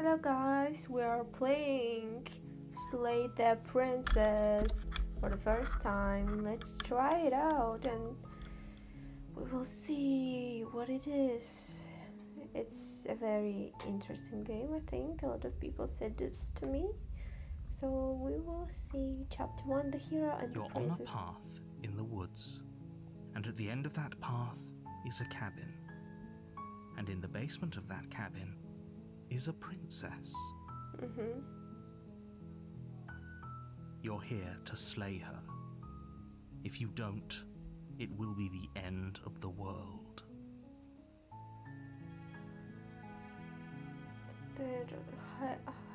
Hello guys, we are playing Slay the Princess for the first time. Let's try it out and we will see what it is. It's a very interesting game, I think. A lot of people said this to me. So we will see chapter 1, the hero and You're the princess. on a path in the woods, and at the end of that path is a cabin. And in the basement of that cabin is a princess. You're here to slay her. If you don't, it will be the end of the world.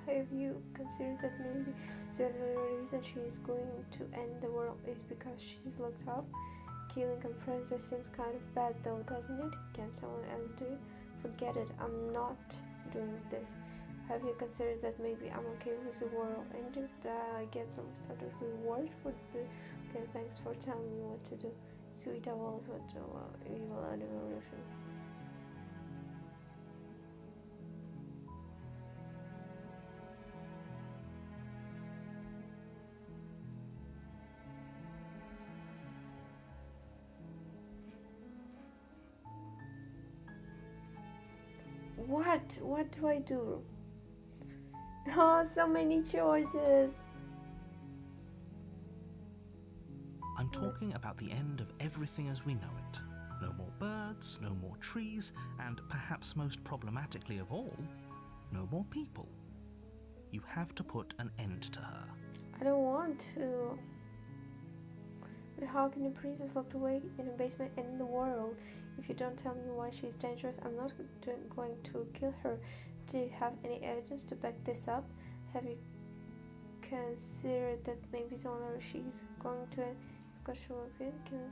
Have you considered that maybe the only reason she is going to end the world is because she's locked up? Killing a princess seems kind of bad though, doesn't it? Can someone else do it? Forget it, I'm not doing this. Have you considered that maybe I'm okay with the world ending? I get some sort of reward for the... Okay, thanks for telling me what to do. Sweet evil and evolution. What do I do? Oh, so many choices. I'm talking about the end of everything as we know it. No more birds, no more trees, and perhaps most problematically of all, no more people. You have to put an end to her. I don't want to. But how can a princess locked away in a basement in the world? If you don't tell me why she's dangerous, I'm not going to kill her. Do you have any evidence to back this up? Have you considered that maybe the owner she's going to because she looked in killing?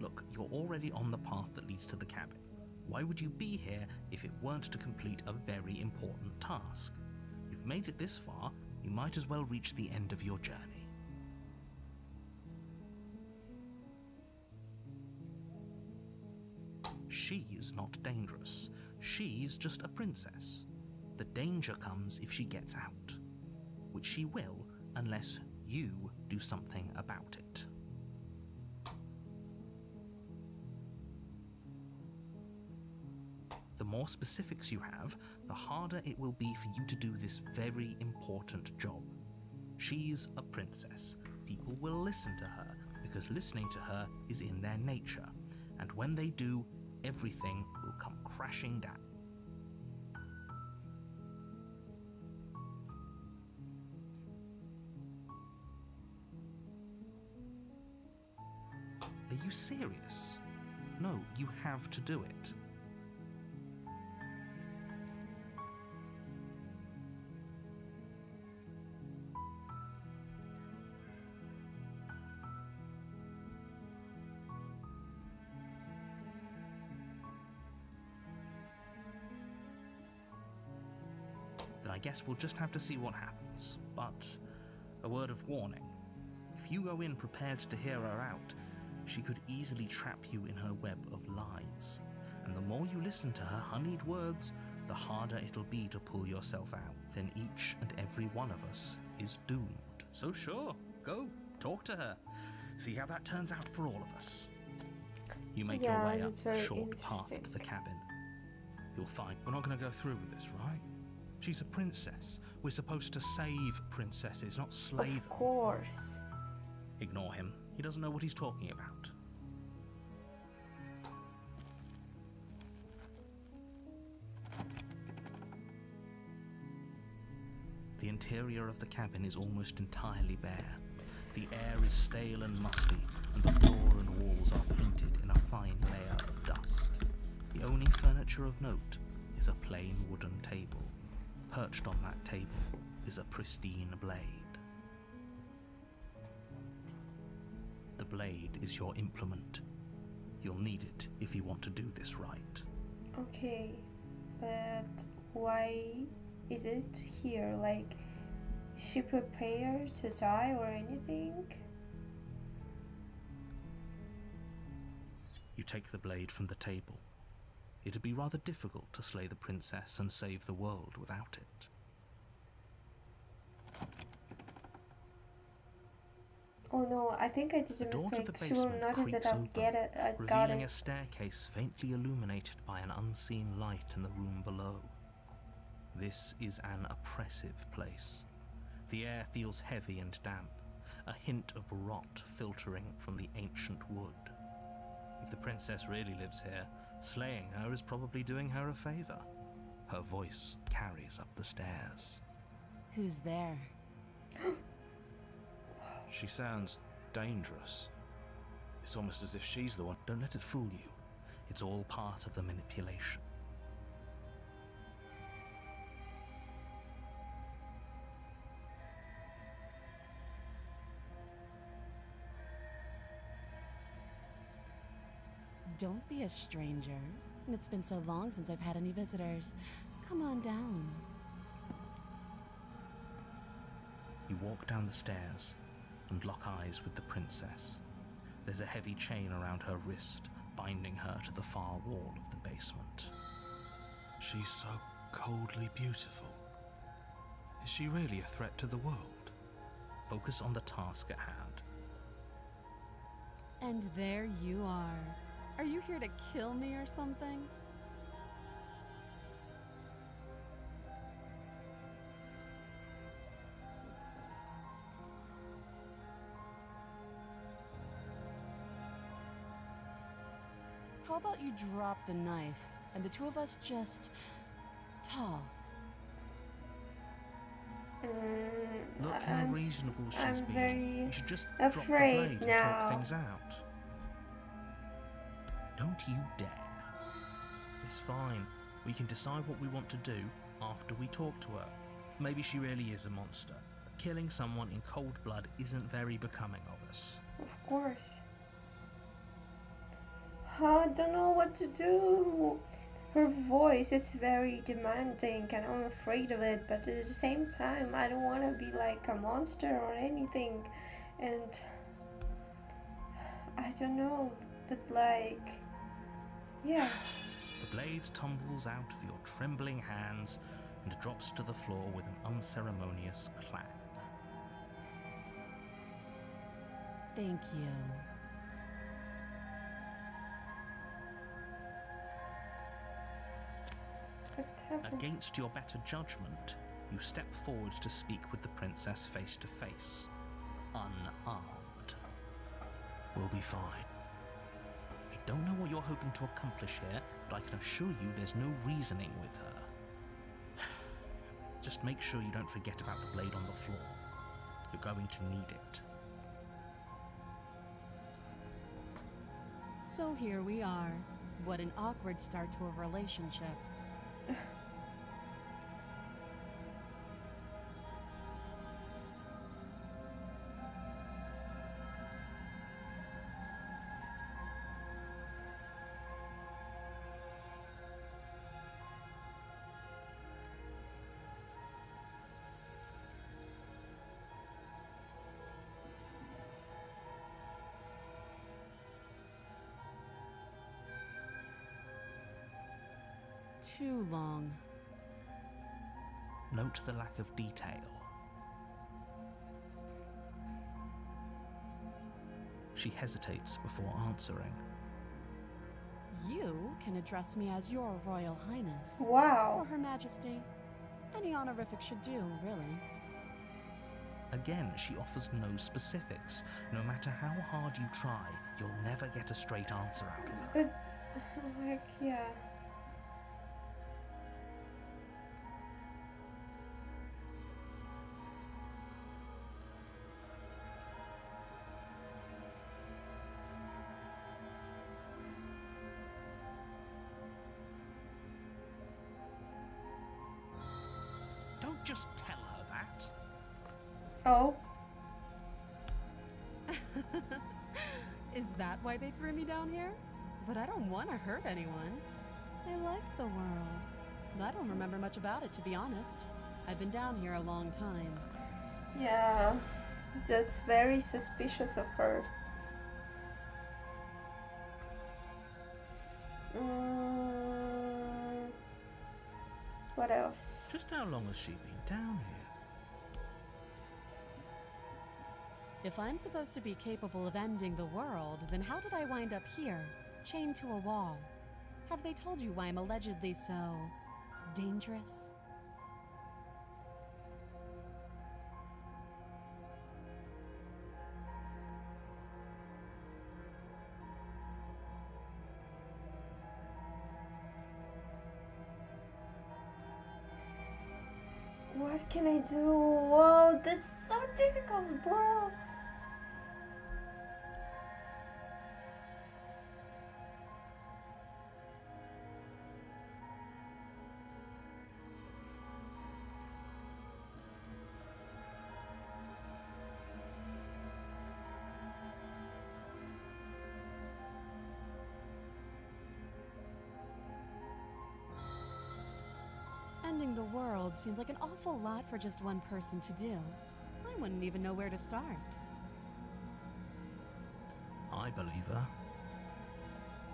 Look, you're already on the path that leads to the cabin. Why would you be here if it weren't to complete a very important task? You've made it this far, you might as well reach the end of your journey. She's not dangerous. She's just a princess. The danger comes if she gets out, which she will unless you do something about it. The more specifics you have, the harder it will be for you to do this very important job. She's a princess. People will listen to her because listening to her is in their nature. And when they do, everything will come crashing down. Are you serious? No, you have to do it. Then I guess we'll just have to see what happens. But a word of warning. If you go in prepared to hear her out, she could easily trap you in her web of lies. And the more you listen to her honeyed words, the harder it'll be to pull yourself out. Then each and every one of us is doomed. So sure, go, talk to her. See how that turns out for all of us. You make your way up the short path to the cabin. You'll find we're not going to go through with this, right? She's a princess. We're supposed to save princesses, not slay them. Of course. Ignore him. He doesn't know what he's talking about. The interior of the cabin is almost entirely bare. The air is stale and musty, and the floor and walls are painted in a fine layer of dust. The only furniture of note is a plain wooden table. Perched on that table is a pristine blade. The blade is your implement. You'll need it if you want to do this right. Okay, but why is it here? Like, is she prepared to die or anything? You take the blade from the table. It'd be rather difficult to slay the princess and save the world without it. Oh no, I think I did The a door to mistake. the She will basement notice that creaks I'll open, get it. I got revealing a it. staircase faintly illuminated by an unseen light in the room below. This is an oppressive place. The air feels heavy and damp, a hint of rot filtering from the ancient wood. If the princess really lives here, slaying her is probably doing her a favor. Her voice carries up the stairs. Who's there? She sounds dangerous. It's almost as if she's the one. Don't let it fool you. It's all part of the manipulation. Don't be a stranger. It's been so long since I've had any visitors. Come on down. You walk down the stairs and lock eyes with the princess. There's a heavy chain around her wrist, binding her to the far wall of the basement. She's so coldly beautiful. Is she really a threat to the world? Focus on the task at hand. And there you are. Are you here to kill me or something? How about you drop the knife and the two of us just talk? Look how I'm reasonable she's I'm being. very You should just afraid drop the blade and now. talk things out. Don't you dare. It's fine. We can decide what we want to do after we talk to her. Maybe she really is a monster. Killing someone in cold blood isn't very becoming of us. Of course. I don't know what to do. Her voice is very demanding and I'm afraid of it, but at the same time I don't want to be like a monster or anything, and I don't know, but like, yeah. The blade tumbles out of your trembling hands and drops to the floor with an unceremonious clang. Thank you. What happened? Against your better judgment, you step forward to speak with the princess face to face, unarmed. We'll be fine. I don't know what you're hoping to accomplish here, but I can assure you there's no reasoning with her. Just make sure you don't forget about the blade on the floor. You're going to need it. So here we are. What an awkward start to a relationship. Too long. Note the lack of detail. She hesitates before answering. You can address me as Your Royal Highness. Wow. Or Her Majesty. Any honorific should do, really. Again, she offers no specifics. No matter how hard you try, you'll never get a straight answer out of her. But like, yeah. Don't just tell her that. Oh. Is that why they threw me down here? But I don't want to hurt anyone. I like the world. I don't remember much about it, to be honest. I've been down here a long time. Yeah. That's very suspicious of her. Just how long has she been down here? If I'm supposed to be capable of ending the world, then how did I wind up here, chained to a wall? Have they told you why I'm allegedly so dangerous? What can I do? Whoa, that's so difficult, bro. Ending the world seems like an awful lot for just one person to do. I wouldn't even know where to start. I believe her.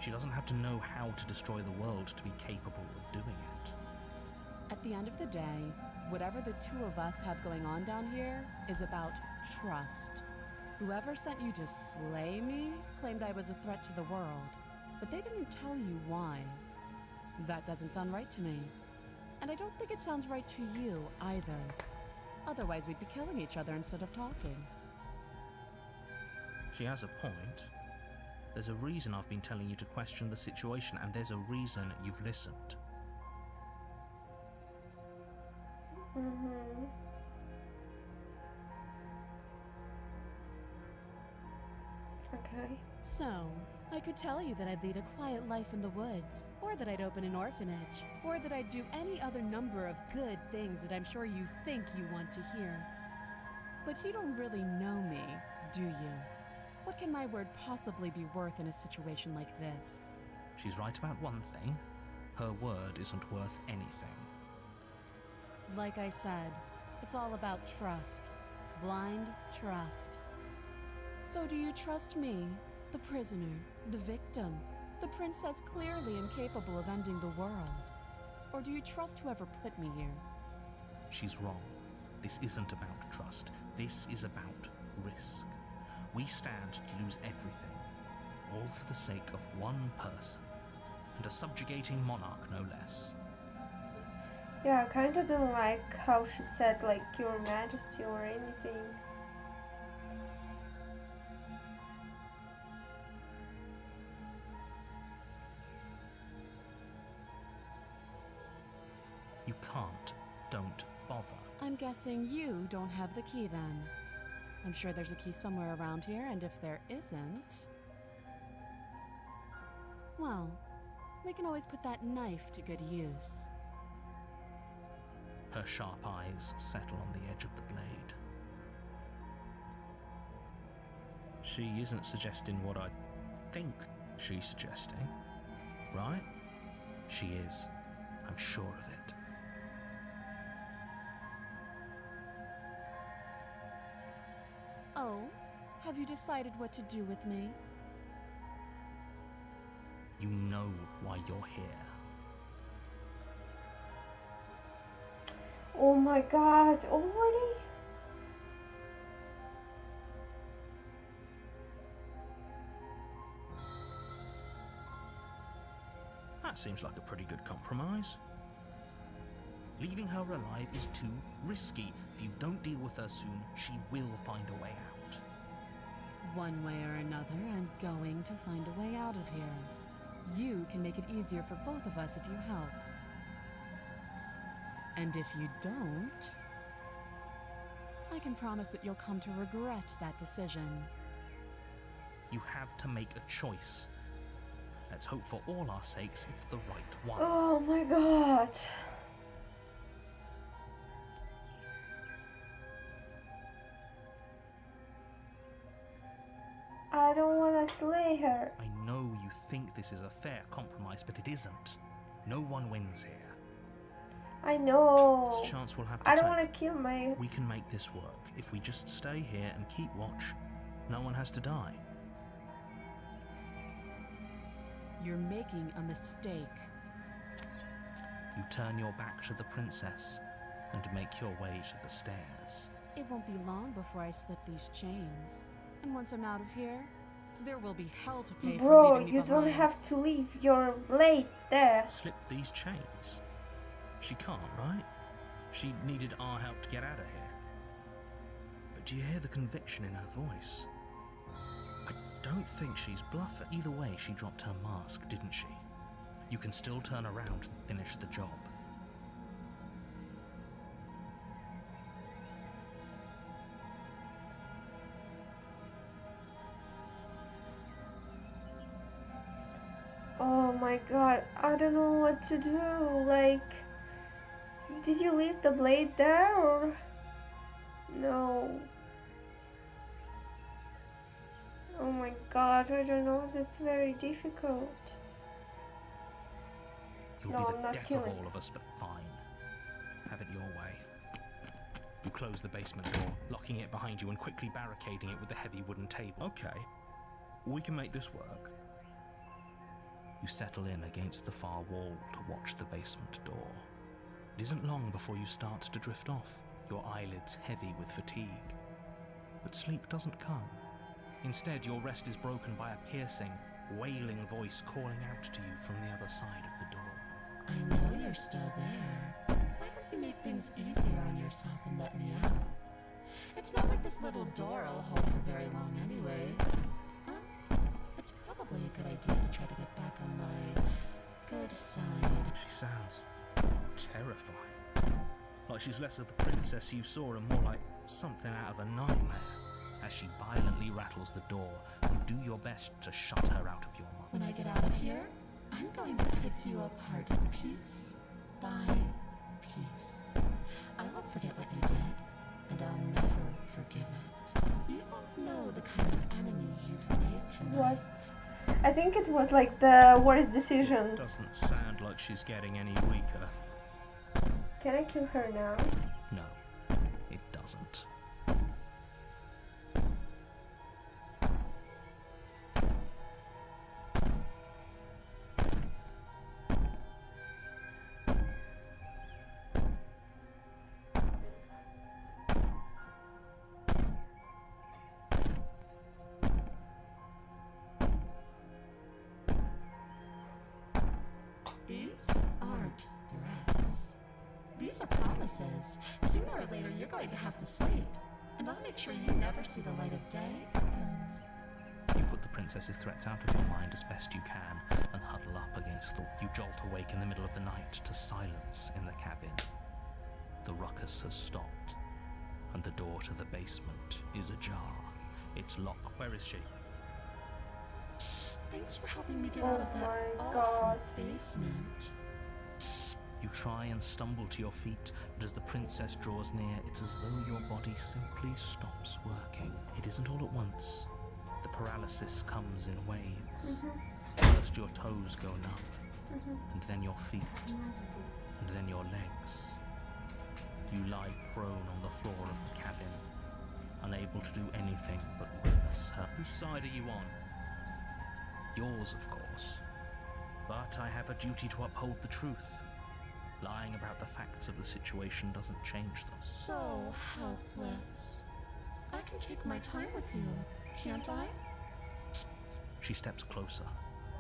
She doesn't have to know how to destroy the world to be capable of doing it. At the end of the day, whatever the two of us have going on down here is about trust. Whoever sent you to slay me claimed I was a threat to the world, but they didn't tell you why. That doesn't sound right to me. And I don't think it sounds right to you either. Otherwise, we'd be killing each other instead of talking. She has a point. There's a reason I've been telling you to question the situation, and there's a reason you've listened. Mm-hmm. Okay. So, I could tell you that I'd lead a quiet life in the woods, or that I'd open an orphanage, or that I'd do any other number of good things that I'm sure you think you want to hear. But you don't really know me, do you? What can my word possibly be worth in a situation like this? She's right about one thing. Her word isn't worth anything. Like I said, it's all about trust. Blind trust. So do you trust me, the prisoner, the victim, the princess clearly incapable of ending the world? Or do you trust whoever put me here? She's wrong. This isn't about trust. This is about risk. We stand to lose everything, all for the sake of one person, and a subjugating monarch no less. Yeah, I kind of don't like how she said, like, Your Majesty or anything. You can't. Don't bother. I'm guessing you don't have the key then. I'm sure there's a key somewhere around here, and if there isn't... well, we can always put that knife to good use. Her sharp eyes settle on the edge of the blade. She isn't suggesting what I think she's suggesting, right? She is. I'm sure of it. Oh, have you decided what to do with me? You know why you're here. Oh my god, already? That seems like a pretty good compromise. Leaving her alive is too risky. If you don't deal with her soon, she will find a way out. One way or another, I'm going to find a way out of here. You can make it easier for both of us if you help. And if you don't, I can promise that you'll come to regret that decision. You have to make a choice. Let's hope for all our sakes it's the right one. Oh my god. I don't want to slay her. I know you think this is a fair compromise, but it isn't. No one wins here. I know. It's a chance we'll have to I don't take. want to kill my... We can make this work. If we just stay here and keep watch, no one has to die. You're making a mistake. You turn your back to the princess, and make your way to the stairs. It won't be long before I slip these chains. And once I'm out of here, there will be hell to pay for Bro, leaving me you don't behind. have to leave your blade there. Slip these chains? She can't, right? She needed our help to get out of here. But do you hear the conviction in her voice? I don't think she's bluffing. Either way, she dropped her mask, didn't she? You can still turn around and finish the job. Oh my god, I don't know what to do. Like, did you leave the blade there or no? Oh my god, I don't know. That's very difficult. You'll No, be I'm the not death killing. of all of us, but fine. Have it your way. You close the basement door, locking it behind you and quickly barricading it with a heavy wooden table. Okay, we can make this work. You settle in against the far wall to watch the basement door. It isn't long before you start to drift off, your eyelids heavy with fatigue. But sleep doesn't come. Instead, your rest is broken by a piercing, wailing voice calling out to you from the other side of the door. I know you're still there. Why don't you make things easier on yourself and let me out? It's not like this little door will hold for very long anyways. Huh? It's probably a good idea to try to get back on my good side. She sounds terrifying. Like she's less of the princess you saw and more like something out of a nightmare. As she violently rattles the door, you do your best to shut her out of your mind. When I get out of here, I'm going to pick you apart piece by piece. I won't forget what you did, and I'll never forgive it. You won't know the kind of enemy you've made tonight. What? I think it was like the worst decision. Doesn't sound like she's getting any weaker. Can I kill her now? No, it doesn't. These aren't threats. These are promises. Sooner or later, you're going to have to sleep. And I'll make sure you never see the light of day. You put the princess's threats out of your mind as best you can and huddle up against the... You jolt awake in the middle of the night to silence in the cabin. The ruckus has stopped, and the door to the basement is ajar. It's locked. Where is she? Thanks for helping me get Oh out of that my awful God. basement. You try and stumble to your feet, but as the princess draws near, it's as though your body simply stops working. It isn't all at once. The paralysis comes in waves. First your toes go numb, and then your feet, and then your legs. You lie prone on the floor of the cabin, unable to do anything but witness her. Whose side are you on? Yours, of course. But I have a duty to uphold the truth. Lying about the facts of the situation doesn't change them. So helpless. I can take my time with you, can't I? She steps closer,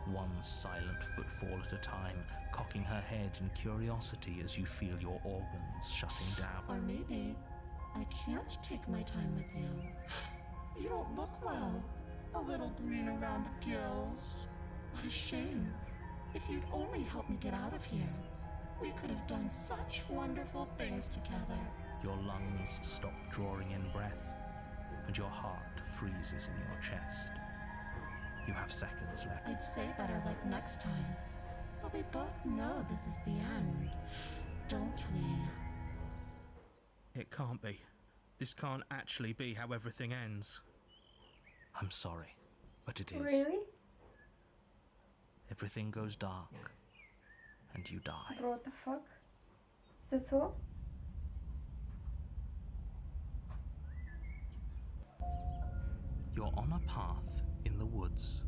one silent footfall at a time, cocking her head in curiosity as you feel your organs shutting down. Or maybe I can't take my time with you. You don't look well. A little green around the gills. What a shame. If you'd only help me get out of here, we could have done such wonderful things together. Your lungs stop drawing in breath, and your heart freezes in your chest. You have seconds left. I'd say better like next time. But we both know this is the end, don't we? It can't be. This can't actually be how everything ends. I'm sorry, but it is. Really? Everything goes dark, and you die. Bro, what the fuck? Is that so? You're on a path in the woods,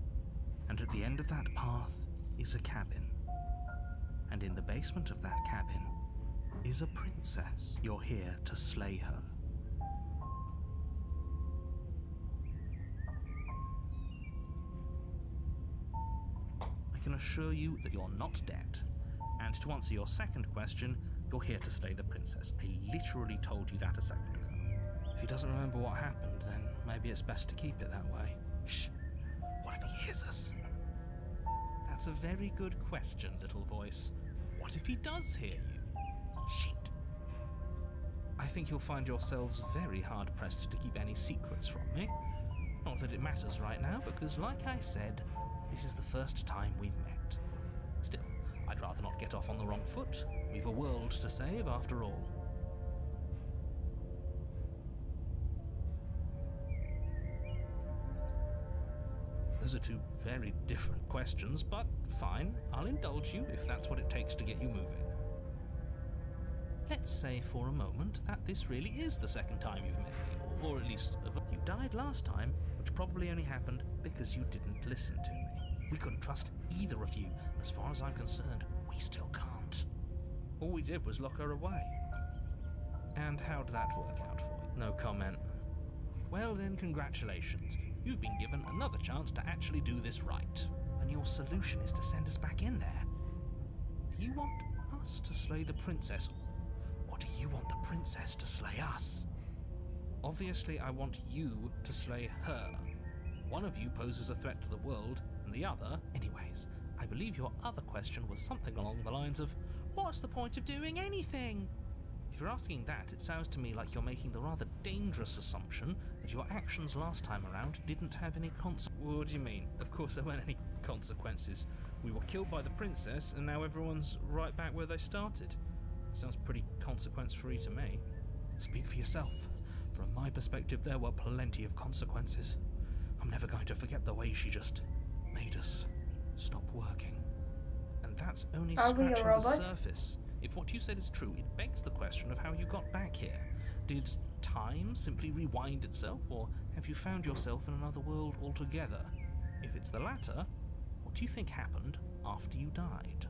and at the end of that path is a cabin. And in the basement of that cabin is a princess. You're here to slay her. I can assure you that you're not dead. And to answer your second question, you're here to slay the princess. I literally told you that a second ago. If he doesn't remember what happened, then maybe it's best to keep it that way. Shh. What if he hears us? That's a very good question, little voice. What if he does hear you? Shit. I think you'll find yourselves very hard-pressed to keep any secrets from me. Not that it matters right now, because like I said, this is the first time we've met. Still, I'd rather not get off on the wrong foot. We've a world to save, after all. Those are two very different questions, but fine, I'll indulge you if that's what it takes to get you moving. Let's say for a moment that this really is the second time you've met me, or at least you died last time, which probably only happened because you didn't listen to me. We couldn't trust either of you, and as far as I'm concerned, we still can't. All we did was lock her away. And how'd that work out for you? No comment. Well then, congratulations. You've been given another chance to actually do this right. And your solution is to send us back in there. Do you want us to slay the princess? Or do you want the princess to slay us? Obviously, I want you to slay her. One of you poses a threat to the world, and the other... Anyways, I believe your other question was something along the lines of, what's the point of doing anything? If you're asking that, it sounds to me like you're making the rather dangerous assumption that your actions last time around didn't have any consequences. What do you mean? Of course there weren't any consequences. We were killed by the princess, and now everyone's right back where they started. Sounds pretty consequence-free to me. Speak for yourself. From my perspective, there were plenty of consequences. I'm never going to forget the way she just made us stop working. And that's only scratching the surface. If what you said is true, it begs the question of how you got back here. Did time simply rewind itself, or have you found yourself in another world altogether? If it's the latter, what do you think happened after you died?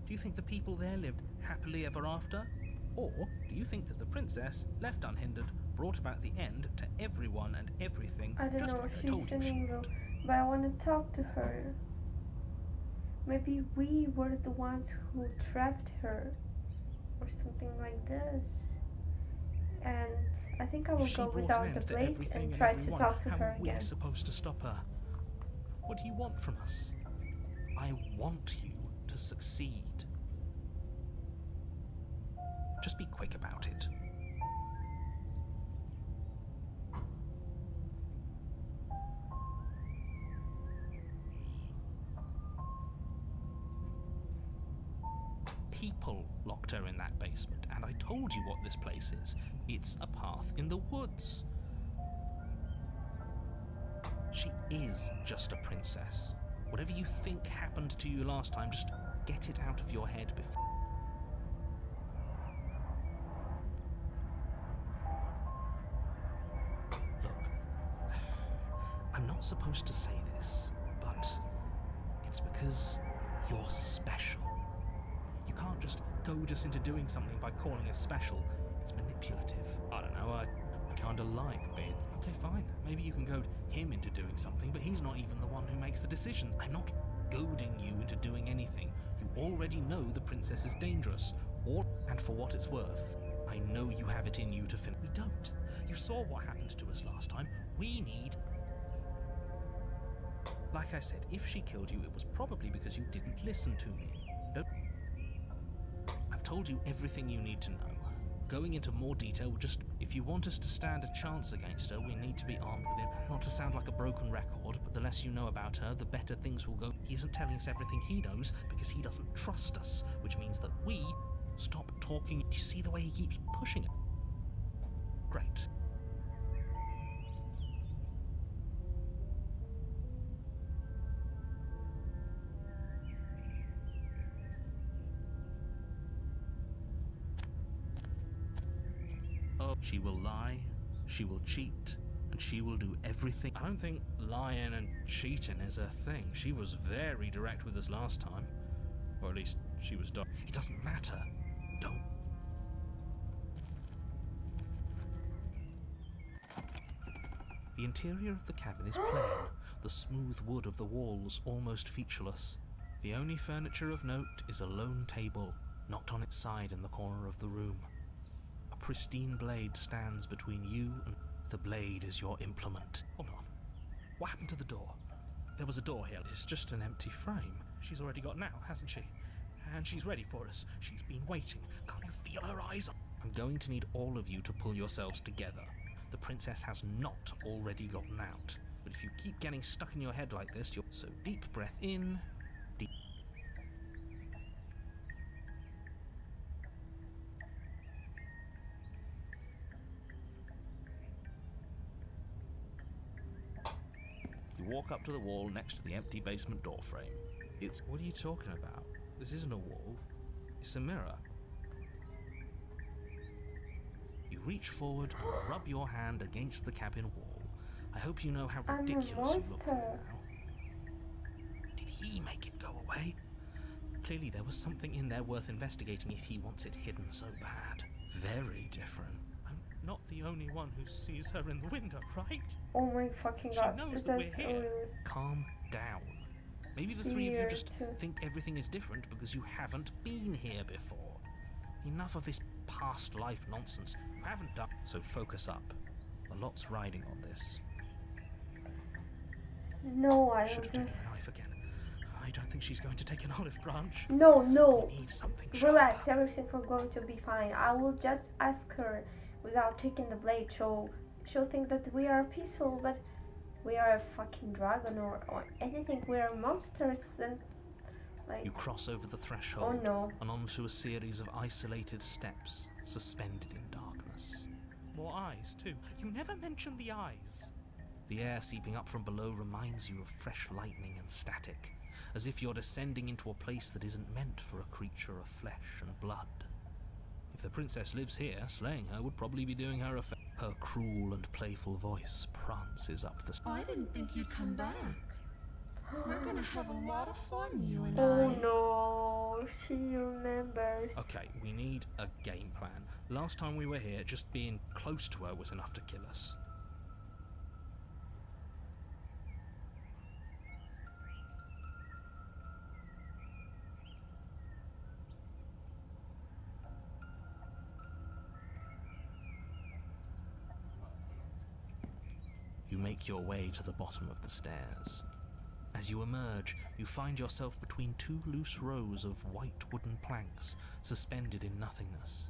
Do you think the people there lived happily ever after? Or do you think that the princess, left unhindered, brought about the end to everyone and everything, I don't just know like if I told she's you an she evil, would? but I want to talk to her. Maybe we were the ones who trapped her, or something like this. And I think I will go without the blade and try to talk to her again. We're supposed to stop her. What do you want from us? I want you to succeed. Just be quick about it. People locked her in that basement, and I told you what this place is. It's a path in the woods. She is just a princess. Whatever you think happened to you last time, just get it out of your head before... Look, I'm not supposed to say this, but it's because you're special. You can't just goad us into doing something by calling us special. It's manipulative. I don't know, I kinda like being... Okay, fine. Maybe you can goad him into doing something, but he's not even the one who makes the decisions. I'm not goading you into doing anything. You already know the princess is dangerous. And for what it's worth, I know you have it in you to finish. We don't. You saw what happened to us last time. We need... Like I said, if she killed you, it was probably because you didn't listen to me. Don't... I've told you everything you need to know. Going into more detail will just... If you want us to stand a chance against her, we need to be armed with it. Not to sound like a broken record, but the less you know about her, the better things will go. He isn't telling us everything he knows because he doesn't trust us, which means that we stop talking. You see the way he keeps pushing it? Great. She will lie, she will cheat, and she will do everything. I don't think lying and cheating is a thing. She was very direct with us last time. Or at least she was... It doesn't matter. Don't The interior of the cabin is plain, the smooth wood of the walls almost featureless. The only furniture of note is a lone table, knocked on its side in the corner of the room. A pristine blade stands between you and... The blade is your implement. Hold on. What happened to the door? There was a door here. It's just an empty frame. She's already got an out, hasn't she? And she's ready for us. She's been waiting. Can't you feel her eyes? I'm going to need all of you to pull yourselves together. The princess has not already gotten out. But if you keep getting stuck in your head like this, you'll... So deep breath in, deep... You walk up to the wall next to the empty basement door frame. It's... What are you talking about? This isn't a wall. It's a mirror. You reach forward and rub your hand against the cabin wall. I hope you know how I'm a ridiculous you look monster. now. Did he make it go away? Clearly there was something in there worth investigating if he wants it hidden so bad. Very different. I'm not the only one who sees her in the window, right? Oh my fucking She god. knows that we're That's here. really... Calm down. Maybe the three of you just Weird. think everything is different because you haven't been here before. Enough of this past life nonsense. You haven't done... So focus up. A lot's riding on this. No, I Should don't have taken just... a knife again. I don't think she's going to take an olive branch. No. We need something Relax, sharper. everything will going to be fine. I will just ask her without taking the blade. She'll think that we are peaceful, but we are a fucking dragon or anything. We are monsters and like... You cross over the threshold Oh no. and onto a series of isolated steps suspended in darkness. More eyes, too. You never mention the eyes. The air seeping up from below reminds you of fresh lightning and static, as if you're descending into a place that isn't meant for a creature of flesh and blood. If the princess lives here, slaying her would probably be doing her a favor. Her cruel and playful voice prances up the... I didn't think you'd come back. We're gonna have a lot of fun, you and Oh I. no, she remembers. Okay, we need a game plan. Last time we were here, just being close to her was enough to kill us. You make your way to the bottom of the stairs. As you emerge, you find yourself between two loose rows of white wooden planks suspended in nothingness.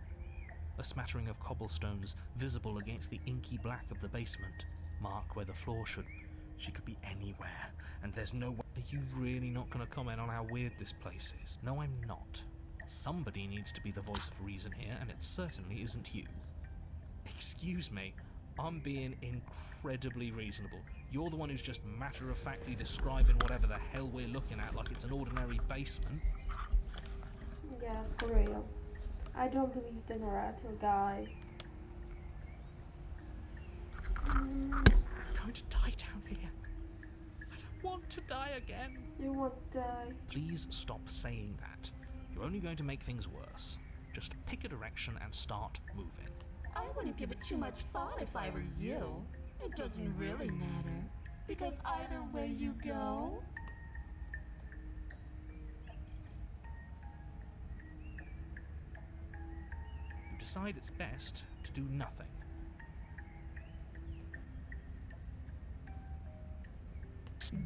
A smattering of cobblestones visible against the inky black of the basement mark where the floor should... She could be anywhere, and there's no way... Are you really not going to comment on how weird this place is? No, I'm not. Somebody needs to be the voice of reason here, and it certainly isn't you. Excuse me, I'm being incredibly reasonable. You're the one who's just matter-of-factly describing whatever the hell we're looking at like it's an ordinary basement. Yeah, for real. I don't believe the narrator guy. I'm going to die down here. I don't want to die again. You won't die. Please stop saying that. You're only going to make things worse. Just pick a direction and start moving. I wouldn't give it too much thought if I were you. It doesn't really matter, because either way you go... You decide it's best to do nothing.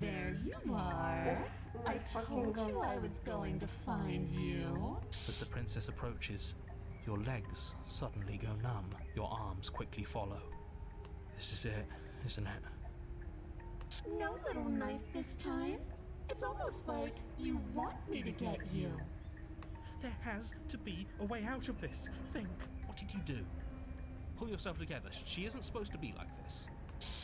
There you are. Oof, I my fucking told you god. I was going to find you. As the princess approaches, your legs suddenly go numb. Your arms quickly follow. This is it, isn't it? No little knife this time. It's almost like you want me to get you. There has to be a way out of this. Think. What did you do? Pull yourself together. She isn't supposed to be like this.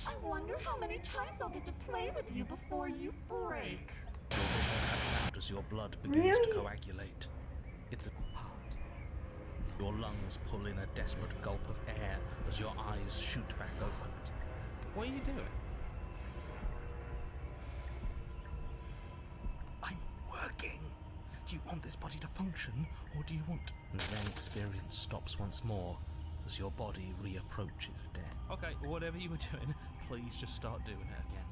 I wonder how many times I'll get to play with you before you break. Your vision cuts out as your blood begins Really? to coagulate. It's hard. Your lungs pull in a desperate gulp of air as your eyes shoot back open. What are you doing? I'm working. Do you want this body to function, or do you want... And then experience stops once more as your body reapproaches death. Okay, whatever you were doing, please just start doing it again?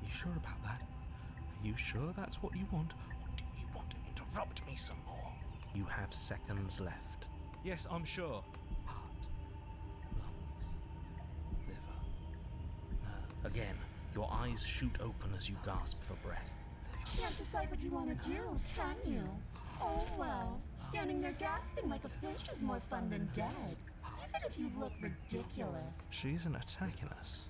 You sure about that? Are you sure that's what you want? Or do you want to interrupt me some more? You have seconds left. Yes, I'm sure. Heart, lungs, liver, nerves. Again, your eyes shoot open as you gasp for breath. Can't decide what you want to do, can you? Oh well, standing there gasping like a fish is more fun than dead. Even if you look ridiculous. She isn't attacking us.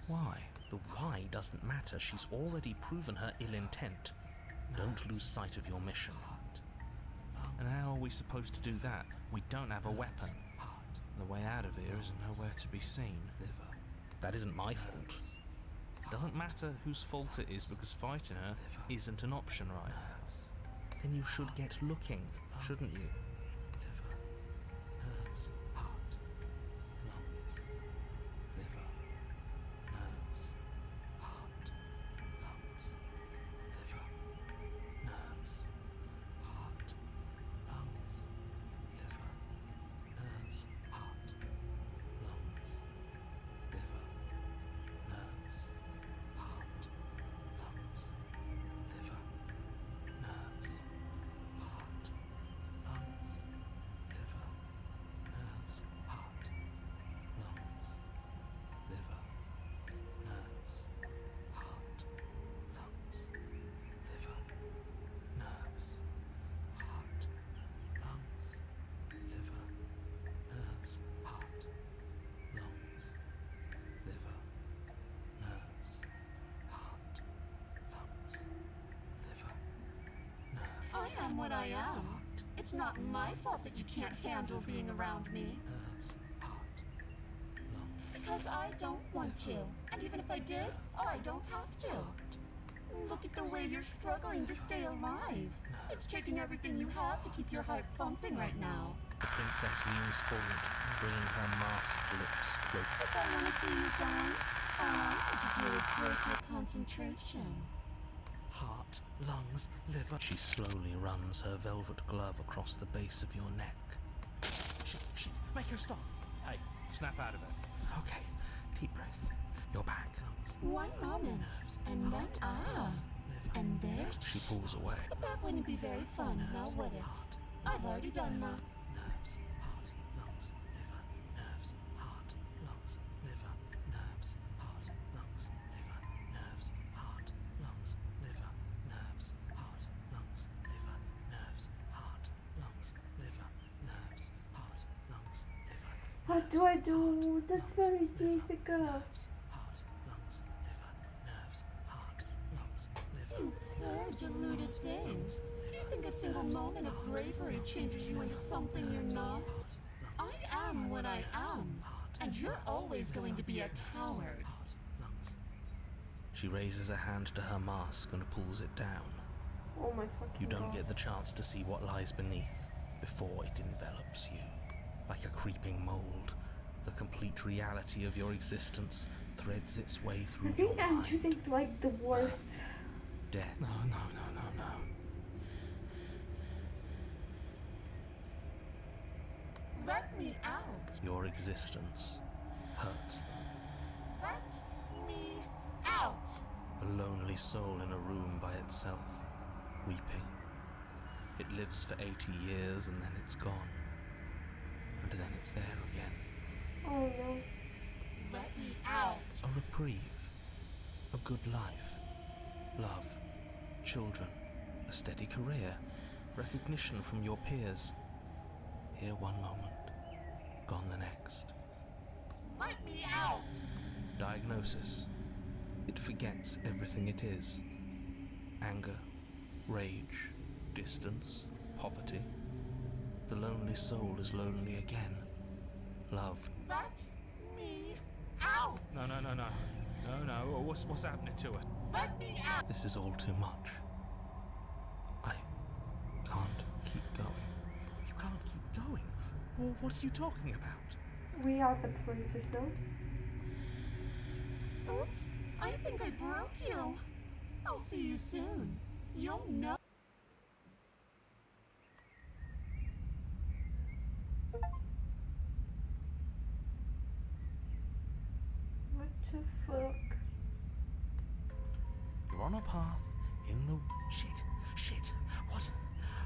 Why? The why doesn't matter. She's already proven her ill intent. Don't lose sight of your mission. And how are we supposed to do that? We don't have a weapon. The way out of here is nowhere to be seen. That isn't my fault. Doesn't matter whose fault it is because fighting her isn't an option, right? Then you should get looking, shouldn't you? Nerves, heart, lungs, liver, nerves, heart, lungs, liver, nerves, heart, lungs, liver, nerves, heart, lungs, liver, nerves, heart, lungs, liver, nerves, heart, lungs, liver, nerves, heart, lungs, liver, nerves, heart, lungs, liver, nerves, heart, lungs, liver, nerves, heart, lungs, liver, nerves, heart, lungs, liver, nerves. I am what I am. It's not my fault that you can't handle being around me. Nerves, heart, lungs, Because I don't want to. And even if I did, I don't have to. Look at the way you're struggling to stay alive. It's taking everything you have to keep your heart pumping right now. The princess leans forward, bringing her masked lips close. If I want to see you gone, all I need to do is break your concentration. heart, lungs, liver. She slowly runs her velvet glove across the base of your neck. Shh, make her stop. Hey, snap out of it. Okay, deep breath. You're back. One moment, and then and there. She pulls away. But that wouldn't be very fun, now would it? I've already done that. Nerves, heart, lungs, liver, nerves, heart, lungs, liver, nerves, heart, lungs, liver, nerves, heart, lungs, liver, nerves, heart, lungs, liver, nerves, heart, lungs, liver, nerves, heart, lungs, liver. What do I do? That's very difficult. Nerves, heart, lungs, liver, nerves, heart, lungs, liver. You poor deluded thing. Do you think a single moment of bravery changes you into something you're not? I am what I am, and you're always going to be a coward. Lungs. She raises a hand to her mask and pulls it down. Oh my fucking You don't god. get the chance to see what lies beneath before it envelops you. Like a creeping mold, the complete reality of your existence threads its way through I think your I'm mind. choosing like the worst. Death. No. Let me out. Your existence hurts them. Let me out. A lonely soul in a room by itself, weeping. It lives for 80 years and then it's gone. And then it's there again. Oh no. Let me out. A reprieve. A good life. Love. Children. A steady career. Recognition from your peers. Here one moment. Gone the next. Let me out. Diagnosis. It forgets everything it is. Anger. Rage. Distance. Poverty. The lonely soul is lonely again. Love. Let me out. No. What's happening to her? Let me out. This is all too much. I can't keep going. You can't keep going. Well, what are you talking about? We are the princess now. Oops. I think I broke you. I'll see you soon. You'll know. What the on a path in the... Shit! Shit!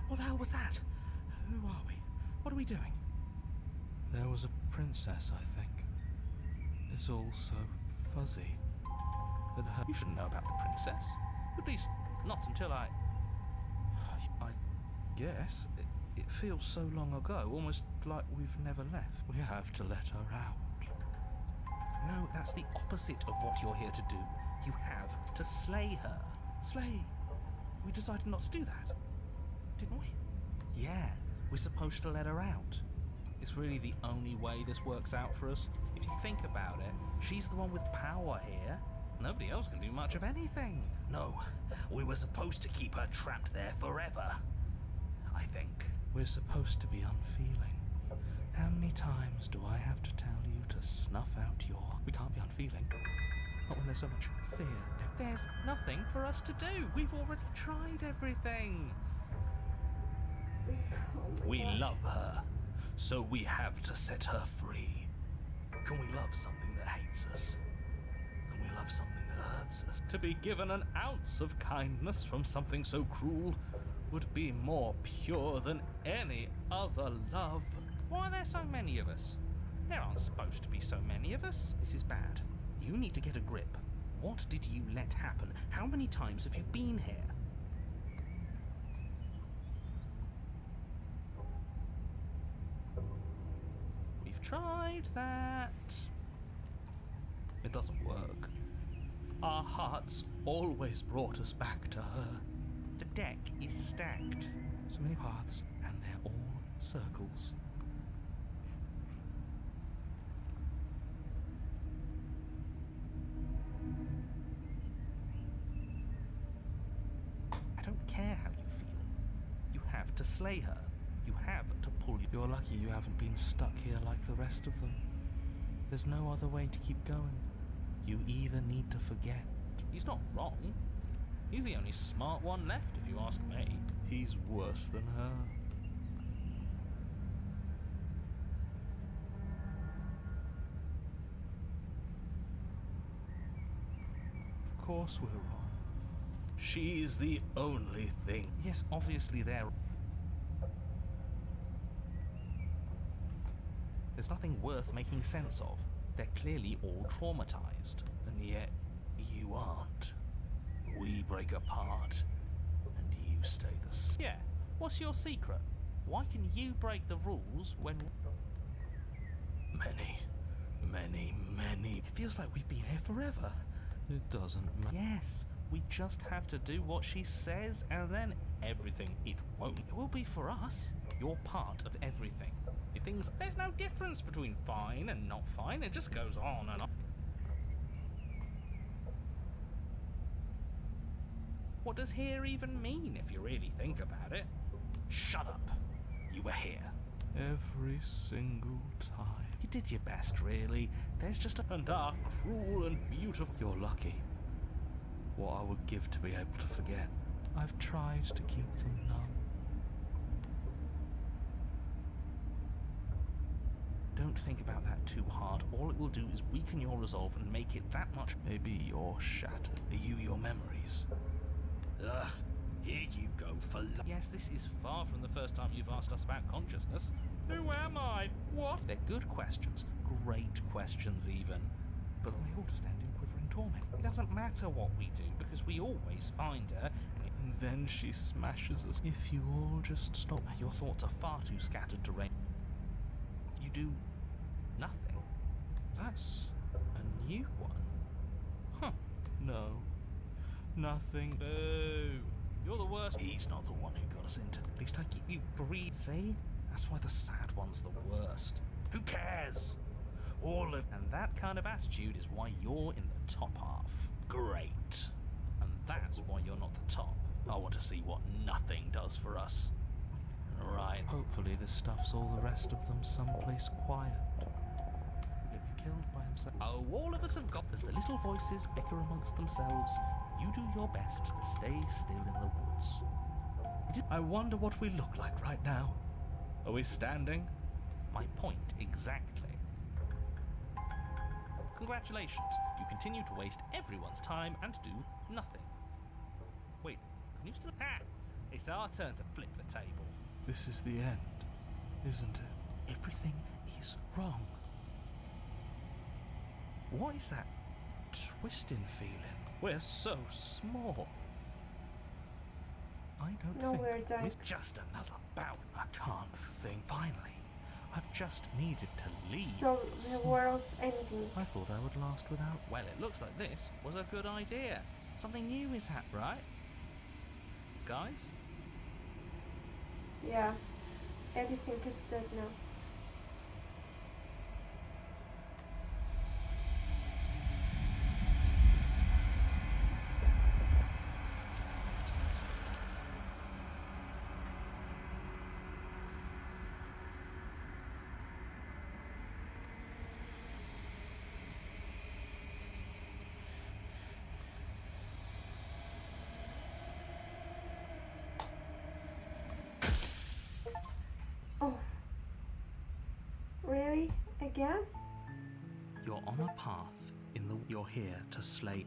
What the hell was that? Who are we? What are we doing? There was a princess, I think. It's all so fuzzy. You shouldn't know about the princess. At least, not until I guess. It feels so long ago, almost like we've never left. We have to let her out. No, that's the opposite of what you're here to do. You have to slay her. Slay? We decided not to do that, didn't we? Yeah, we're supposed to let her out. It's really the only way this works out for us. If you think about it, she's the one with power here. Nobody else can do much of anything. No, we were supposed to keep her trapped there forever. I think. We're supposed to be unfeeling. How many times do I have to tell you to snuff out your... We can't be unfeeling. Not when there's so much fear. There's nothing for us to do. We've already tried everything. We love her, so we have to set her free. Can we love something that hates us? Can we love something that hurts us? To be given an ounce of kindness from something so cruel would be more pure than any other love. Why are there so many of us? There aren't supposed to be so many of us. This is bad. You need to get a grip. What did you let happen? How many times have you been here? We've tried that. It doesn't work. Our hearts always brought us back to her. The deck is stacked. So many paths, and they're all circles. I don't care how you feel. You have to slay her. You have to pull you. You're lucky you haven't been stuck here like the rest of them. There's no other way to keep going. You either need to forget. He's not wrong. He's the only smart one left, if you ask me. He's worse than her. Of course we're wrong. She's the only thing. Yes, obviously there's nothing worth making sense of. They're clearly all traumatized. And yet, you aren't. We break apart, and you stay the same. Yeah, what's your secret? Why can you break the rules when... Many. It feels like we've been here forever. It doesn't matter. Yes, we just have to do what she says, and then everything. It won't. It will be for us. You're part of everything. If things... There's no difference between fine and not fine. It just goes on and on. What does here even mean, if you really think about it? Shut up. You were here. Every single time. You did your best, really. There's just a... And our cruel and beautiful... You're lucky. What I would give to be able to forget. I've tried to keep them numb. Don't think about that too hard. All it will do is weaken your resolve and make it that much... Maybe you're shattered. Are you your memories? Ugh, here you go for... Yes, this is far from the first time you've asked us about consciousness. Who am I? What? They're good questions. Great questions, even. But they all just end in quivering torment. It doesn't matter what we do, because we always find her, And then she smashes us. If you all just stop. Your thoughts are far too scattered to range. You do... nothing. That's a new one. Huh. No. Nothing. Boo. You're the worst. He's not the one who got us into... At least I keep you breathe. See? That's why the sad one's the worst. Who cares? All of... And that kind of attitude is why you're in the top half. Great. And that's why you're not the top. I want to see what nothing does for us. Right. Hopefully this stuffs all the rest of them someplace quiet. Get you killed by himself. Oh, all of us have got... As the little voices bicker amongst themselves, you do your best to stay still in the woods. I wonder what we look like right now. Are we standing? My point exactly. Congratulations. You continue to waste everyone's time and do nothing. Wait, can you still... Ha! It's our turn to flip the table. This is the end, isn't it? Everything is wrong. What is that twisting feeling? We're so small. I don't No, think we're dying. it's just another bout. I can't think. Finally, I've just needed to leave. So for the some- world's ending. I thought I would last without. Well, it looks like this was a good idea. Something new is happening, right? Guys? Yeah. Everything is dead now. Oh. Really? Again? You're on a path in the. You're here to slay.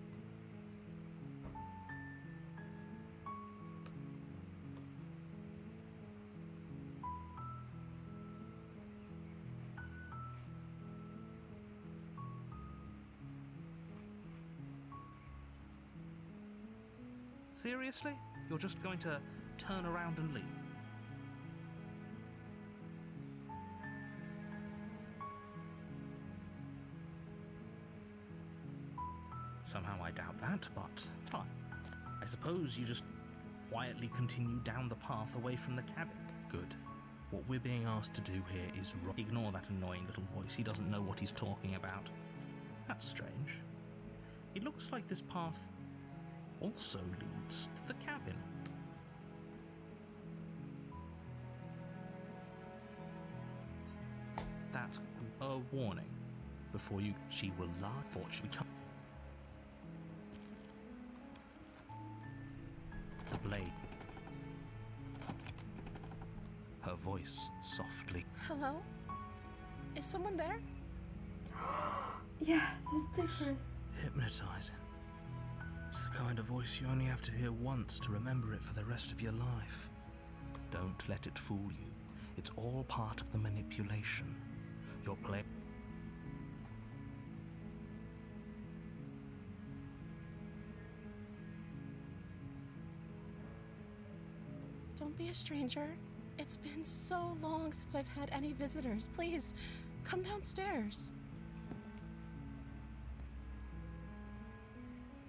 Seriously? You're just going to turn around and leave? Somehow I doubt that, but fine. I suppose you just quietly continue down the path away from the cabin. Good. What we're being asked to do here is ignore that annoying little voice. He doesn't know what he's talking about. That's strange. It looks like this path also leads to the cabin. That's a warning. Before you, she will lie. Fortunately, the blade. Her voice softly. Hello? Is someone there? Yeah, this is different. Hypnotizing. It's the kind of voice you only have to hear once to remember it for the rest of your life. Don't let it fool you. It's all part of the manipulation. You're playing. Don't be a stranger. It's been so long since I've had any visitors. Please, come downstairs.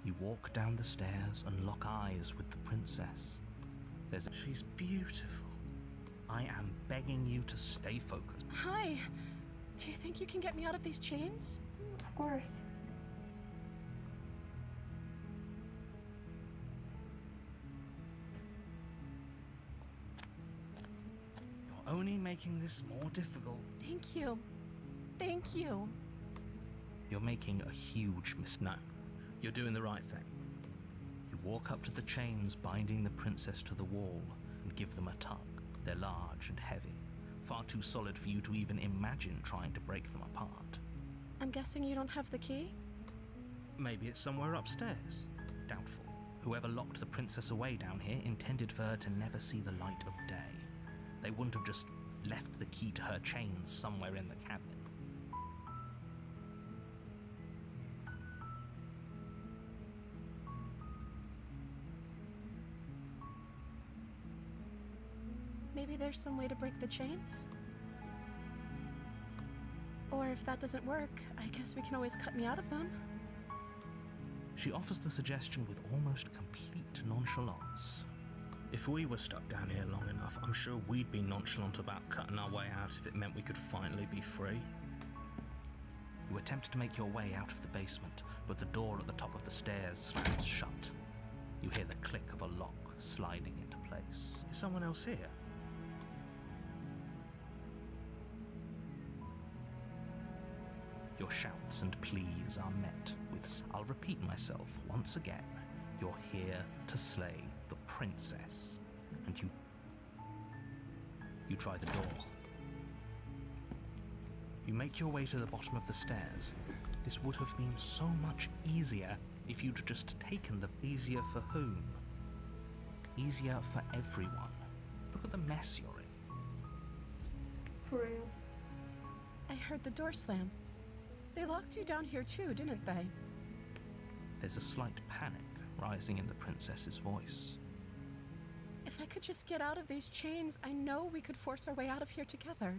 You walk down the stairs and lock eyes with the princess. She's beautiful. I am begging you to stay focused. Hi. Do you think you can get me out of these chains? Of course. You're only making this more difficult. Thank you. Thank you. You're making a huge mistake. No, you're doing the right thing. You walk up to the chains binding the princess to the wall and give them a tug. They're large and heavy, far too solid for you to even imagine trying to break them apart. I'm guessing you don't have the key? Maybe it's somewhere upstairs. Doubtful. Whoever locked the princess away down here intended for her to never see the light of day. They wouldn't have just left the key to her chains somewhere in the cabin. Maybe there's some way to break the chains? Or if that doesn't work, I guess we can always cut me out of them. She offers the suggestion with almost complete nonchalance. If we were stuck down here long enough, I'm sure we'd be nonchalant about cutting our way out if it meant we could finally be free. You attempt to make your way out of the basement, but the door at the top of the stairs slams shut. You hear the click of a lock sliding into place. Is someone else here? Your shouts and pleas are met with... I'll repeat myself once again. You're here to slay the princess. And you try the door. You make your way to the bottom of the stairs. This would have been so much easier if you'd just taken the... Easier for whom? easier for everyone. Look at the mess you're in. For real. I heard the door slam. They locked you down here too, didn't they? There's a slight panic rising in the princess's voice. If I could just get out of these chains, I know we could force our way out of here together.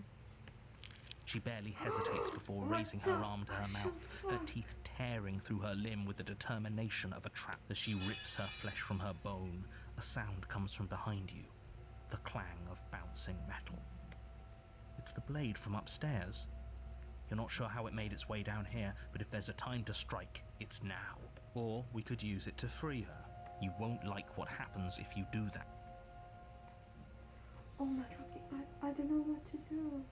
She barely hesitates before What raising the her arm to her mouth, her fuck? teeth tearing through her limb with the determination of a trap. As she rips her flesh from her bone, a sound comes from behind you, the clang of bouncing metal. It's the blade from upstairs. You're not sure how it made its way down here, but if there's a time to strike, it's now. Or we could use it to free her. You won't like what happens if you do that. Oh my fucking, I don't know what to do.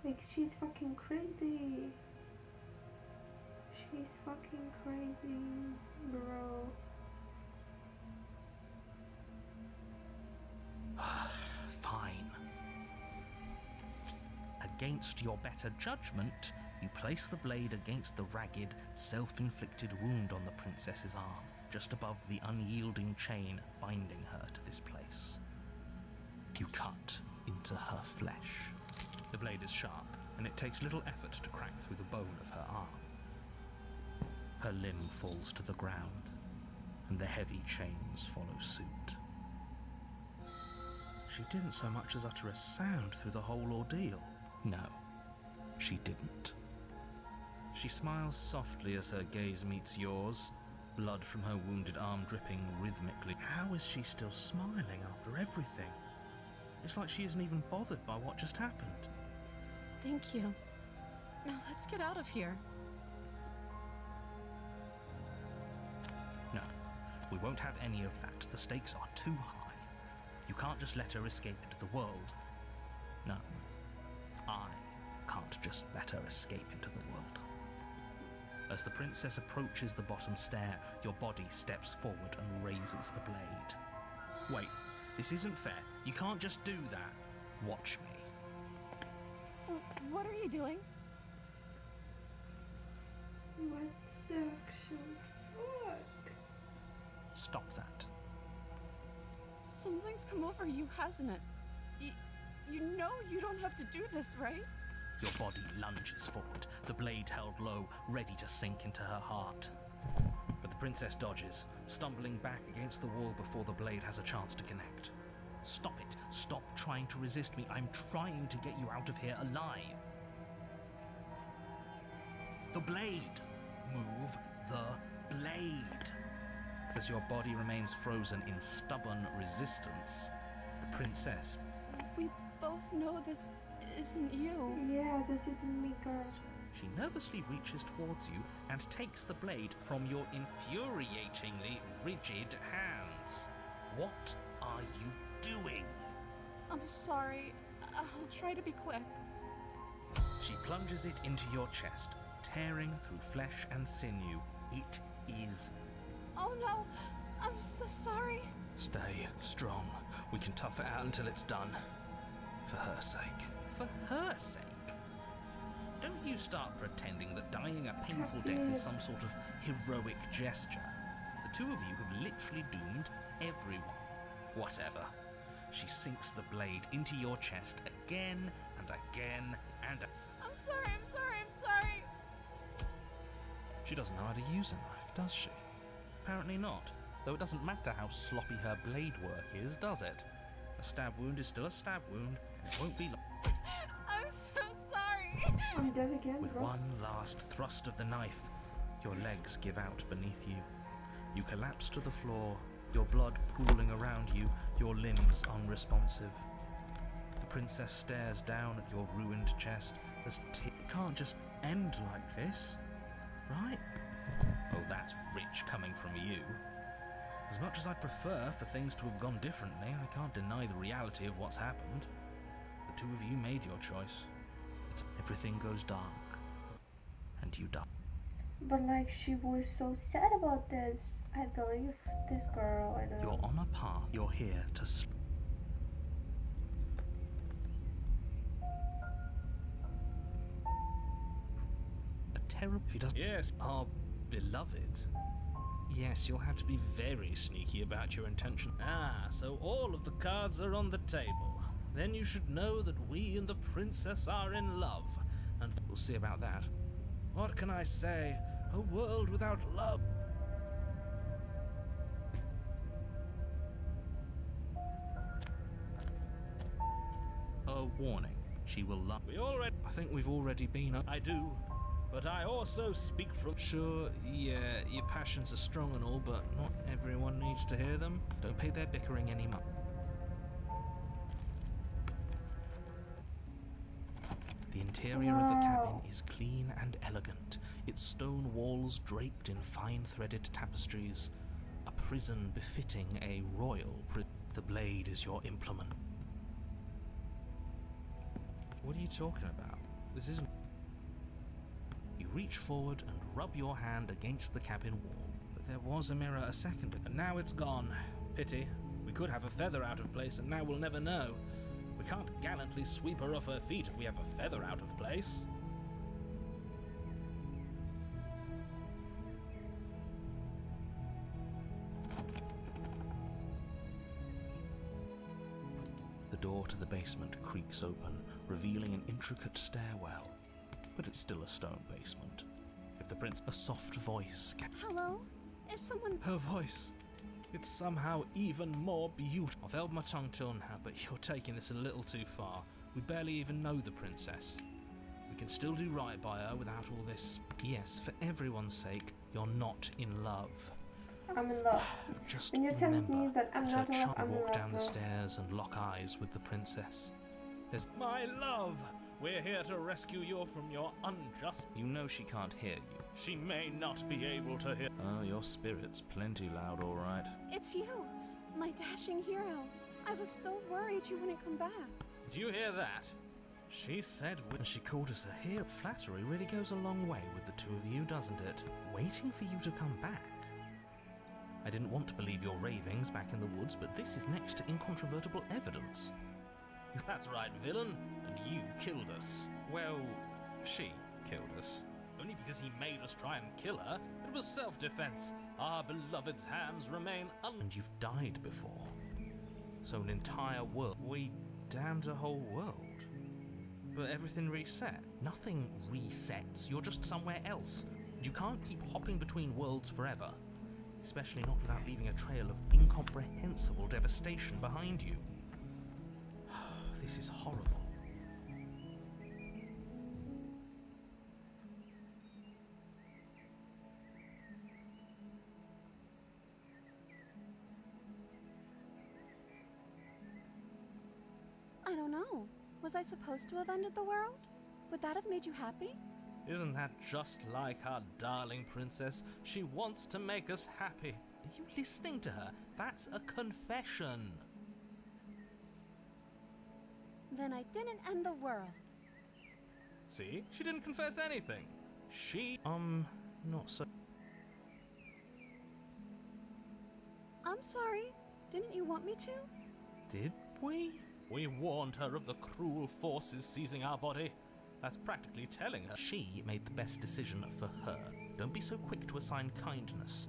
Like, she's fucking crazy. She's fucking crazy, bro. Fine. Against your better judgment, you place the blade against the ragged, self-inflicted wound on the princess's arm, just above the unyielding chain binding her to this place. You cut into her flesh. The blade is sharp, and it takes little effort to crack through the bone of her arm. Her limb falls to the ground, and the heavy chains follow suit. She didn't so much as utter a sound through the whole ordeal. No, she didn't. She smiles softly as her gaze meets yours, blood from her wounded arm dripping rhythmically. How is she still smiling after everything? It's like she isn't even bothered by what just happened. Thank you. Now let's get out of here. No, we won't have any of that. The stakes are too high. You can't just let her escape into the world. No, I can't just let her escape into the world. As the princess approaches the bottom stair, your body steps forward and raises the blade. Wait, this isn't fair. You can't just do that. Watch me. What are you doing? What the actual fuck? Stop that. Something's come over you, hasn't it? You know you don't have to do this, right? Your body lunges forward, the blade held low, ready to sink into her heart. But the princess dodges, stumbling back against the wall before the blade has a chance to connect. Stop it. Stop trying to resist me. I'm trying to get you out of here alive. The blade. Move the blade. As your body remains frozen in stubborn resistance, the princess... We both know this isn't you. Yeah, this isn't me, girl. She nervously reaches towards you and takes the blade from your infuriatingly rigid hands. What are you doing? I'm sorry. I'll try to be quick. She plunges it into your chest, tearing through flesh and sinew. It is... Oh no! I'm so sorry. Stay strong. We can tough it out until it's done. For her sake. For her sake? Don't you start pretending that dying a painful death is some sort of heroic gesture. The two of you have literally doomed everyone. Whatever. She sinks the blade into your chest again and again and I'm sorry. She doesn't know how to use a knife, does she? Apparently not. Though it doesn't matter how sloppy her blade work is, does it? A stab wound is still a stab wound. It won't be long. I'm so sorry. I'm dead again, With bro. one last thrust of the knife, your legs give out beneath you. You collapse to the floor, your blood pooling around you, your limbs unresponsive. The princess stares down at your ruined chest as it can't just end like this, right? Oh, that's rich coming from you. As much as I'd prefer for things to have gone differently, I can't deny the reality of what's happened. The two of you made your choice. Everything goes dark, and you die. But like, she was so sad about this. I believe this girl. I don't know. You're on a path. You're here to a terrible... Yes, our beloved. Yes, you'll have to be very sneaky about your intention. Ah, so all of the cards are on the table. Then you should know that we and the princess are in love. And We'll see about that. what can I say? A world without love. A warning. She will love. I think we've already been. I do. But I also speak from. Sure, yeah, your passions are strong and all, but not everyone needs to hear them. Don't pay their bickering any mind. The interior of the cabin is clean and elegant, its stone walls draped in fine threaded tapestries. A prison befitting a royal The blade is your implement. What are you talking about? This isn't... You reach forward and rub your hand against the cabin wall. But there was a mirror a second ago. And now it's gone. Pity. We could have a feather out of place, and now we'll never know. We can't gallantly sweep her off her feet if we have a feather out of place. The door to the basement creaks open, revealing an intricate stairwell. But it's still a stone basement. If the prince... A soft voice... Hello? Is someone... Her voice. It's somehow even more beautiful. I've held my tongue till now, but you're taking this a little too far. We barely even know the princess. We can still do right by her without all this. Yes, for everyone's sake, you're not in love. I'm in love. Just When you're telling remember me that I'm not in love, I'm in walk love. down the No. stairs and lock eyes with the princess. There's... My love! We're here to rescue you from your unjust... You know she can't hear you. She may not be able to hear... Oh, your spirit's plenty loud, all right. It's you, my dashing hero. I was so worried you wouldn't come back. Do you hear that? She said And she called us a hero. Flattery really goes a long way with the two of you, doesn't it? Waiting for you to come back. I didn't want to believe your ravings back in the woods, but this is next to incontrovertible evidence. That's right, villain. And you killed us. Well, she killed us. Only because he made us try and kill her. It was self-defense. Our beloved's hands remain And you've died before. So an entire world. We damned a whole world. But everything reset. Nothing resets. You're just somewhere else. You can't keep hopping between worlds forever. Especially not without leaving a trail of incomprehensible devastation behind you. This is horrible. I don't know. Was I supposed to have ended the world? Would that have made you happy? Isn't that just like our darling princess? She wants to make us happy. Are you listening to her? That's a confession. Then I didn't end the world. See? She didn't confess anything. She... Not so... I'm sorry. Didn't you want me to? Did we? We warned her of the cruel forces seizing our body. That's practically telling her. She made the best decision for her. Don't be so quick to assign kindness.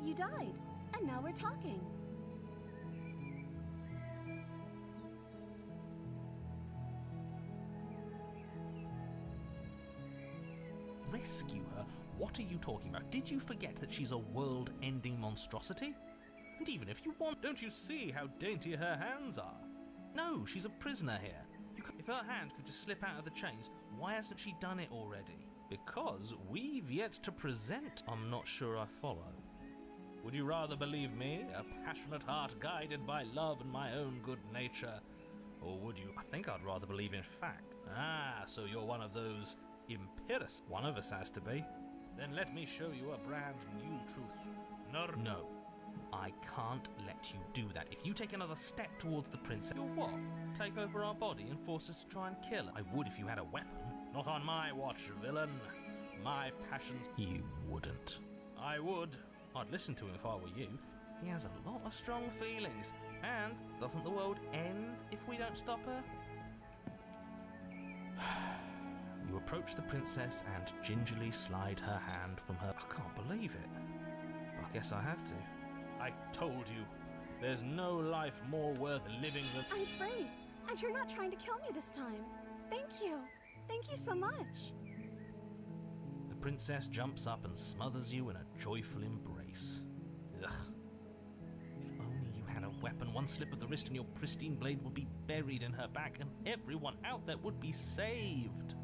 You died, and now we're talking. Rescue her? What are you talking about? Did you forget that she's a world-ending monstrosity? And even if you want... Don't you see how dainty her hands are? No, she's a prisoner here. If her hand could just slip out of the chains, why hasn't she done it already? Because we've yet to present. I'm not sure I follow. Would you rather believe me, a passionate heart guided by love and my own good nature? Or would you... I think I'd rather believe in fact. Ah, so you're one of those empiricists. One of us has to be. Then let me show you a brand new truth. No. I can't let you do that. If you take another step towards the princess... You'll what? Take over our body and force us to try and kill her? I would if you had a weapon. Not on my watch, villain. My passions... You wouldn't. I would. I'd listen to him if I were you. He has a lot of strong feelings. And doesn't the world end if we don't stop her? You approach the princess and gingerly slide her hand from her. I can't believe it. But I guess I have to. I told you, there's no life more worth living than... I'm free, and you're not trying to kill me this time. Thank you. Thank you so much. The princess jumps up and smothers you in a joyful embrace. Ugh. If only you had a weapon, one slip of the wrist and your pristine blade would be buried in her back and everyone out there would be saved.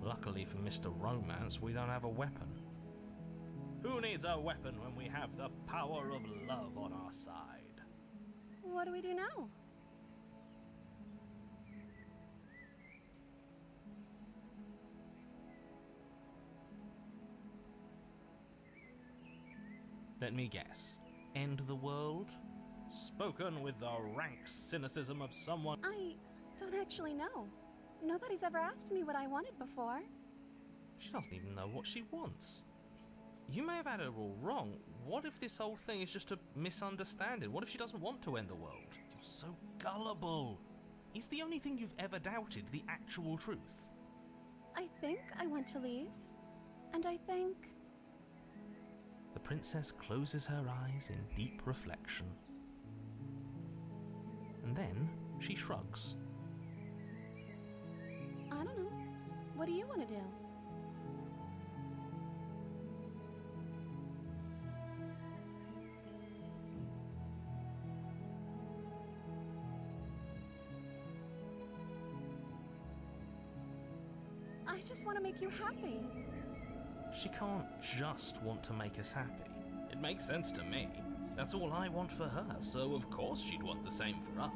Luckily for Mr. Romance, we don't have a weapon. Who needs a weapon when we have the power of love on our side? What do we do now? Let me guess. End the world? Spoken with the rank cynicism of someone... I don't actually know. Nobody's ever asked me what I wanted before. She doesn't even know what she wants. You may have had her all wrong. What if this whole thing is just a misunderstanding? What if she doesn't want to end the world? You're so gullible. Is the only thing you've ever doubted the actual truth? I think I want to leave. And I think... The princess closes her eyes in deep reflection. And then she shrugs. I don't know. What do you want to do? I just want to make you happy. She can't just want to make us happy. It makes sense to me. That's all I want for her, so of course she'd want the same for us.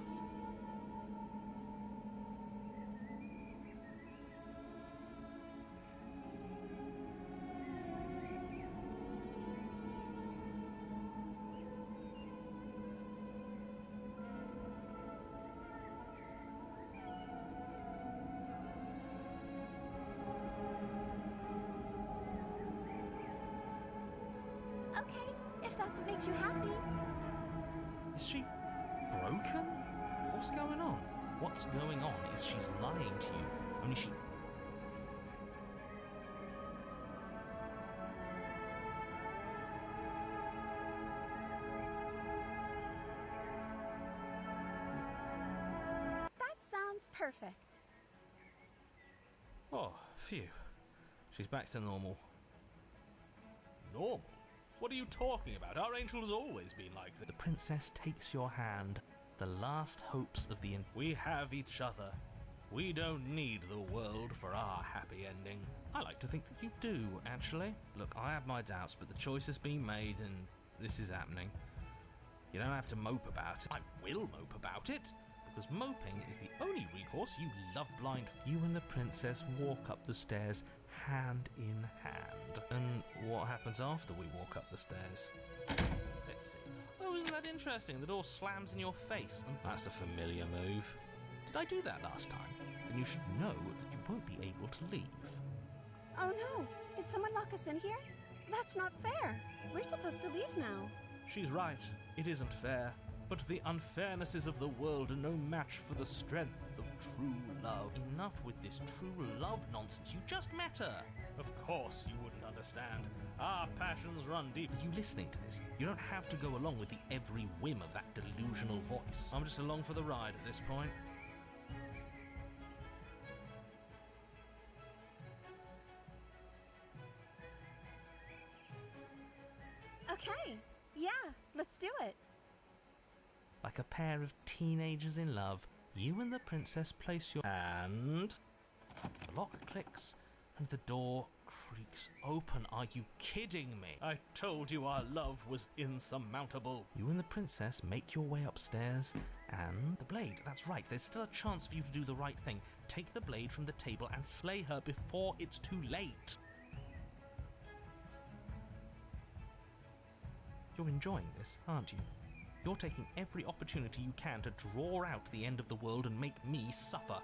Okay, if that's what makes you happy. Is she broken? What's going on? What's going on is she's lying to you. Only she... That sounds perfect. Oh, phew. She's back to normal. Normal? What are you talking about? Our angel has always been like this. The princess takes your hand. The last hopes of the... We have each other. We don't need the world for our happy ending. I like to think that you do, actually. Look, I have my doubts, but the choice has been made and this is happening. You don't have to mope about it. I will mope about it. Because moping is the only recourse, you love-blind. You and the princess walk up the stairs hand in hand. And what happens after we walk up the stairs? Let's see. Oh, isn't that interesting? The door slams in your face. And that's a familiar move. Did I do that last time? Then you should know that you won't be able to leave. Oh no, did someone lock us in here? That's not fair. We're supposed to leave now. She's right. It isn't fair. But the unfairnesses of the world are no match for the strength of true love. Enough with this true love nonsense. You just met her. Of course you wouldn't understand. Our passions run deep. Are you listening to this? You don't have to go along with the every whim of that delusional voice. I'm just along for the ride at this point. Okay, yeah, let's do it. Like a pair of teenagers in love, you and the princess place your... And... The lock clicks, and the door creaks open. Are you kidding me? I told you our love was insurmountable. You and the princess make your way upstairs, and... The blade, that's right, there's still a chance for you to do the right thing. Take the blade from the table and slay her before it's too late. You're enjoying this, aren't you? You're taking every opportunity you can to draw out the end of the world and make me suffer.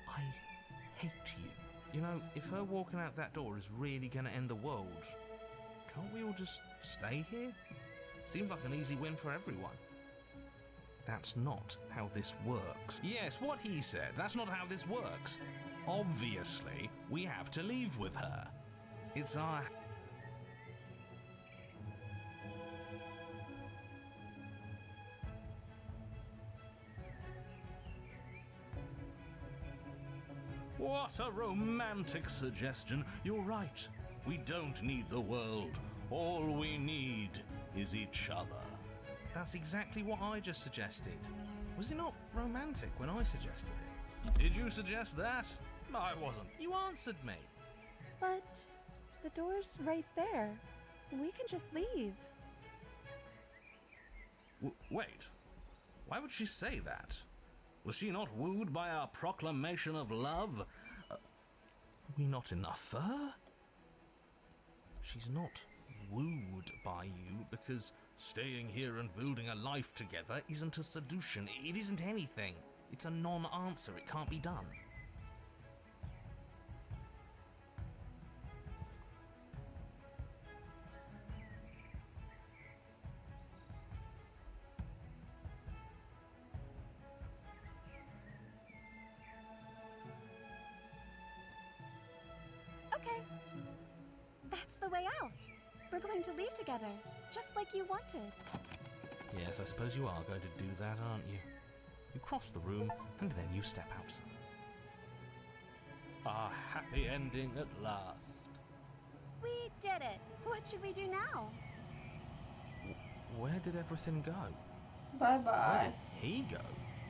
I hate you. You know, if her walking out that door is really going to end the world, can't we all just stay here? Seems like an easy win for everyone. That's not how this works. Yes, what he said. That's not how this works. Obviously, we have to leave with her. It's our... What a romantic suggestion. You're right. We don't need the world. All we need is each other. That's exactly what I just suggested. Was it not romantic when I suggested it? Did you suggest that? I wasn't. You answered me. But the door's right there. We can just leave. Wait. Why would she say that? Was she not wooed by our proclamation of love? We not enough for her? She's not wooed by you because staying here and building a life together isn't a solution. It isn't anything. It's a non-answer. It can't be done. Okay. That's the way out. We're going to leave together, just like you wanted. Yes, I suppose you are going to do that, aren't you? You cross the room, and then you step outside. A happy ending at last. We did it. What should we do now? Where did everything go? Bye Where bye. did he go?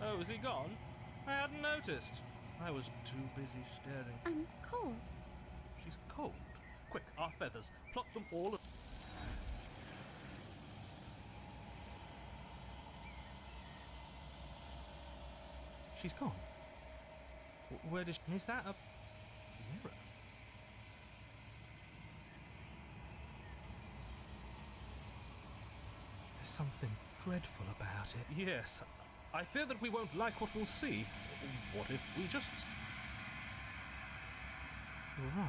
Oh, is he gone? I hadn't noticed. I was too busy staring. I'm cold. She's cold. Quick, our feathers. Plot them all. She's gone. Where does... Is that a mirror? There's something dreadful about it. Yes. I fear that we won't like what we'll see. What if we just... Right.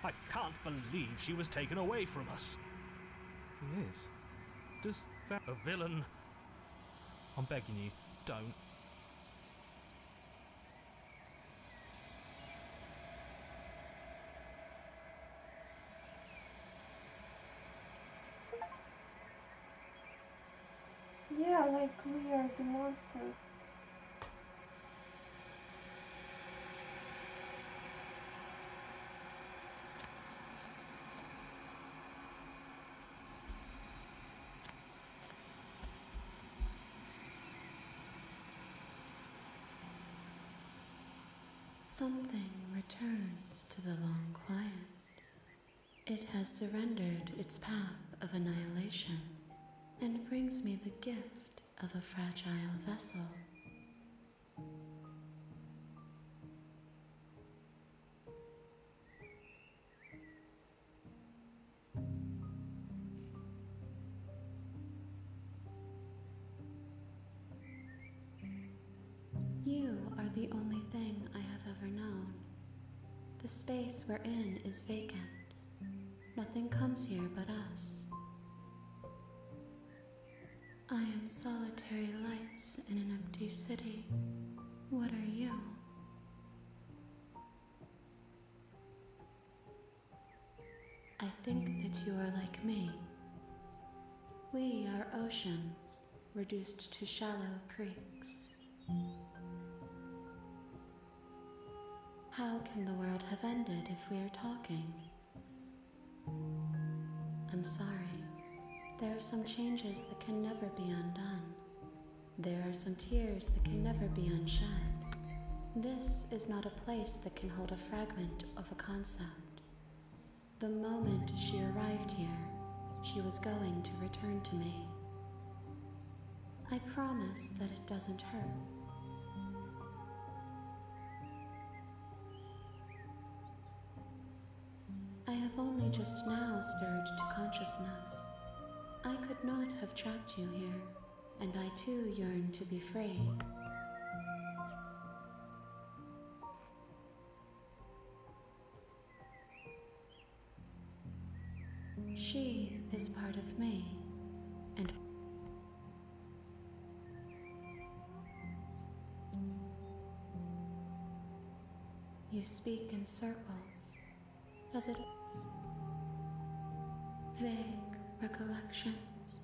I can't believe she was taken away from us. He is. Does that... A villain? I'm begging you, don't. Yeah, like we are the monster. Something returns to the long quiet. It has surrendered its path of annihilation and brings me the gift of a fragile vessel. You are the only thing I have ever known. The space we're in is vacant. Nothing comes here but us. I am solitary lights in an empty city. What are you? I think that you are like me. We are oceans, reduced to shallow creeks. How can the world have ended if we are talking? I'm sorry. There are some changes that can never be undone. There are some tears that can never be unshed. This is not a place that can hold a fragment of a concept. The moment she arrived here, she was going to return to me. I promise that it doesn't hurt. I have only just now stirred to consciousness. I could not have trapped you here, and I too yearn to be free. She is part of me, and You speak in circles. Does it? Vague recollections,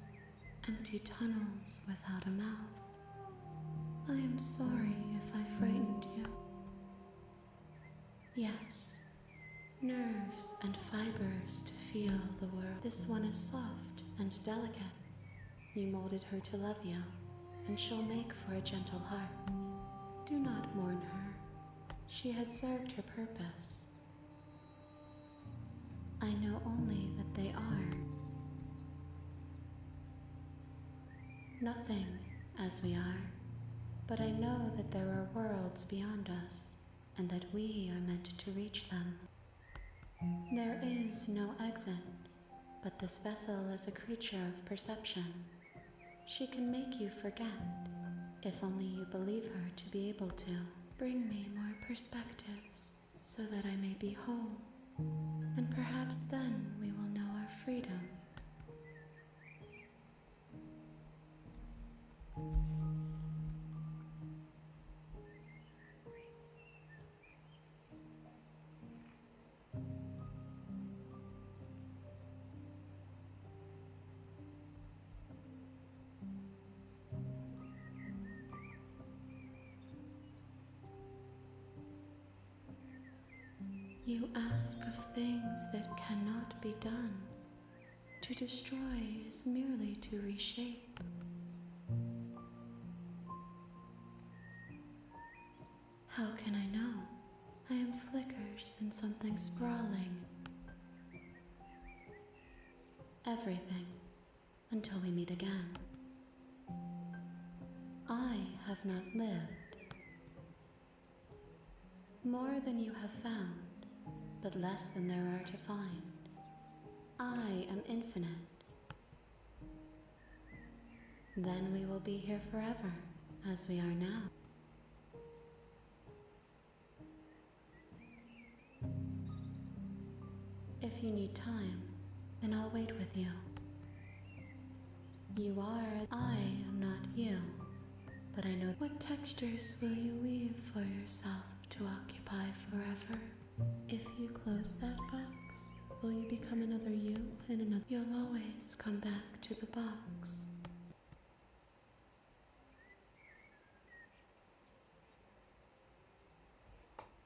empty tunnels without a mouth. I am sorry if I frightened you. Yes, nerves and fibers to feel the world. This one is soft and delicate. You molded her to love you, and she'll make for a gentle heart. Do not mourn her. She has served her purpose. I know only that they are nothing as we are, but I know that there are worlds beyond us, and that we are meant to reach them. There is no exit, but this vessel is a creature of perception. She can make you forget, if only you believe her to be able to. Bring me more perspectives, so that I may be whole, and perhaps then we will know our freedom. You ask of things that cannot be done. To destroy is merely to reshape. How can I know? I am flickers in something sprawling. Everything, until we meet again. I have not lived. More than you have found, but less than there are to find. I am infinite. Then we will be here forever, as we are now. If you need time, then I'll wait with you. You are, I am not you, but I know. What textures will you weave for yourself to occupy forever? If you close that box, will you become another you in another? You'll always come back to the box.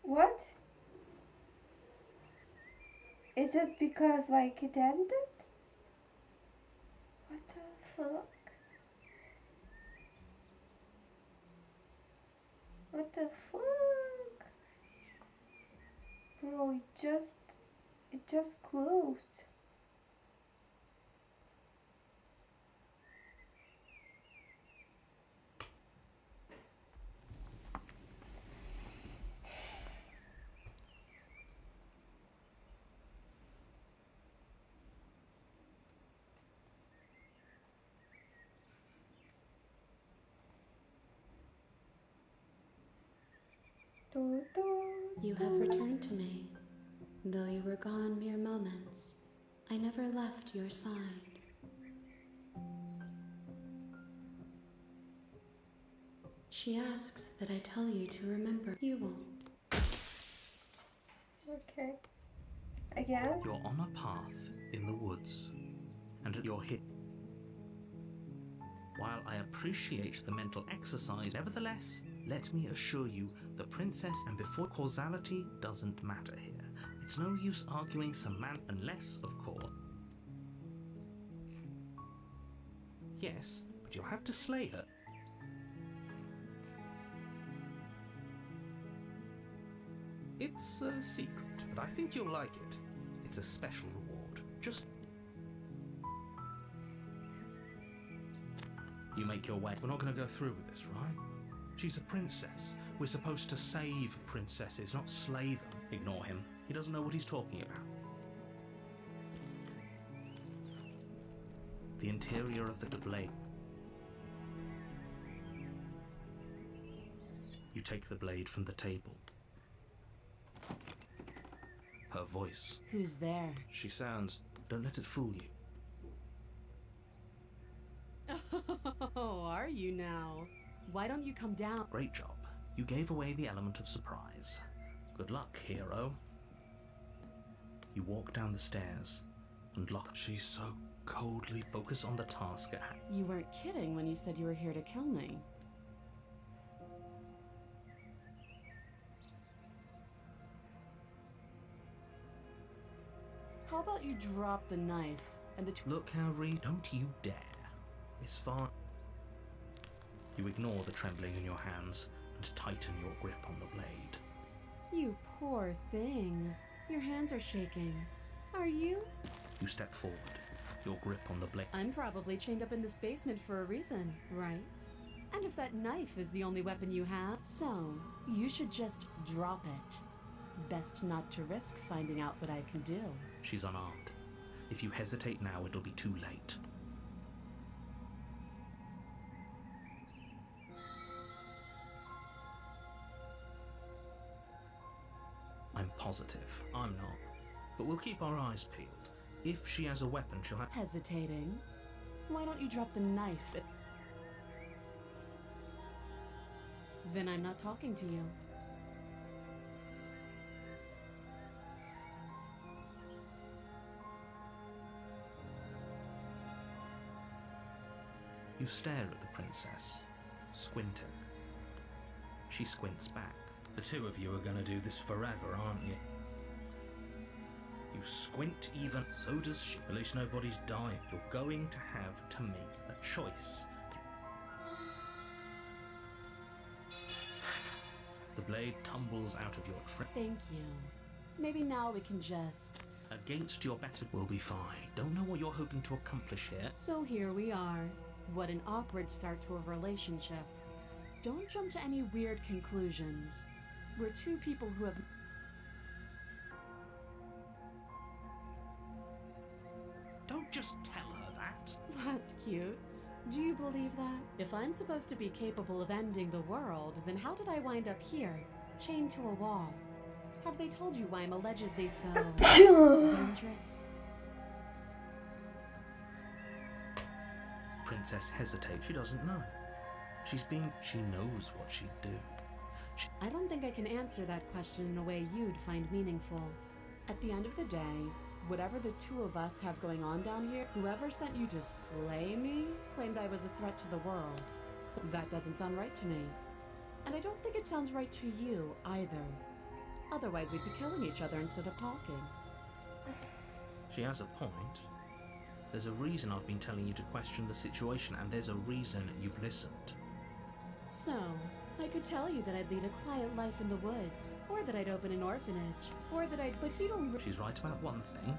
What? Is it because like it ended? What the fuck? What the fuck? Bro, it just closed. You have returned to me. Though you were gone mere moments, I never left your side. She asks that I tell you to remember. You won't. Okay. Again? You're on a path in the woods, and you're hit. While I appreciate the mental exercise, nevertheless, let me assure you, the princess and before causality doesn't matter here. It's no use arguing Samantha unless, of course. Yes, but you'll have to slay her. It's a secret, but I think you'll like it. It's a special reward. Just... You make your way. We're not going to go through with this, right? She's a princess. We're supposed to save princesses, not slay them. Ignore him. He doesn't know what he's talking about. The interior of the blade. You take the blade from the table. Her voice. Who's there? She sounds... Don't let it fool you. Oh, are you now? Why don't you come down? Great job. You gave away the element of surprise. Good luck, hero. You walk down the stairs and lock. She's so coldly. Focus on the task at hand. You weren't kidding when you said you were here to kill me. How about you drop the knife and the Look, Harry, don't you dare. It's fine. You ignore the trembling in your hands and tighten your grip on the blade. You poor thing. Your hands are shaking. Are you? You step forward, your grip on the blade. I'm probably chained up in this basement for a reason, right? And if that knife is the only weapon you have, so you should just drop it. Best not to risk finding out what I can do. She's unarmed. If you hesitate now, it'll be too late. I'm positive. I'm not. But we'll keep our eyes peeled. If she has a weapon, she'll have... Hesitating? Why don't you drop the knife? Then I'm not talking to you. You stare at the princess, squinting. She squints back. The two of you are gonna do this forever, aren't you? You squint even, so does she. At least nobody's dying. You're going to have to make a choice. The blade tumbles out of your trip. Thank you. Maybe now we can just... Against your better will be fine. Don't know what you're hoping to accomplish here. So here we are. What an awkward start to a relationship. Don't jump to any weird conclusions. We're two people who have... Don't just tell her that. That's cute. Do you believe that? If I'm supposed to be capable of ending the world, then how did I wind up here, chained to a wall? Have they told you why I'm allegedly so... dangerous? Princess hesitates. She doesn't know. She knows what she'd do. I don't think I can answer that question in a way you'd find meaningful. At the end of the day, whatever the two of us have going on down here, whoever sent you to slay me claimed I was a threat to the world. That doesn't sound right to me. And I don't think it sounds right to you either. Otherwise we'd be killing each other instead of talking. She has a point. There's a reason I've been telling you to question the situation, and there's a reason you've listened. So, I could tell you that I'd lead a quiet life in the woods, or that I'd open an orphanage, or that I'd... But you don't... She's right about one thing.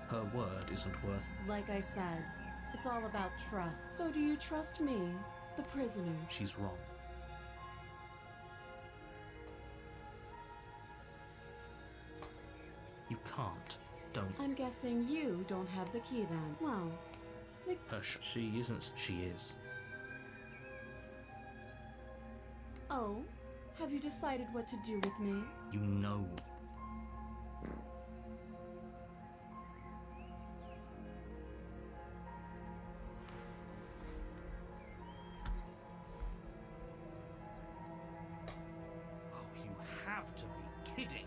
Her word isn't worth... Like I said, it's all about trust. So do you trust me, the prisoner? She's wrong. You can't. Don't. I'm guessing you don't have the key then. Well, Hush. She isn't. She is. oh, have you decided what to do with me? You know. Oh, you have to be kidding.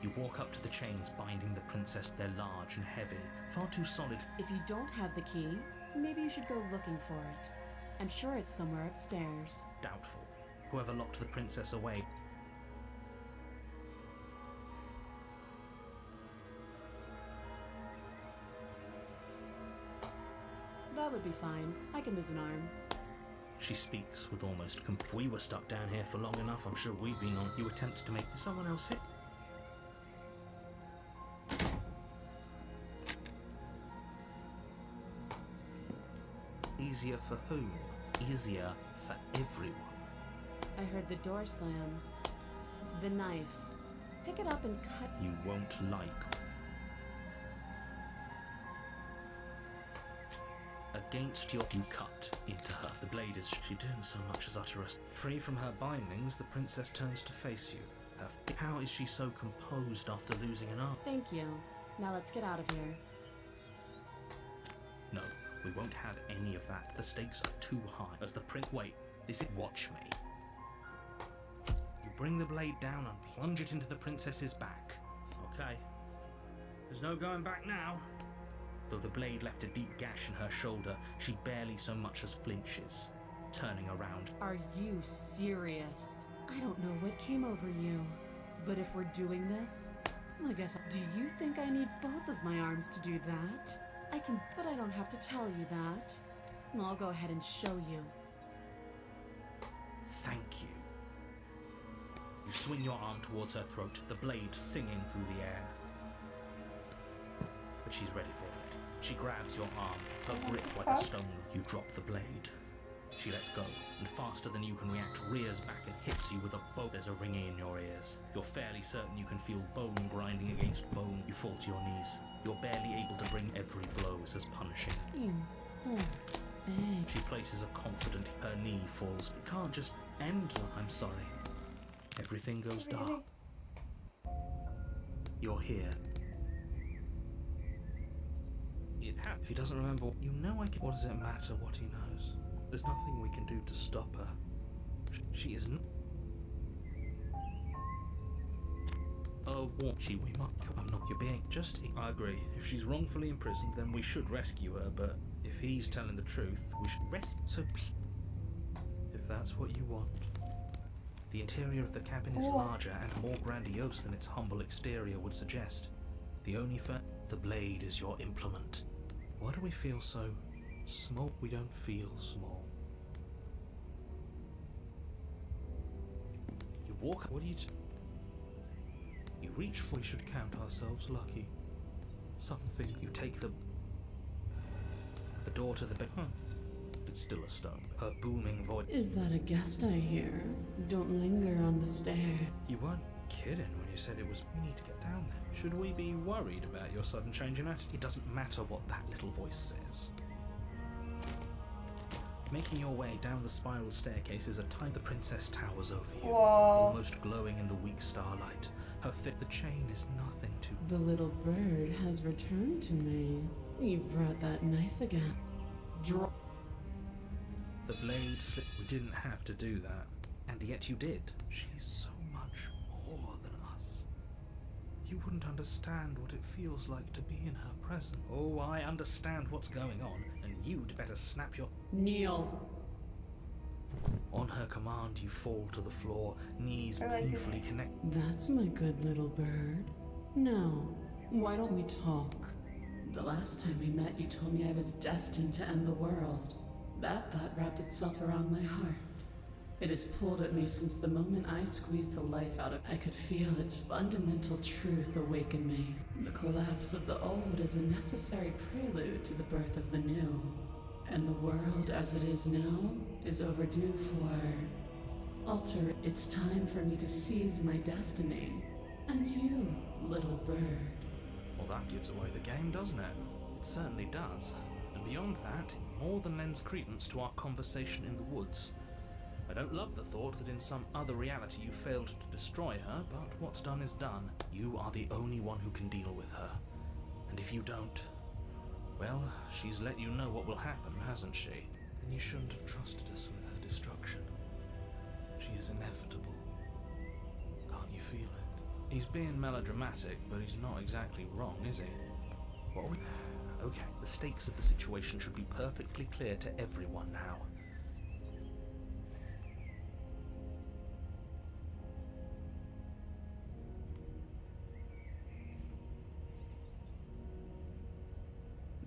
You walk up to the chains binding the princess. They're large and heavy, far too solid. If you don't have the key, maybe you should go looking for it. I'm sure it's somewhere upstairs. Doubtful. Whoever locked the princess away. That would be fine. I can lose an arm. She speaks with almost If we were stuck down here for long enough, I'm sure we'd been on. You attempt to make someone else hit. Easier for whom? Easier for everyone. I heard the door slam. The knife. Pick it up and cut. You won't like. Against your... You cut into her. The blade is... She didn't so much as utter us. Free from her bindings, the princess turns to face you. How is she so composed after losing an arm? Thank you. Now let's get out of here. No, we won't have any of that. The stakes are too high. As the Wait, this is... Watch me. You bring the blade down and plunge it into the princess's back. Okay. There's no going back now. Though the blade left a deep gash in her shoulder, she barely so much as flinches, turning around. Are you serious? I don't know what came over you, but if we're doing this, I guess. Do you think I need both of my arms to do that? I can, but I don't have to tell you that. I'll go ahead and show you. Thank you. You swing your arm towards her throat, the blade singing through the air. But she's ready for it. She grabs your arm, her grip like a stone. You drop the blade. She lets go, and faster than you can react, rears back and hits you with a bow. There's a ringing in your ears. You're fairly certain you can feel bone grinding against bone. You fall to your knees. You're barely able to bring every blow is as punishing. She places a confident, her knee falls. It can't just end. I'm sorry. Everything goes dark. You're here. If he doesn't remember, you know I can. What does it matter what he knows? There's nothing we can do to stop her. She isn't. We might. I'm not. You're being just. I agree. If she's wrongfully imprisoned, then we should rescue her. But if he's telling the truth, we should rescue. So, if that's what you want. The interior of the cabin is larger and more grandiose than its humble exterior would suggest. The only the blade is your implement. Why do we feel so small? We don't feel small. You walk. What do you? You reach for. We should count ourselves lucky. Something. You take the door to the bed. It's still a stone. Her booming voice. Is that a guest I hear? Don't linger on the stair. You weren't kidding when you said it was. We need to get down there. Should we be worried about your sudden change in attitude? It doesn't matter what that little voice says. Making your way down the spiral staircase is a time the princess towers over you, almost glowing in the weak starlight. Her the chain is nothing to. The little bird has returned to me. You brought that knife again. The blade slipped. We didn't have to do that, and yet you did. She's so much more than us. You wouldn't understand what it feels like to be in her presence. Oh, I understand what's going on, and you'd better snap your. Kneel. On her command, you fall to the floor, knees painfully connected. That's my good little bird. Now, why don't we talk? The last time we met, you told me I was destined to end the world. That thought wrapped itself around my heart. It has pulled at me since the moment I squeezed the life out of it. I could feel its fundamental truth awaken me. The collapse of the old is a necessary prelude to the birth of the new. And the world as it is now is overdue for alter. It's time for me to seize my destiny. And you, little bird. Well, that gives away the game, doesn't it? It certainly does. And beyond that, it more than lends credence to our conversation in the woods. I don't love the thought that in some other reality you failed to destroy her, but what's done is done. You are the only one who can deal with her. And if you don't, well, she's let you know what will happen, hasn't she? Then you shouldn't have trusted us with her destruction. She is inevitable. Can't you feel it? He's being melodramatic, but he's not exactly wrong, is he? What are we... Okay, the stakes of the situation should be perfectly clear to everyone now.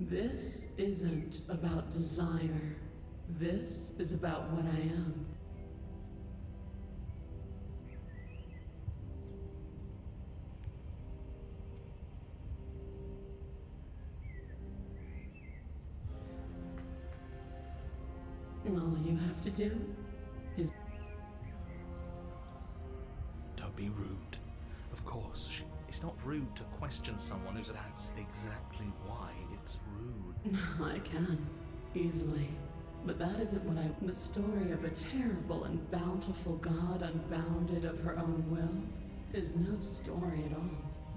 This isn't about desire. This is about what I am. All you have to do is... Don't be rude. Of course, it's not rude to question someone who's... That's exactly why it's rude. I can, easily. But that isn't what I... The story of a terrible and bountiful God unbounded of her own will is no story at all.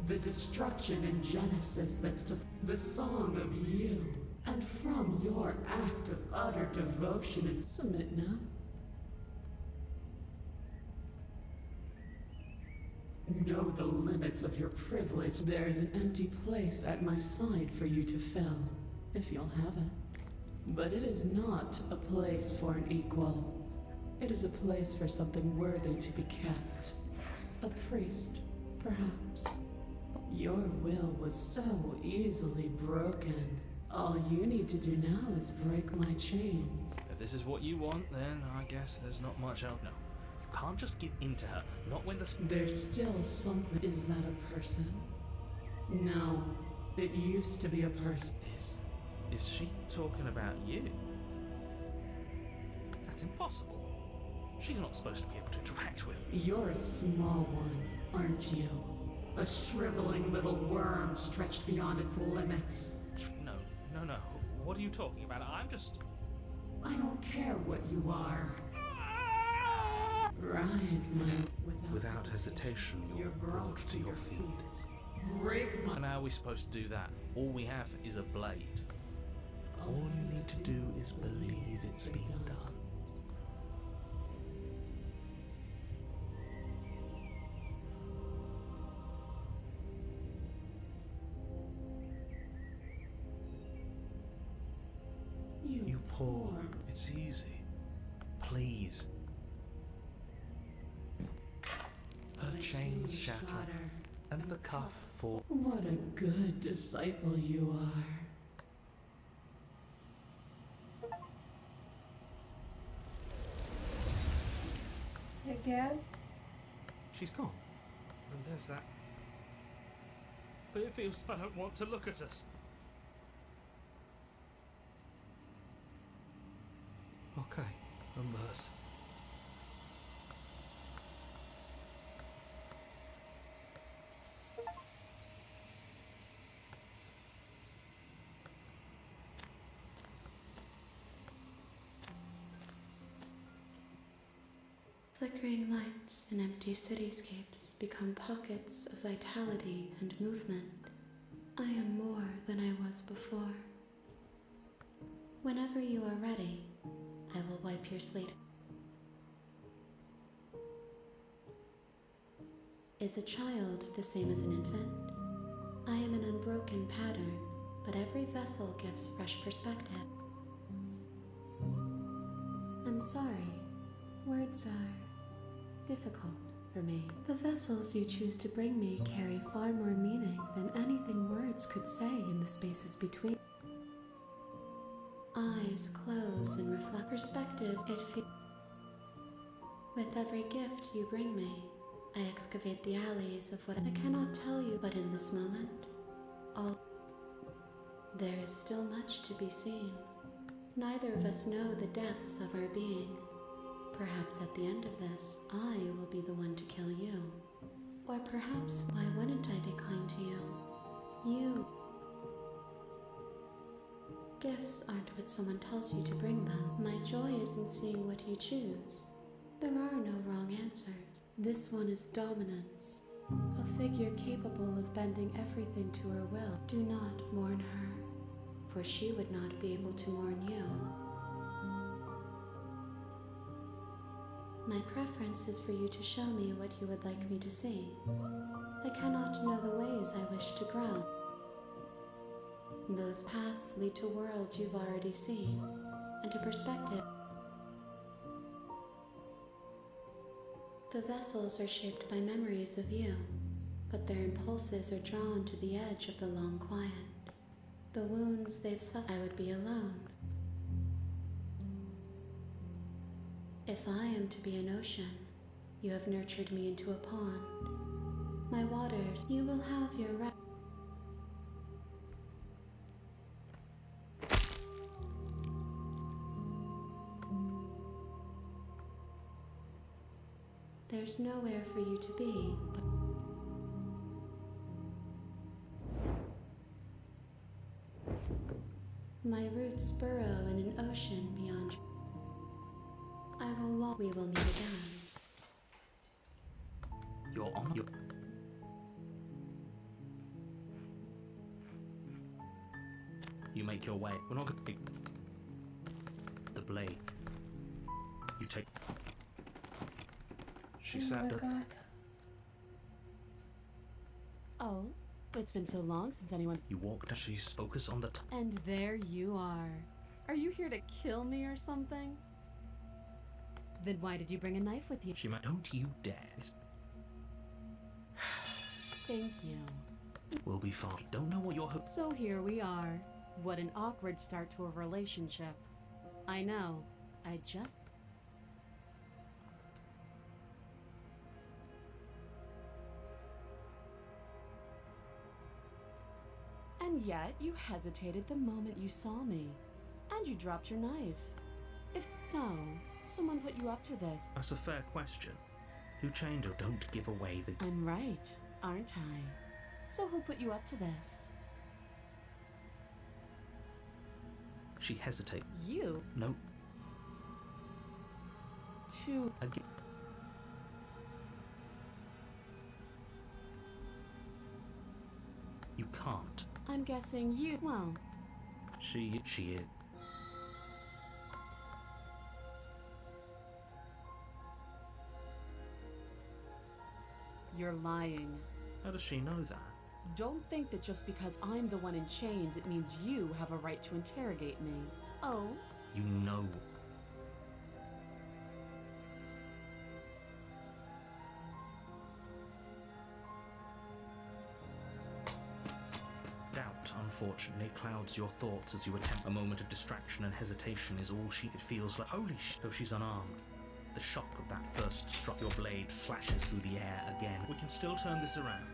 The destruction in Genesis that's the song of you. And from your act of utter devotion and submit now. Know the limits of your privilege. There's an empty place at my side for you to fill, if you'll have it. But it is not a place for an equal. It is a place for something worthy to be kept. A priest, perhaps. Your will was so easily broken. All you need to do now is break my chains. If this is what you want, then I guess there's not much else. No, you can't just give in to her. Not when the... There's still something. Is that a person? No, it used to be a person. Is she talking about you? That's impossible. She's not supposed to be able to interact with... You're a small one, aren't you? A shriveling little worm stretched beyond its limits. No. What are you talking about? I'm just... I don't care what you are. Rise, my... Without hesitation, you're brought to your feet. Break my... And how are we supposed to do that? All we have is a blade. All you need to do is believe it's been done. You poor. It's easy. Please. Her chains shatter, and the cuff falls. What a good disciple you are. Again? She's gone. And there's that... But it feels... I don't want to look at us. Okay, Umberse. Flickering lights in empty cityscapes become pockets of vitality and movement. I am more than I was before. Whenever you are ready, I will wipe your slate. Is a child the same as an infant? I am an unbroken pattern, but every vessel gives fresh perspective. I'm sorry. Words are difficult for me. The vessels you choose to bring me carry far more meaning than anything words could say in the spaces between. Eyes close and reflect perspective. With every gift you bring me, I excavate the alleys of what I cannot tell you, but in this moment, there is still much to be seen. Neither of us know the depths of our being. Perhaps at the end of this, I will be the one to kill you. Or perhaps, why wouldn't I be kind to you? You. Gifts aren't what someone tells you to bring them. My joy is in seeing what you choose. There are no wrong answers. This one is dominance, a figure capable of bending everything to her will. Do not mourn her, for she would not be able to mourn you. My preference is for you to show me what you would like me to see. I cannot know the ways I wish to grow. Those paths lead to worlds you've already seen, and to perspective. The vessels are shaped by memories of you, but their impulses are drawn to the edge of the long quiet. The wounds they've suffered, I would be alone. If I am to be an ocean, you have nurtured me into a pond. My waters, you will have your rest. There's nowhere for you to be, but my roots burrow in an ocean beyond. We will meet again. You're on your... You make your way. We're not going to take the blade. You take... She Oh sat my down. god. It's been so long since anyone. You walk down. She's focus on the. And there you are. Are you here to kill me or something? Then why did you bring a knife with you? She might. Don't you dare. Thank you. We'll be fine. Don't know what you're. So here we are. What an awkward start to a relationship. I know. I just. And yet, you hesitated the moment you saw me. And you dropped your knife. If so, someone put you up to this. That's a fair question. Who chained her? Don't give away the. I'm right, aren't I? So who put you up to this? She hesitates. You? No. To... Again. You can't. I'm guessing you... Well... She is. You're lying. How does she know that? Don't think that just because I'm the one in chains, it means you have a right to interrogate me. Oh? You know. Doubt, unfortunately, clouds your thoughts as you attempt. A moment of distraction and hesitation is all she. It feels like. Holy sh! Though she's unarmed. The shock of that first struck. Your blade slashes through the air again. We can still turn this around.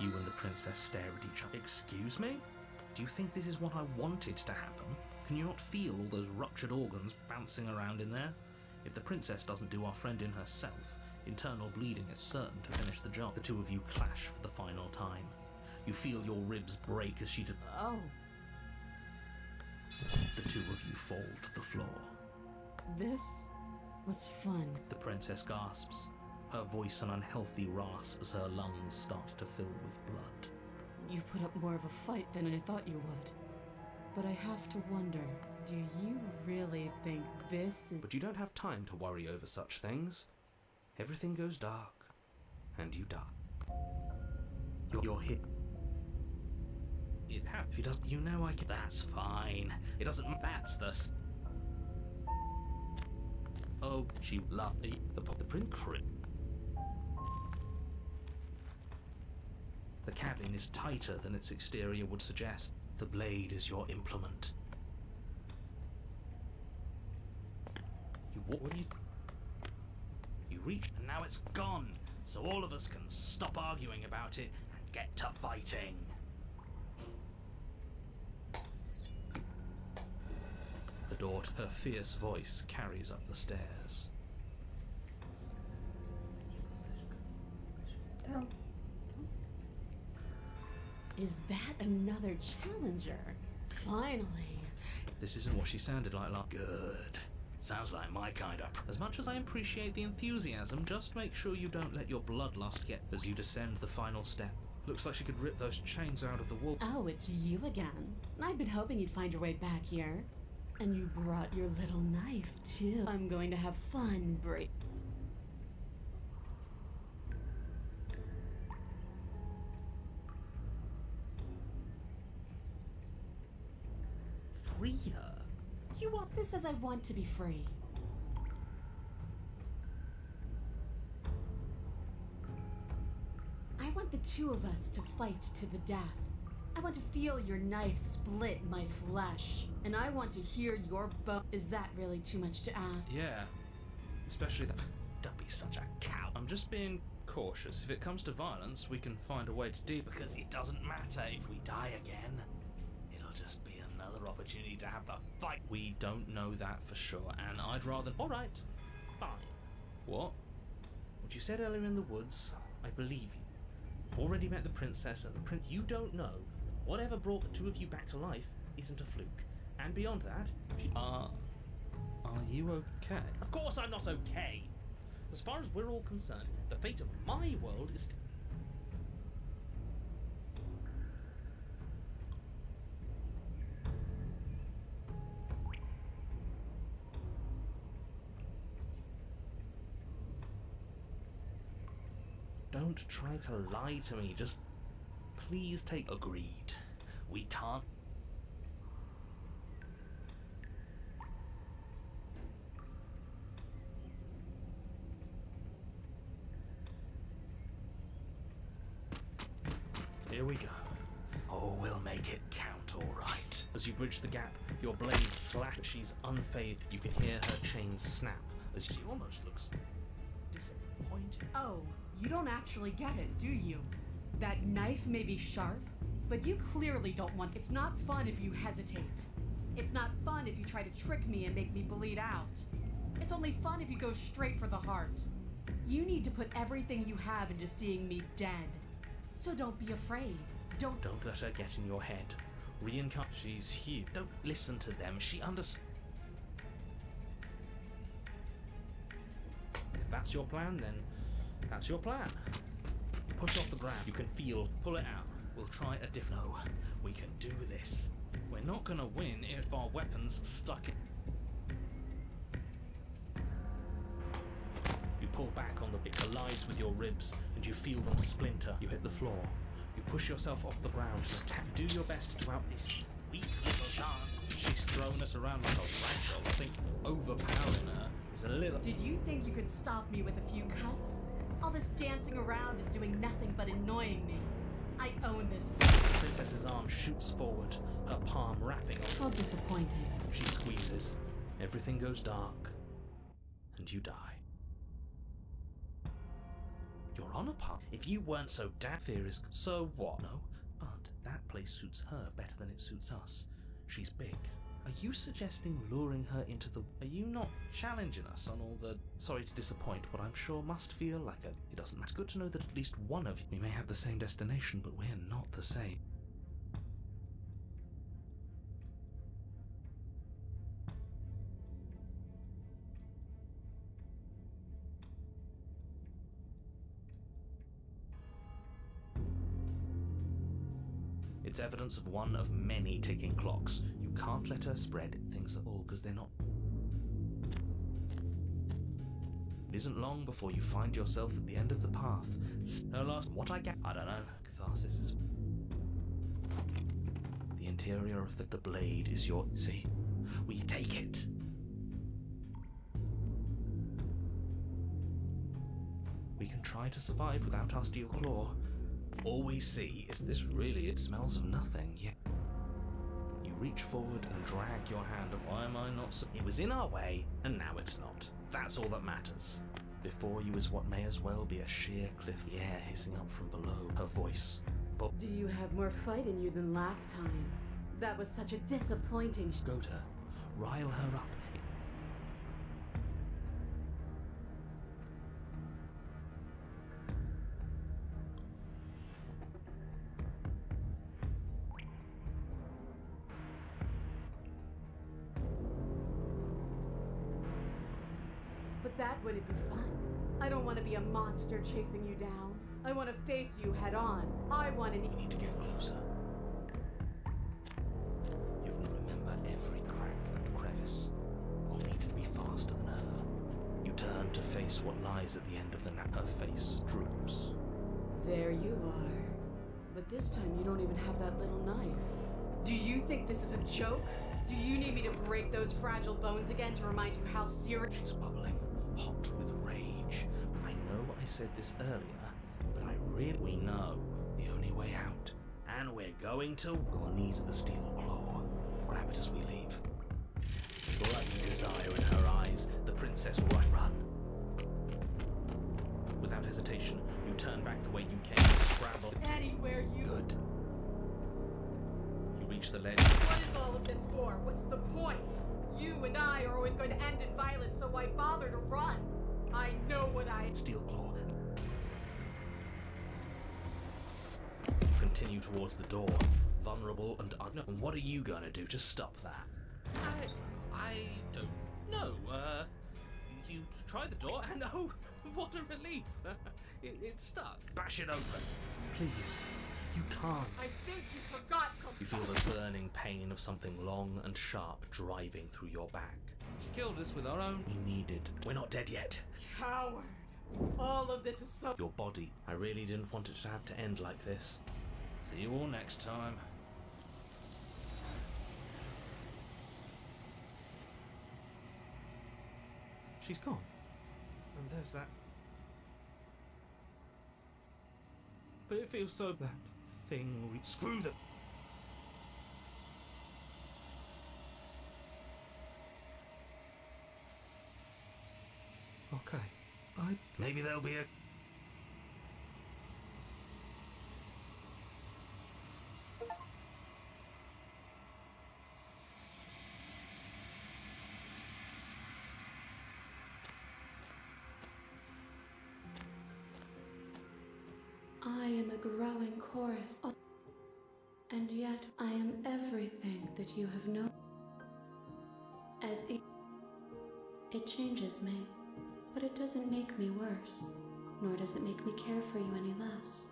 You and the princess stare at each other. Excuse me? Do you think this is what I wanted to happen? Can you not feel all those ruptured organs bouncing around in there? If the princess doesn't do our friend in herself, internal bleeding is certain to finish the job. The two of you clash for the final time. You feel your ribs break as she... Oh. The two of you fall to the floor. This was fun. The princess gasps. Her voice an unhealthy rasp as her lungs start to fill with blood. You put up more of a fight than I thought you would. But I have to wonder, do you really think this is... But you don't have time to worry over such things. Everything goes dark, and you die. You're hit. It happens. If he doesn't, you know I can. That's fine. It doesn't. That's the. Oh, she loved the print crit. The cabin is tighter than its exterior would suggest. The blade is your implement. What do you... You reach, and now it's gone, so all of us can stop arguing about it and get to fighting. The door to her fierce voice carries up the stairs. Down. Is that another challenger? Finally. This isn't what she sounded like. Good. Sounds like my kind of... As much as I appreciate the enthusiasm, just make sure you don't let your bloodlust get as you descend the final step. Looks like she could rip those chains out of the wall. Oh, it's you again. I'd been hoping you'd find your way back here. And you brought your little knife, too. I'm going to have fun, Free her? You want... Who says I want to be free? I want the two of us to fight to the death. I want to feel your knife split my flesh. And I want to hear your bone. Is that really too much to ask? Yeah, especially that. Don't be such a cow. I'm just being cautious. If it comes to violence, we can find a way to deal. Because it doesn't matter if we die again. It'll just be another opportunity to have the fight. We don't know that for sure, and I'd rather. All right, fine. What? What you said earlier in the woods, I believe you. I've already met the princess, and the prince. You don't know that whatever brought the two of you back to life isn't a fluke. And beyond that, Are you okay? Of course I'm not okay. As far as we're all concerned, the fate of my world is... don't try to lie to me. Just please take... Agreed. We can't... Here we go. Oh, we'll make it count, all right. As you bridge the gap, your blade slash. She's unfazed. You can hear her chains snap as she almost looks disappointed. Oh, you don't actually get it, do you? That knife may be sharp, but you clearly don't want... It's not fun if you hesitate. It's not fun if you try to trick me and make me bleed out. It's only fun if you go straight for the heart. You need to put everything you have into seeing me dead. So don't be afraid. Don't let her get in your head. Reincarnate. She's here. Don't listen to them. She understands. If that's your plan, then that's your plan. Push off the ground. You can feel. Pull it out. We'll try a different... No, we can do this. We're not gonna win if our weapons stuck in... You pull back on the... It collides with your ribs, and you feel them splinter. You hit the floor. You push yourself off the ground and attack. Do your best to out this weak little chance. She's thrown us around like a ragdoll. I think overpowering her is a little... Did you think you could stop me with a few cuts? All this dancing around is doing nothing but annoying me. I own this. The princess's arm shoots forward, her palm wrapping on... How disappointing. She squeezes. Everything goes dark. And you die. You're on a path. If you weren't so fear is... So what? No, but that place suits her better than it suits us. She's big. Are you suggesting luring her into the... Are you not challenging us on all the... Sorry to disappoint, what I'm sure must feel like a... It doesn't matter. It's good to know that at least one of you... We may have the same destination, but we're not the same. It's evidence of one of many ticking clocks. You can't let her spread things at all because they're not... It isn't long before you find yourself at the end of the path. Her last... What I get... I don't know. Catharsis is... The interior of the blade is your... See? We take it. We can try to survive without our steel claw. All we see is this really, it smells of nothing, yet you reach forward and drag your hand up. Why am I not so... It was in our way, and now it's not. That's all that matters. Before you is what may as well be a sheer cliff, the air hissing up from below, her voice. But Do you have more fight in you than last time? That was such a disappointing... goad her, rile her up. But that wouldn't be fun. I don't want to be a monster chasing you down. I want to face you head on. I want to... We need to get closer. You can remember every crack and crevice. We'll need to be faster than her. You turn to face what lies at the end of the nap. Her face droops. There you are. But this time you don't even have that little knife. Do you think this is a joke? Do you need me to break those fragile bones again to remind you how serious... She's bubbling, hot with rage. I know I said this earlier, but I really... We know the only way out. And we're going to... We'll need the steel claw. Grab it as we leave. Bloody desire in her eyes, the princess will run. Without hesitation, you turn back the way you came and scramble. Anywhere you... Good. You reach the ledge. What is all of this for? What's the point? You and I are always going to end in violence, so why bother to run? I know what I... Steel claw. You continue towards the door, vulnerable and unknown. And what are you gonna do to stop that? I don't know. You try the door and oh, what a relief. It's stuck. Bash it open. Please. You can't. I think you forgot something. You feel the burning pain of something long and sharp driving through your back. She killed us with our own... We needed. We're not dead yet. Coward. All of this is so. Your body. I really didn't want it to have to end like this. See you all next time. She's gone. And there's that. But it feels so. That thing. Screw them. Okay. Maybe there'll be a. I am a growing chorus, and yet I am everything that you have known. As it changes me, but it doesn't make me worse, nor does it make me care for you any less.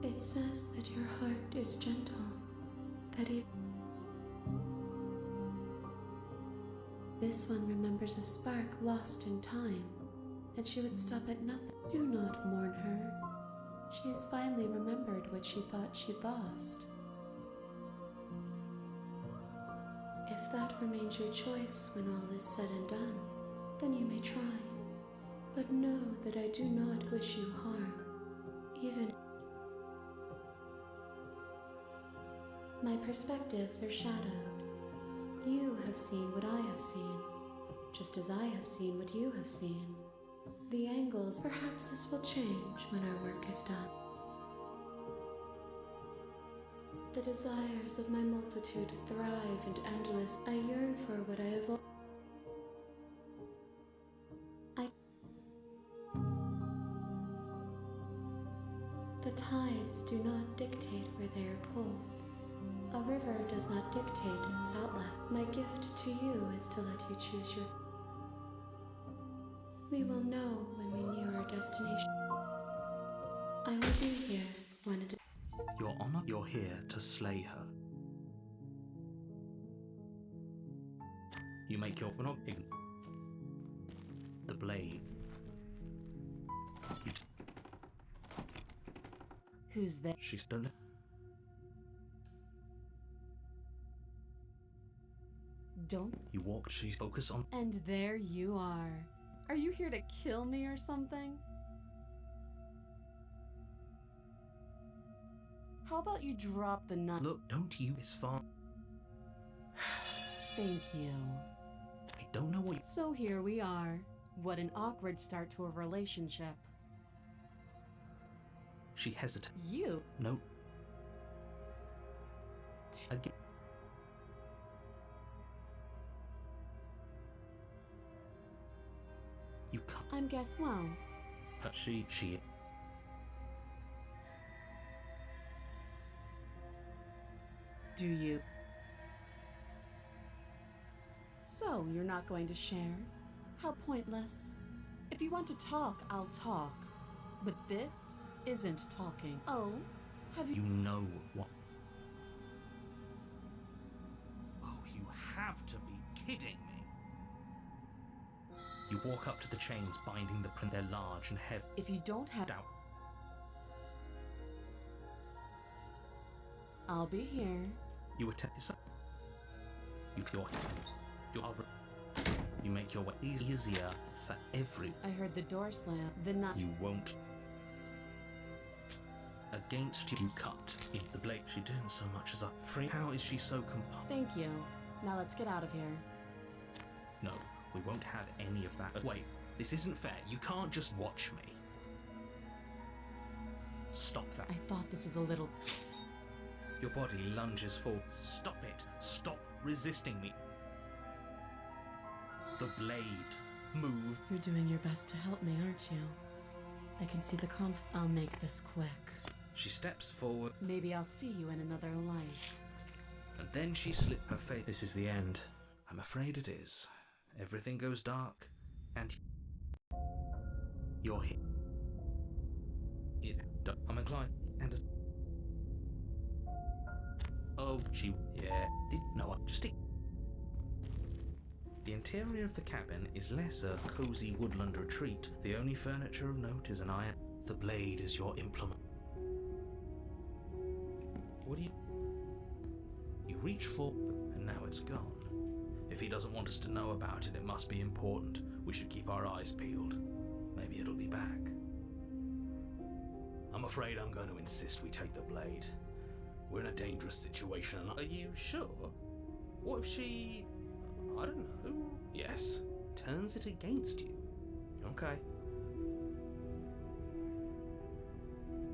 It says that your heart is gentle, that this one remembers a spark lost in time, and she would stop at nothing. Do not mourn her. She has finally remembered what she thought she'd lost. If that remains your choice when all is said and done, then you may try. But know that I do not wish you harm, even. My perspectives are shadowed. You have seen what I have seen, just as I have seen what you have seen. The angles, perhaps this will change when our work is done. The desires of my multitude thrive and endless. I yearn for what I have. The tides do not dictate where they are pulled. A river does not dictate its outlet. My gift to you is to let you choose your. We will know when we near our destination. I will be here when it is. Your Honor, you're here to slay her. You make your not the blade. Who's there? She's done it. Don't. You walk. She's focused on. And there you are. Are you here to kill me or something? How about you drop the knife? Look, don't you? It's fine. Thank you. I don't know what. So here we are. What an awkward start to a relationship. She hesitated. You? No. Again. You can't. I'm guessing. Well. She. Do you? So, you're not going to share? How pointless. If you want to talk, I'll talk. But this isn't talking. Oh, have you. You know what? Oh, you have to be kidding me. You walk up to the chains binding the print. They're large and heavy. If you don't have. Doubt. I'll be here. You attempt. You make your way easier for every. I heard the door slam. The not. You won't. Against you, cut in the blade. She didn't so much as a free. How is she so compulsive? Thank you. Now let's get out of here. No, we won't have any of that. Wait, this isn't fair. You can't just watch me. Stop that. I thought this was a little. Your body lunges forward. Stop it. Stop resisting me. The blade. Move. You're doing your best to help me, aren't you? I can see the I'll make this quick. She steps forward. Maybe I'll see you in another life. And then she slit her face. This is the end. I'm afraid it is. Everything goes dark. And you're here. I'm inclined. And Oh, yeah, did no, just The interior of the cabin is less a cozy woodland retreat. The only furniture of note is an iron. The blade is your implement. What do you reach for, and now it's gone. If he doesn't want us to know about it, it must be important. We should keep our eyes peeled. Maybe it'll be back. I'm afraid I'm going to insist we take the blade. We're in a dangerous situation and Are you sure? What if she... I don't know. yes, turns it against you. Okay.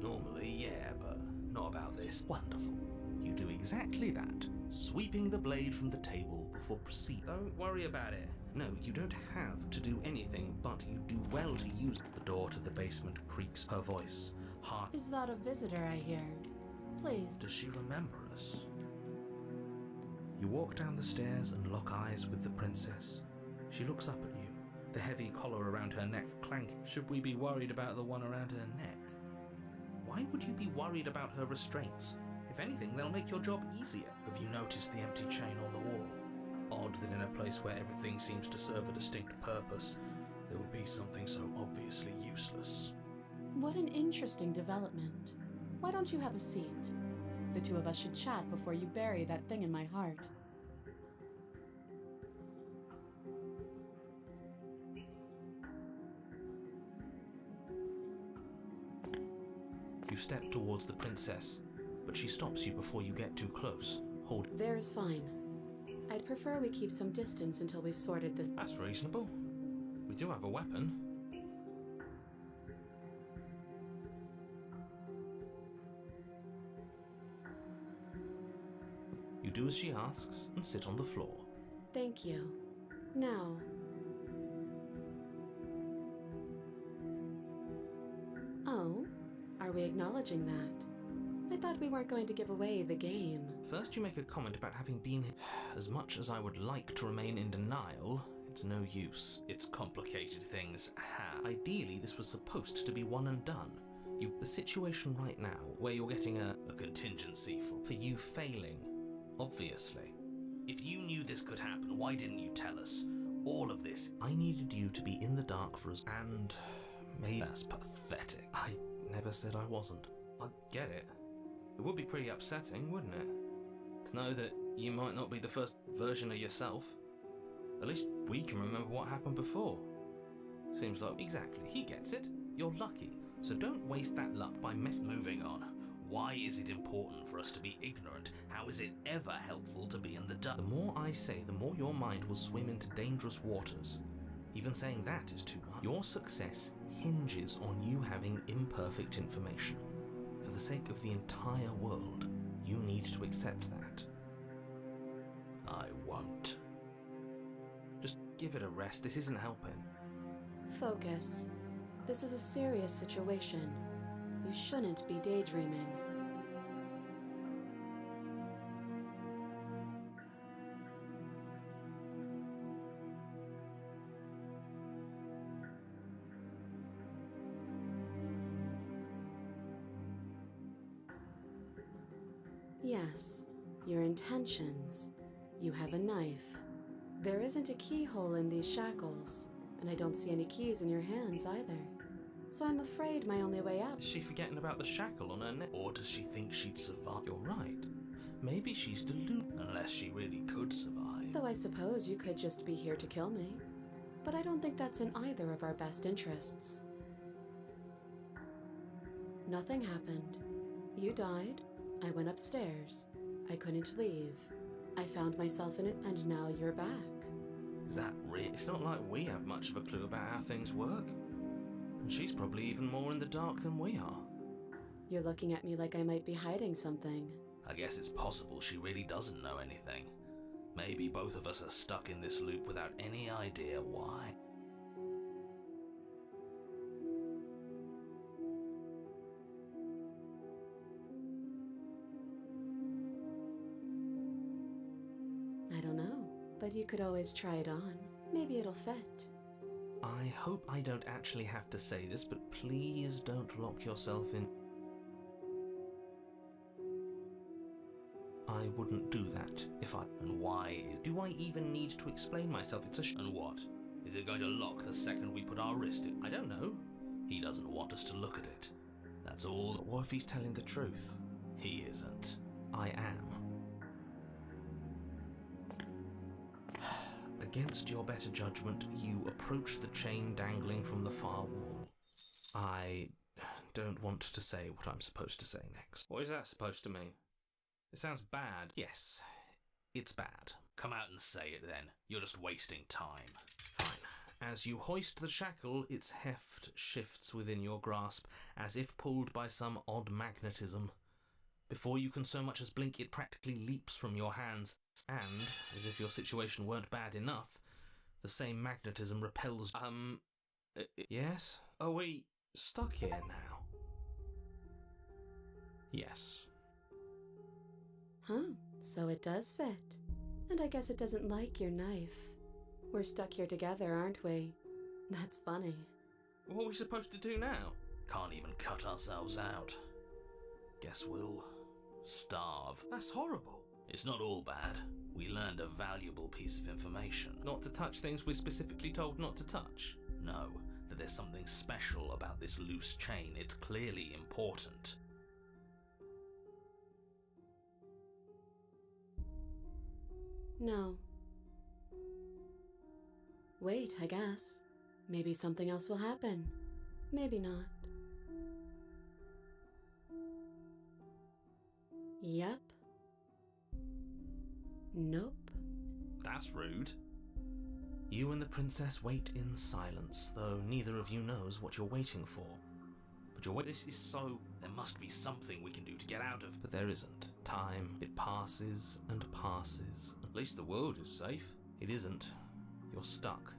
Normally, yeah, but not about this. Wonderful. You do exactly that, sweeping the blade from the table before proceeding. Don't worry about it. No, you don't have to do anything, but you do well to use the door to the basement creaks, her voice. Heart. Is that a visitor I hear? Please. Does she remember us? You walk down the stairs and lock eyes with the princess. She looks up at you, the heavy collar around her neck clanking. Should we be worried about the one around her neck? Why would you be worried about her restraints? If anything, they'll make your job easier. Have you noticed the empty chain on the wall? Odd that in a place where everything seems to serve a distinct purpose, there would be something so obviously useless. What an interesting development. Why don't you have a seat? The two of us should chat before you bury that thing in my heart. You step towards the princess, but she stops you before you get too close. Hold. There's fine. I'd prefer we keep some distance until we've sorted this. That's reasonable. We do have a weapon. You do as she asks and sit on the floor. Thank you. Now... Oh? Are we acknowledging that? I thought we weren't going to give away the game. First you make a comment about having been here. As much as I would like to remain in denial, it's no use. It's complicated things. Ideally, this was supposed to be one and done. The situation right now, where you're getting a contingency for you failing, obviously. If you knew this could happen, why didn't you tell us? All of this. I needed you to be in the dark for us, and maybe... That's pathetic. I never said I wasn't. I get it. It would be pretty upsetting, wouldn't it? To know that you might not be the first version of yourself. At least we can remember what happened before. Seems like... Exactly, he gets it. You're lucky. So don't waste that luck by Moving on. Why is it important for us to be ignorant? How is it ever helpful to be in the dark? The more I say, the more your mind will swim into dangerous waters. Even saying that is too much. Your success hinges on you having imperfect information. For the sake of the entire world, you need to accept that. I won't. Just give it a rest. This isn't helping. Focus. This is a serious situation. You shouldn't be daydreaming. Yes, your intentions. You have a knife. There isn't a keyhole in these shackles, and I don't see any keys in your hands either. So I'm afraid my only way out... Is she forgetting about the shackle on her neck? Or does she think she'd survive? You're right. Maybe she's deluded. Unless she really could survive. Though I suppose you could just be here to kill me. But I don't think that's in either of our best interests. Nothing happened. You died. I went upstairs. I couldn't leave. I found myself in it, and now you're back. Is that real? It's not like we have much of a clue about how things work. And she's probably even more in the dark than we are. You're looking at me like I might be hiding something. I guess it's possible she really doesn't know anything. Maybe both of us are stuck in this loop without any idea why. I don't know, but you could always try it on. Maybe it'll fit. I hope I don't actually have to say this, but please don't lock yourself in. I wouldn't do that if I... And why? Do I even need to explain myself? It's a And what? Is it going to lock the second we put our wrist in? I don't know. He doesn't want us to look at it. That's all. But what if he's telling the truth? He isn't. I am. Against your better judgment, you approach the chain dangling from the far wall. I don't want to say what I'm supposed to say next. What is that supposed to mean? It sounds bad. Yes, it's bad. Come out and say it then. You're just wasting time. Fine. As you hoist the shackle, its heft shifts within your grasp, as if pulled by some odd magnetism. Before you can so much as blink, it practically leaps from your hands, and, as if your situation weren't bad enough, the same magnetism repels... Yes? Are we stuck here now? Yes. Huh, so it does fit. And I guess it doesn't like your knife. We're stuck here together, aren't we? That's funny. What are we supposed to do now? Can't even cut ourselves out. Guess we'll starve. That's horrible. It's not all bad. We learned a valuable piece of information. Not to touch things we're specifically told not to touch. No, that there's something special about this loose chain. It's clearly important. No. Wait, I guess. Maybe something else will happen. Maybe not. Yep. Nope. That's rude. You and the princess wait in silence, though neither of you knows what you're waiting for. But your this is so... There must be something we can do to get out of... But there isn't. Time, it passes and passes. At least the world is safe. It isn't. You're stuck.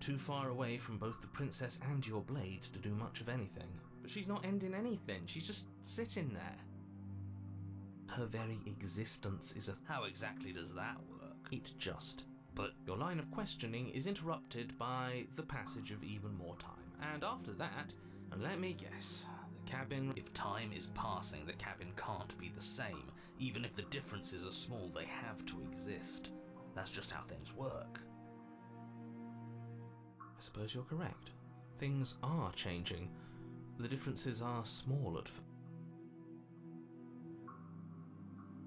Too far away from both the princess and your blade to do much of anything. But she's not ending anything. She's just sitting there. Her very existence is a... How exactly does that work? It just... But your line of questioning is interrupted by the passage of even more time. And after that, and let me guess, the cabin... If time is passing, the cabin can't be the same. Even if the differences are small, they have to exist. That's just how things work. I suppose you're correct. Things are changing. The differences are small at first.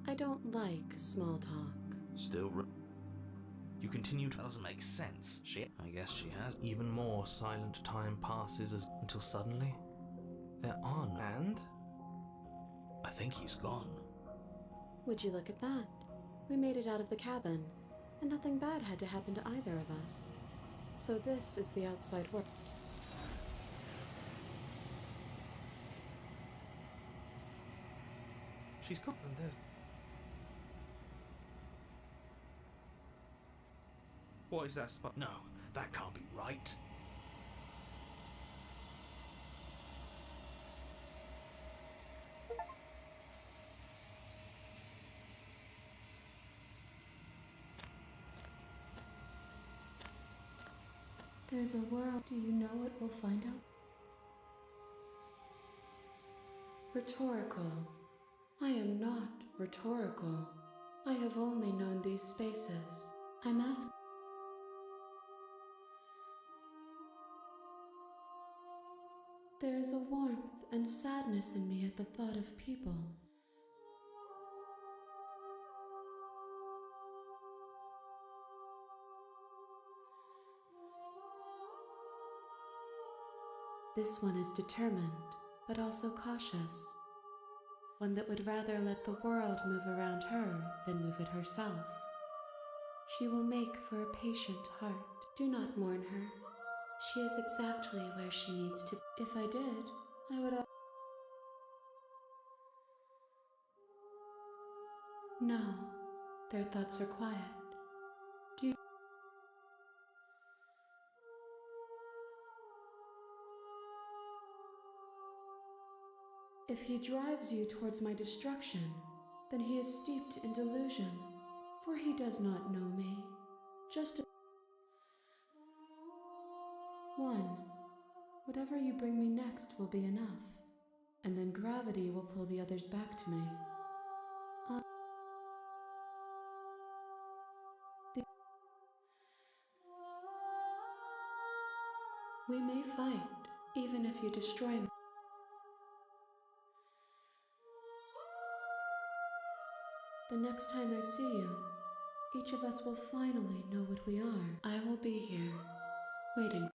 I don't like small talk. Still... You continue to... That doesn't make sense. I guess she has. Even more silent time passes until suddenly... There are no... And? I think he's gone. Would you look at that? We made it out of the cabin, and nothing bad had to happen to either of us. So this is the outside world. She's gone, and there's... What is that spot? No, that can't be right. There's a world. Do you know what we'll find out? Rhetorical. I am not rhetorical. I have only known these spaces. I'm asking. There is a warmth and sadness in me at the thought of people. This one is determined, but also cautious. One that would rather let the world move around her than move it herself. She will make for a patient heart. Do not mourn her. She is exactly where she needs to. If I did, I would... No, their thoughts are quiet. Do you... If he drives you towards my destruction, then he is steeped in delusion, for he does not know me. Just a... One, whatever you bring me next will be enough, and then gravity will pull the others back to me. We may fight, even if you destroy me. The next time I see you, each of us will finally know what we are. I will be here, waiting.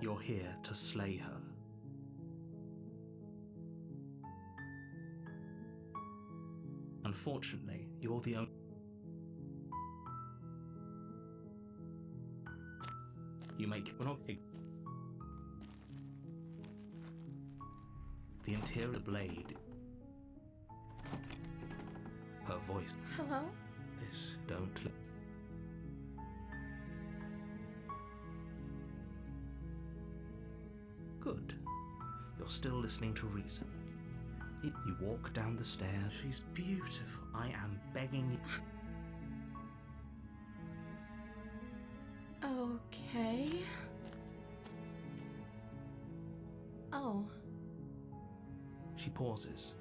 You're here to slay her. Unfortunately, you're the only... You make... We're not... The interior blade. Her voice. Hello? This don't... Good. You're still listening to reason. You walk down the stairs. She's beautiful. I am begging you. Okay. Oh. She pauses,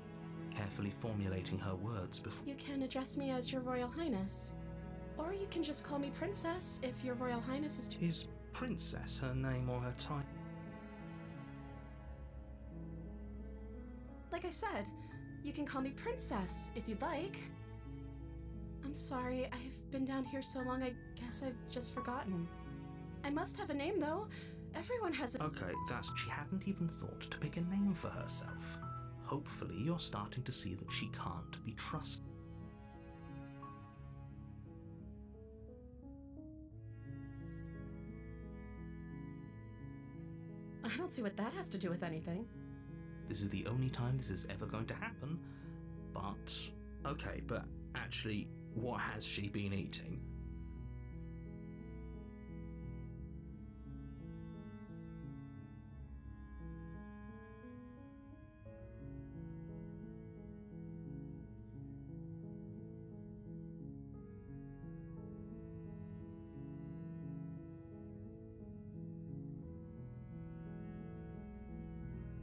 carefully formulating her words before... You can address me as Your Royal Highness. Or you can just call me Princess if Your Royal Highness is too... Is Princess her name or her title? Like I said, you can call me Princess if you'd like. I'm sorry, I've been down here so long I guess I've just forgotten. I must have a name though. Everyone has a... Okay, she hadn't even thought to pick a name for herself. Hopefully you're starting to see that she can't be trusted. I don't see what that has to do with anything. This is the only time this is ever going to happen, but... Okay, but actually, what has she been eating?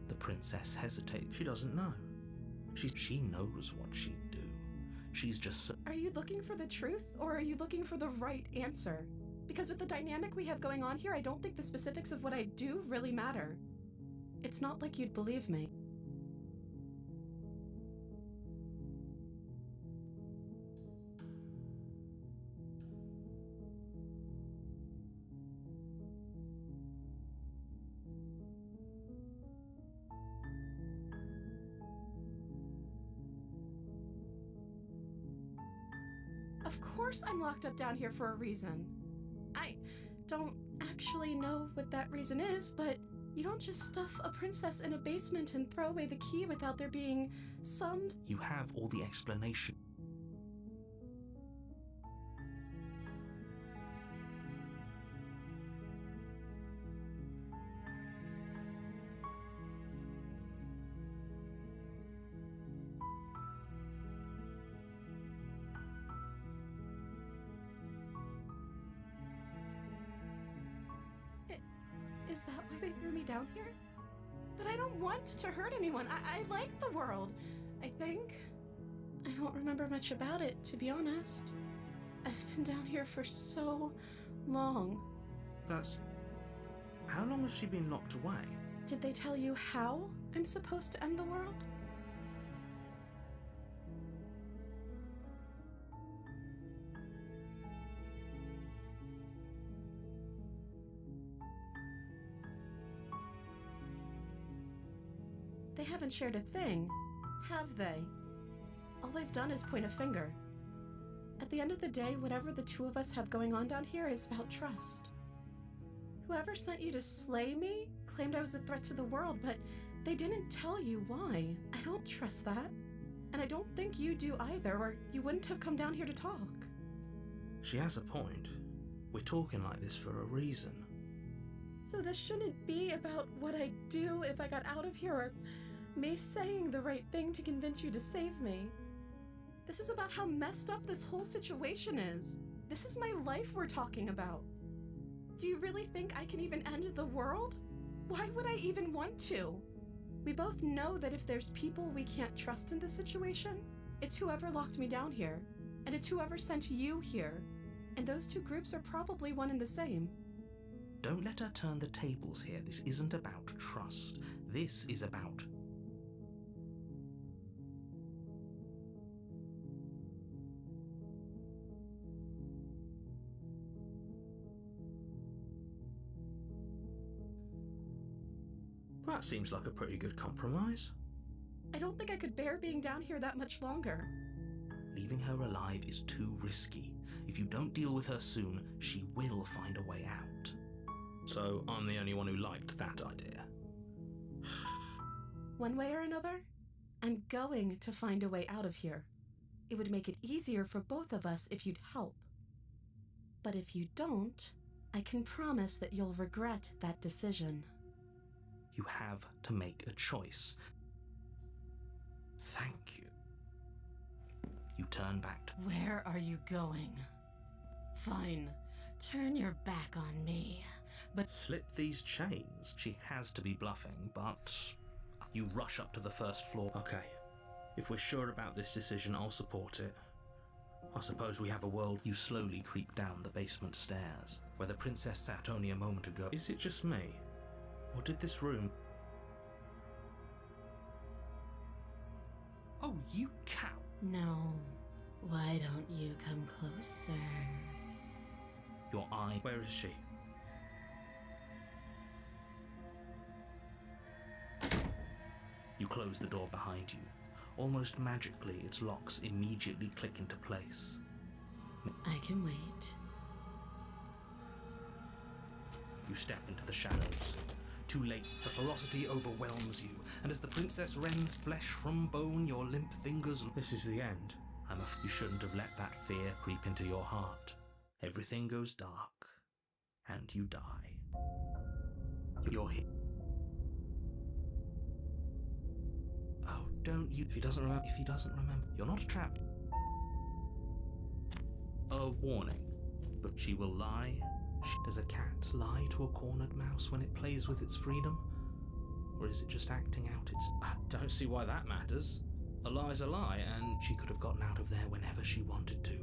The princess hesitates. She doesn't know. She knows what she'd do. She's just so... Are you looking for the truth, or are you looking for the right answer? Because with the dynamic we have going on here, I don't think the specifics of what I do really matter. It's not like you'd believe me. Of course I'm locked up down here for a reason. I don't actually know what that reason is, but you don't just stuff a princess in a basement and throw away the key without there being some... You have all the explanation. Is that why they threw me down here? But I don't want to hurt anyone. I like the world, I think. I don't remember much about it, to be honest. I've been down here for so long. That's... How long has she been locked away? Did they tell you how I'm supposed to end the world? They haven't shared a thing, have they? All they've done is point a finger. At the end of the day, whatever the two of us have going on down here is about trust. Whoever sent you to slay me claimed I was a threat to the world, but they didn't tell you why. I don't trust that. And I don't think you do either, or you wouldn't have come down here to talk. She has a point. We're talking like this for a reason. So this shouldn't be about what I'd do if I got out of here, or me saying the right thing to convince you to save me. This is about how messed up this whole situation is. This is my life we're talking about. Do you really think I can even end the world? Why would I even want to? We both know that if there's people we can't trust in this situation, it's whoever locked me down here. And it's whoever sent you here. And those two groups are probably one and the same. Don't let her turn the tables here. This isn't about trust. This is about... That seems like a pretty good compromise. I don't think I could bear being down here that much longer. Leaving her alive is too risky. If you don't deal with her soon, she will find a way out. So I'm the only one who liked that idea. One way or another, I'm going to find a way out of here. It would make it easier for both of us if you'd help. But if you don't, I can promise that you'll regret that decision. You have to make a choice. Thank you. You turn back to... Where are you going? Fine, turn your back on me. But Slip these chains. She has to be bluffing, but... You rush up to the first floor. Okay, if we're sure about this decision, I'll support it. I suppose we have a world. You slowly creep down the basement stairs, where the princess sat only a moment ago. Is it just me? Or did this room... Oh, you cow! no, why don't you come closer? Your eye... Where is she? You close the door behind you. Almost magically, its locks immediately click into place. I can wait. You step into the shadows. Too late, the ferocity overwhelms you, and as the princess rends flesh from bone, your limp fingers... This is the end. You shouldn't have let that fear creep into your heart. Everything goes dark, and you die. You're hit. Oh, don't you... If he doesn't remember... You're not trapped. A warning. But she will lie. Does a cat lie to a cornered mouse when it plays with its freedom? Or is it just acting out its... I don't see why that matters. A lie's a lie, and She could have gotten out of there whenever she wanted to.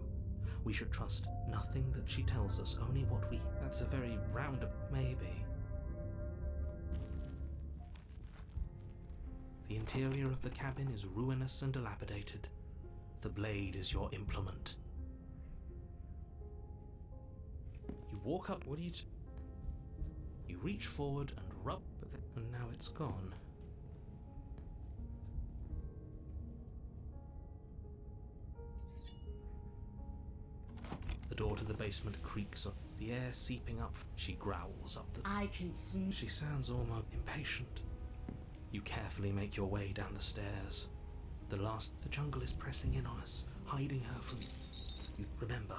We should trust nothing that she tells us, only what we... that's a very roundabout... Maybe. The interior of the cabin is ruinous and dilapidated. The blade is your implement. You walk up... What are you... You reach forward and rub... And now it's gone. The door to the basement creaks up, the air seeping up. She growls up the... I can smell. She sounds almost impatient. You carefully make your way down the stairs. The jungle is pressing in on us, hiding her from... You remember,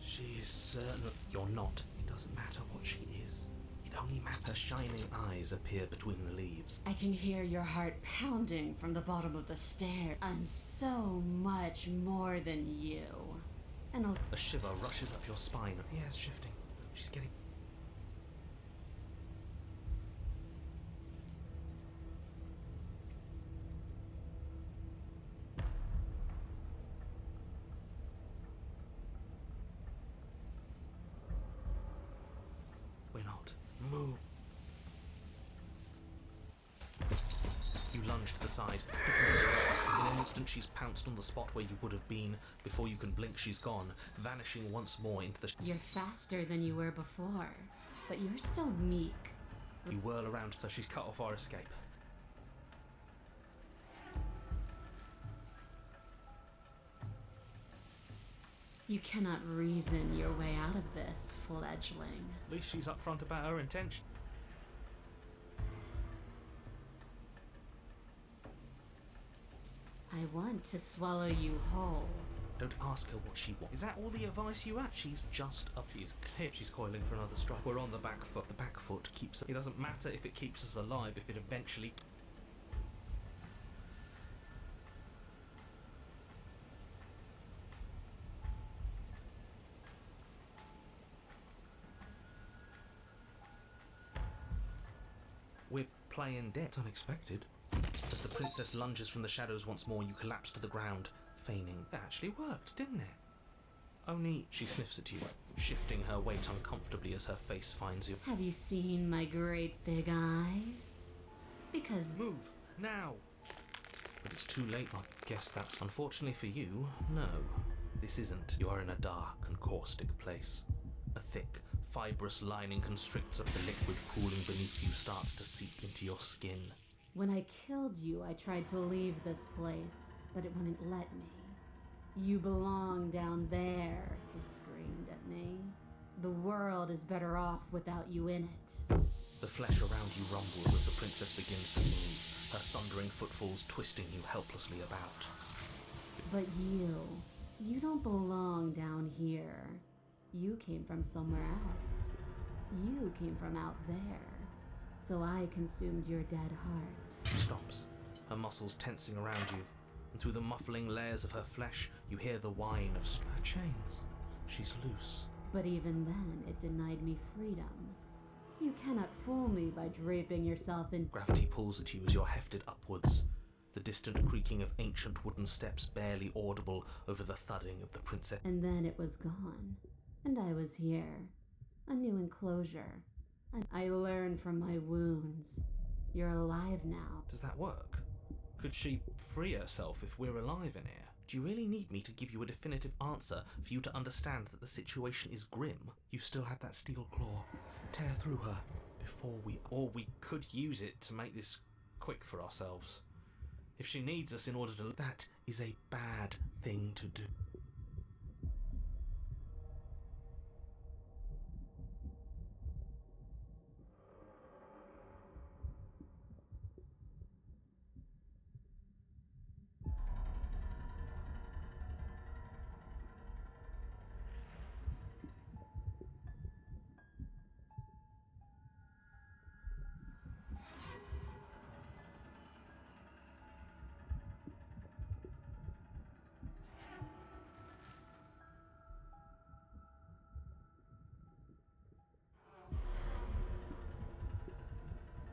she is certain... You're not. It doesn't matter what she is. It only matters. Her shining eyes appear between the leaves. I can hear your heart pounding from the bottom of the stair. I'm so much more than you. And I'll... A shiver rushes up your spine. The air's shifting. She's getting... We're not. Move. You lunge to the side. In an instant, she's pounced on the spot where you would have been. Before you can blink, she's gone, vanishing once more into the... You're faster than you were before, but you're still meek. You whirl around, So she's cut off our escape. You cannot reason your way out of this, fledgling. At least she's upfront about her intention. I want to swallow you whole. Don't ask her what she wants. Is that all the advice you had? She's just up. She's clear she's coiling for another strike. We're on the back foot. The back foot keeps... It doesn't matter if it keeps us alive, if it eventually... We're playing dead. It's unexpected. As the princess lunges from the shadows once more, you collapse to the ground, feigning. It actually worked, didn't it? Only she sniffs at you, shifting her weight uncomfortably as her face finds you. Have you seen my great big eyes? Because Move, now! But it's too late. I guess that's unfortunately for you. No, this isn't. You are in a dark and caustic place. A thick, fibrous lining constricts up the liquid cooling beneath you starts to seep into your skin. when I killed you, I tried to leave this place, but it wouldn't let me. You belong down there, it screamed at me. The world is better off without you in it. The flesh around you rumbles as the princess begins to move, her thundering footfalls twisting you helplessly about. But you don't belong down here. You came from somewhere else. You came from out there. So I consumed your dead heart. She stops, her muscles tensing around you, and through the muffling layers of her flesh, you hear the whine of her chains. She's loose. But even then, it denied me freedom. You cannot fool me by draping yourself in... Gravity pulls at you as you're hefted upwards, the distant creaking of ancient wooden steps barely audible over the thudding of the princess. And then it was gone. And I was here. A new enclosure. And I learned from my wounds. You're alive now. Does that work? Could she free herself if we're alive in here? Do you really need me to give you a definitive answer for you to understand that the situation is grim? You still have that steel claw. Tear through her before Or we could use it to make this quick for ourselves. If she needs us in order to... That is a bad thing to do.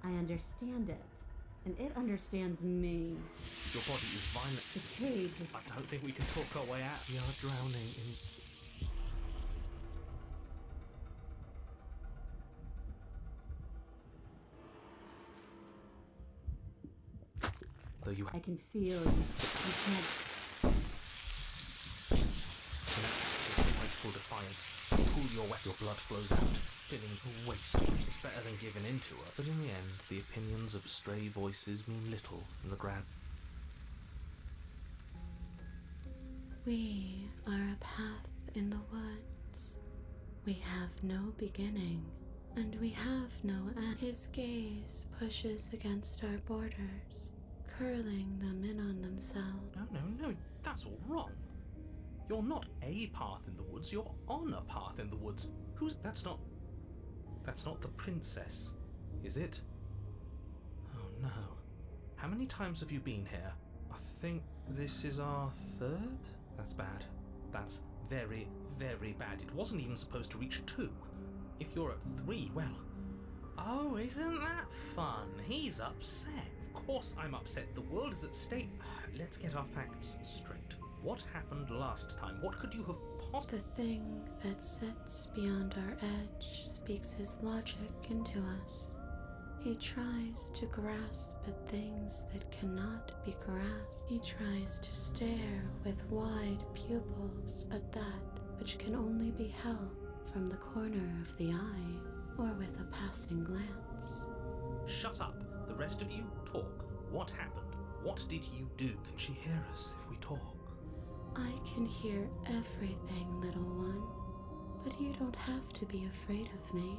I understand it. And it understands me. Your body is violent. The cage is... I don't think we can talk our way out. We are drowning in... Though you I can feel you. You can't... With spiteful defiance, you pull your weapon, your blood flows out, filling the waste. It's better than giving in to her. But in the end, the opinions of stray voices mean little in the grand... We are a path in the woods. We have no beginning, and we have no end. His gaze pushes against our borders, curling them in on themselves. No, that's all wrong. You're not a path in the woods, you're on a path in the woods. That's not the princess, is it? Oh no. How many times have you been here? I think this is our third? That's bad. That's very, very bad. It wasn't even supposed to reach 2. If you're at 3, well... Oh, isn't that fun? He's upset. Of course I'm upset. The world is at stake. Let's get our facts straight. What happened last time? What could you have possibly... The thing that sits beyond our edge speaks his logic into us. He tries to grasp at things that cannot be grasped. He tries to stare with wide pupils at that which can only be held from the corner of the eye or with a passing glance. Shut up. The rest of you, talk. What happened? What did you do? Can she hear us if we talk? I can hear everything, little one, but you don't have to be afraid of me.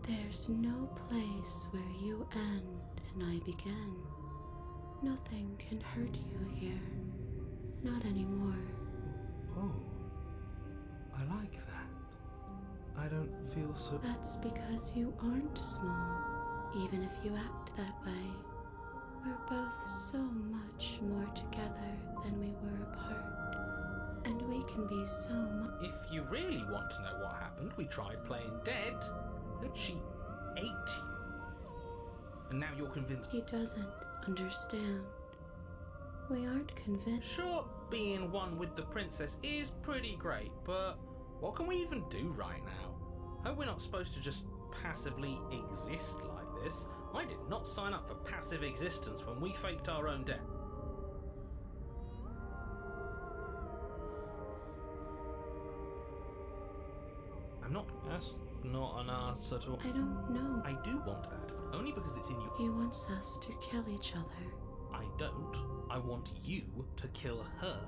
There's no place where you end and I begin. Nothing can hurt you here. Not anymore. Oh, I like that. I don't feel so... That's because you aren't small, even if you act that way. We're both so much more together than we were apart. And we can be so much... If you really want to know what happened, we tried playing dead, and she ate you. And now you're convinced... He doesn't understand. We aren't convinced. Sure, being one with the princess is pretty great, but what can we even do right now? Hope we're not supposed to just passively exist like this. I did not sign up for passive existence when we faked our own death. That's not an answer to... I don't know. I do want that, only because it's in you. He wants us to kill each other. I don't. I want you to kill her.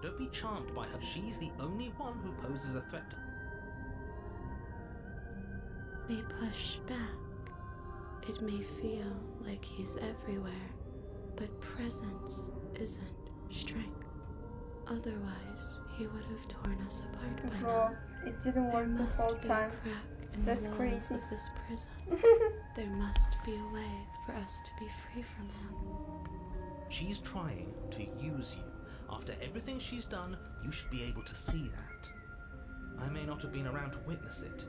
Don't be charmed by her. She's the only one who poses a threat. We push back. It may feel like he's everywhere, but presence isn't strength. Otherwise, he would have torn us apart by Bro, now. it didn't There work the must whole be time. a crack in That's the walls crazy. of this prison. There must be a way for us to be free from him. She's trying to use you. After everything she's done, you should be able to see that. I may not have been around to witness it.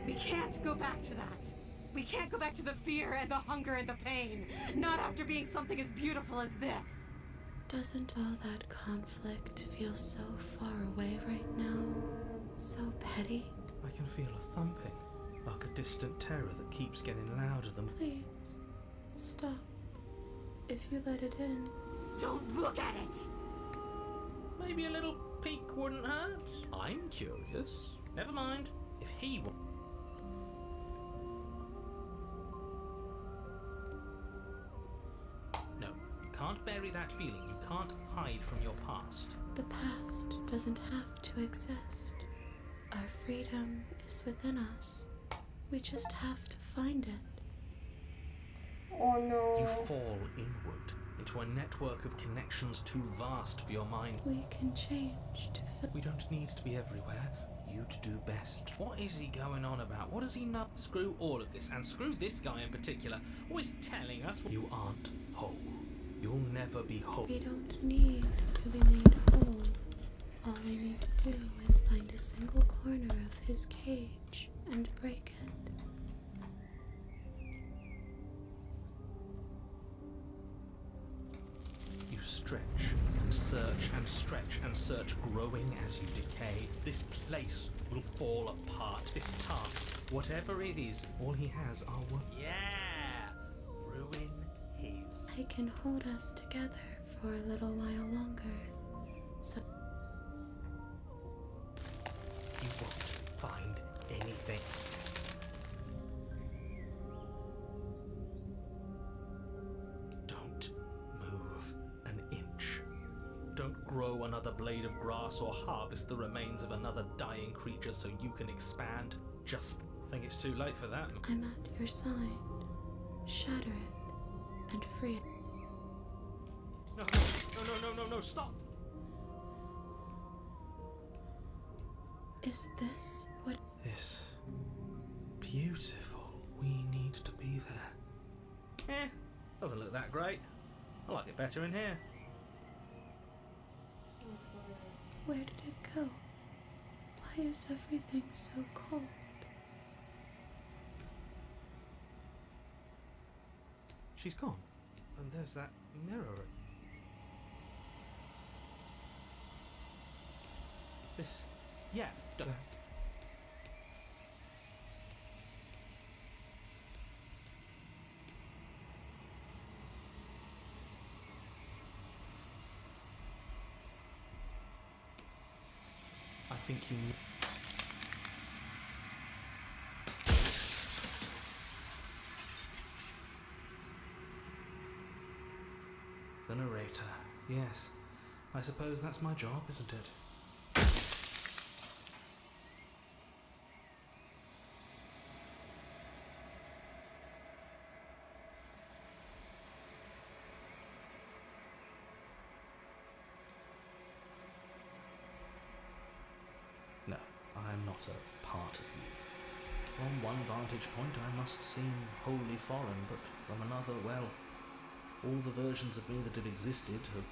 We can't go back to that. We can't go back to the fear and the hunger and the pain. Not after being something as beautiful as this. Doesn't all that conflict feel so far away right now? So petty? I can feel a thumping, like a distant terror that keeps getting louder than... Please, stop. If you let it in, Don't look at it! Maybe a little peek wouldn't hurt. I'm curious. Never mind. If he wa- No, you can't bury that feeling. You can't hide from your past. the past doesn't have to exist. Our freedom is within us. We just have to find it. Oh no. You fall inward into a network of connections too vast for your mind. We can change to fit. We don't need to be everywhere. You'd do best. What is he going on about? What does he know? Screw all of this, and screw this guy in particular, always telling us you aren't whole. You'll never be whole. We don't need to be made whole. All we need to do is find a single corner of his cage and break it. You stretch and search and stretch and search, growing as you decay. This place will fall apart. This task, whatever it is, all he has are what? Yeah! Ruin his. I can hold us together for a little while longer. So You won't find anything. Don't move an inch. Don't grow another blade of grass or harvest the remains of another dying creature so you can expand. Just think it's too late for that. I'm at your side. Shatter it and free it. No, stop! Is this what? It's beautiful. We need to be there. Doesn't look that great. I like it better in here. Where did it go? Why is everything so cold? She's gone. And there's that mirror. This... Yeah. I think you... The narrator. Yes. I suppose that's my job, isn't it? No, I'm not a part of you. From one vantage point I must seem wholly foreign, but from another, well, all the versions of me that have existed have...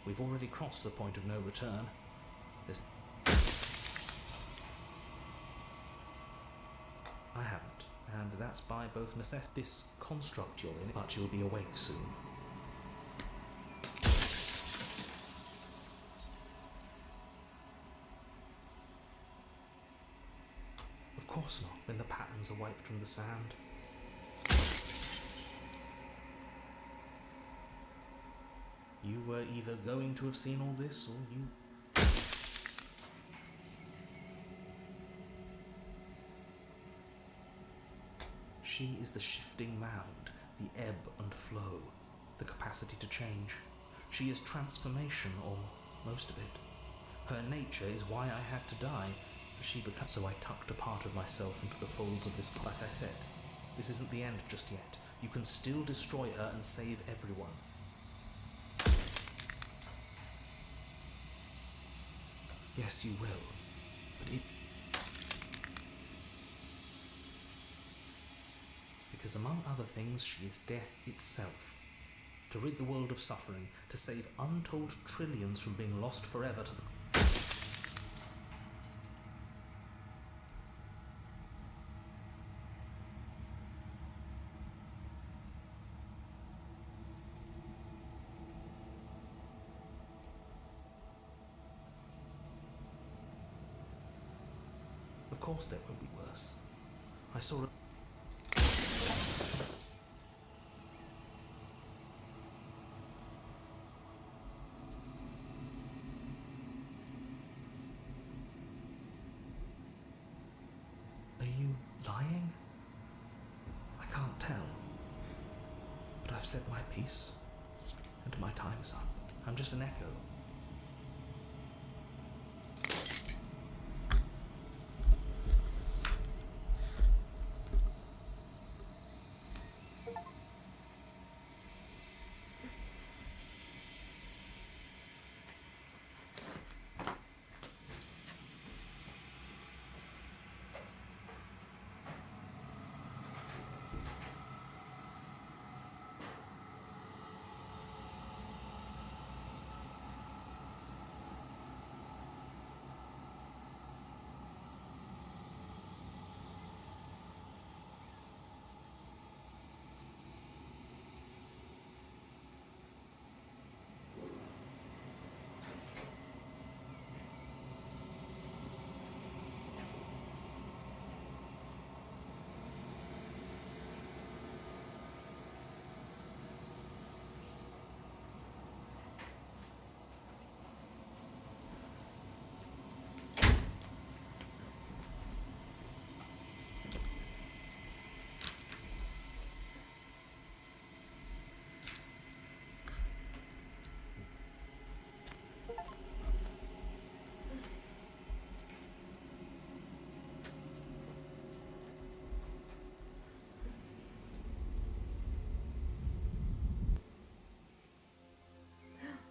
We've already crossed the point of no return. There's... I haven't, and that's by both necessity. This construct you're in, but you'll be awake soon. Of course not, when the patterns are wiped from the sand. You were either going to have seen all this, or you... She is the shifting mound, the ebb and flow, the capacity to change. She is transformation, or most of it. Her nature is why I had to die, for she became... So I tucked a part of myself into the folds of this... Like I said, this isn't the end just yet. You can still destroy her and save everyone. Yes, you will, but it... Because among other things, she is death itself. To rid the world of suffering, to save untold trillions from being lost forever to the... Of course there won't be worse. I saw a... Are you lying? I can't tell. But I've said my piece, and my time is up. I'm just an echo.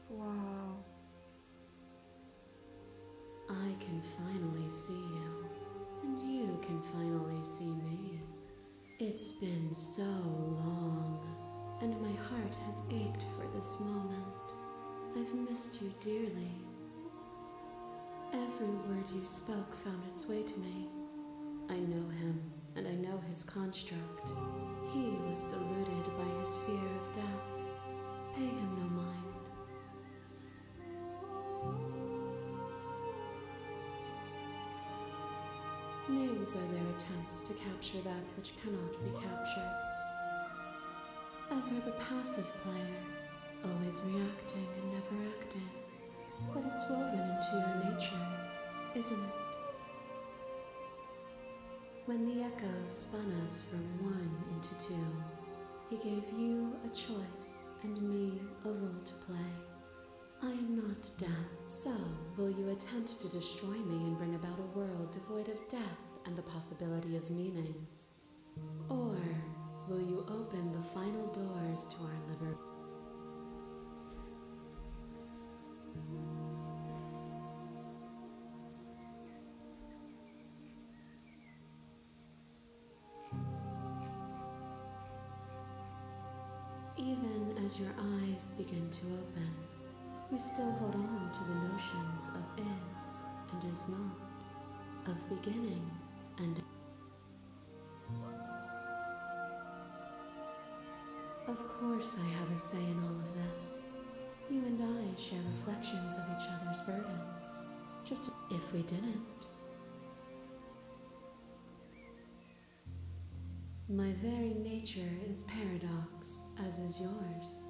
Wow. I can finally see you, and you can finally see me. It's been so long, and my heart has ached for this moment. I've missed you dearly. Every word you spoke found its way to me. I know him, and I know his construct. He was deluded by his fear of death. Pay him no mind. Names are their attempts to capture that which cannot be captured. Ever the passive player, always reacting and never acting. But it's woven into your nature, isn't it? When the echo spun us from one into two, he gave you a choice and me a role to play. I am not death, so will you attempt to destroy me and bring about a world devoid of death and the possibility of meaning? Or will you open the final doors to our liberty? Even as your eyes begin to open, You still hold on to the notions of is and is not, of beginning and of course I have a say in all of this. You and I share reflections of each other's burdens. Just if we didn't. My very nature is paradox, as is yours.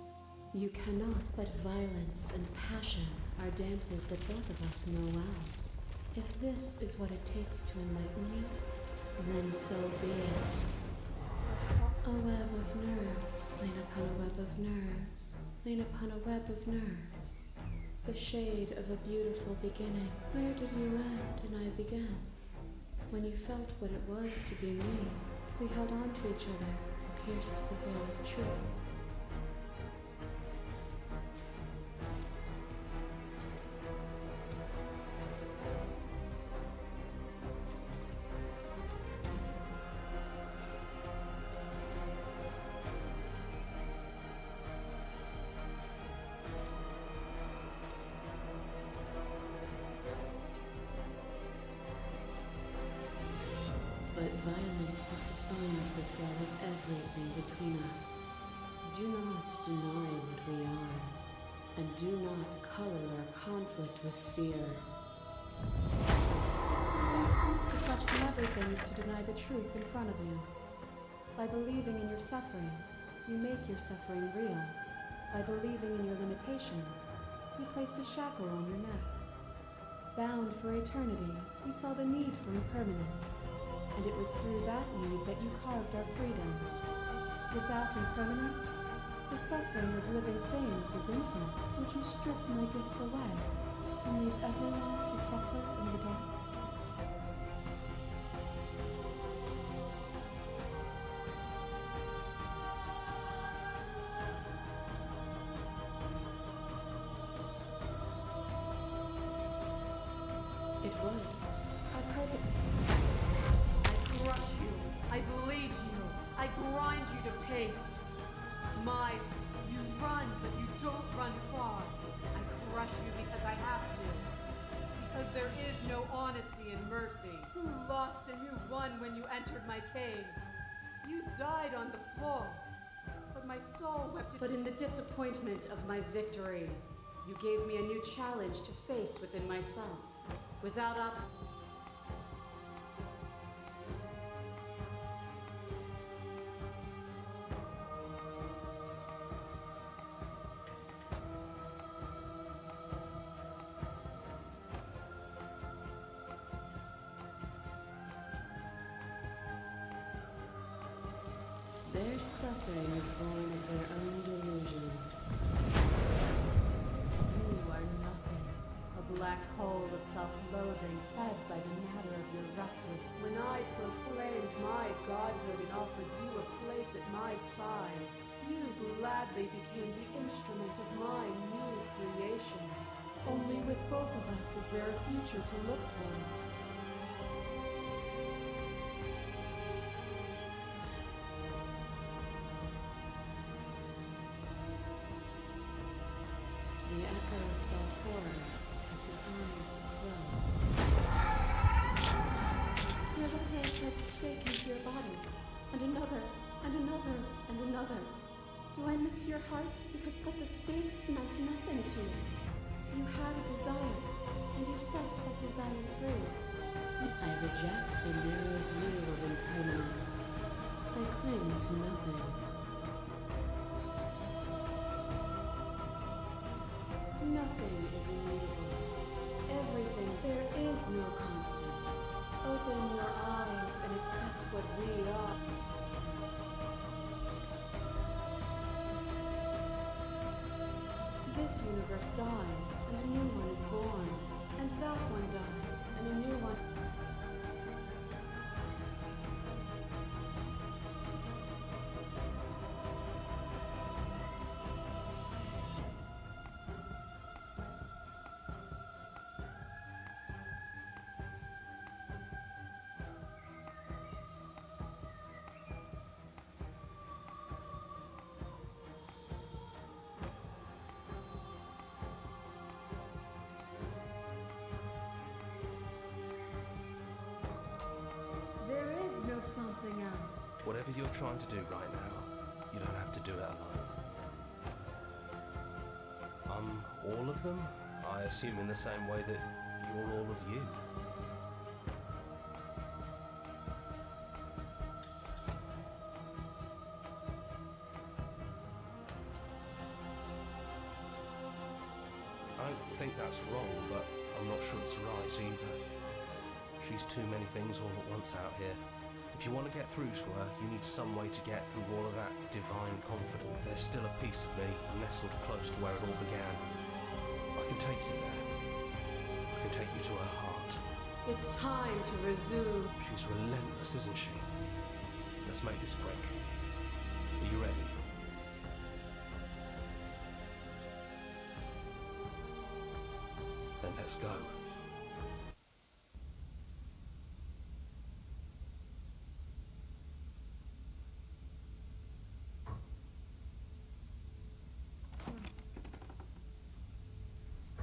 You cannot, but violence and passion are dances that both of us know well. If this is what it takes to enlighten me, then so be it. A web of nerves, laid upon a web of nerves, laid upon a web of nerves. The shade of a beautiful beginning. Where did you end and I began? When you felt what it was to be me, we held on to each other and pierced the veil of truth. But violence has defined the flow of everything between us. Do not deny what we are, and do not color our conflict with fear. To clutch from everything is to deny the truth in front of you. By believing in your suffering, you make your suffering real. By believing in your limitations, you placed a shackle on your neck. Bound for eternity, we saw the need for impermanence. And it was through that need that you carved our freedom. Without impermanence, the suffering of living things is infinite. Would you strip my gifts away and leave everyone to suffer in the dark? It would. Our purpose. I crush you. I bleed you. I grind you to paste. You run, but you don't run far. I crush you because I have to. Because there is no honesty and mercy. Who lost and who won when you entered my cave? You died on the floor. But my soul wept. But in the disappointment of my victory, you gave me a new challenge to face within myself. Without obstacle. Their suffering is born of their own delusion. You are nothing. A black hole of self-loathing fed by the matter of your restless. When I proclaimed my godhood and offered you a place at my side, you gladly became the instrument of my new creation. Only with both of us is there a future to look towards. The echo saw horrors as his eyes were closed. Another hand drives a stake into your body, and another, and another, and another. Do I miss your heart? But the stakes meant nothing to you. You had a desire, and you set that desire free. I reject the narrow view of impermanence. I cling to nothing. Nothing is immutable. Everything, there is no constant. Open your eyes and accept what we are. This universe dies, and a new one is born. And that one dies, and a new one. something else? Whatever you're trying to do right now, you don't have to do it alone. All of them? I assume in the same way that you're all of you. I don't think that's wrong, but I'm not sure it's right either. She's too many things all at once out here. If you want to get through to her, you need some way to get through all of that divine confidence. There's still a piece of me nestled close to where it all began. I can take you there. I can take you to her heart. It's time to resume. She's relentless, isn't she? Let's make this quick. Are you ready? Then let's go.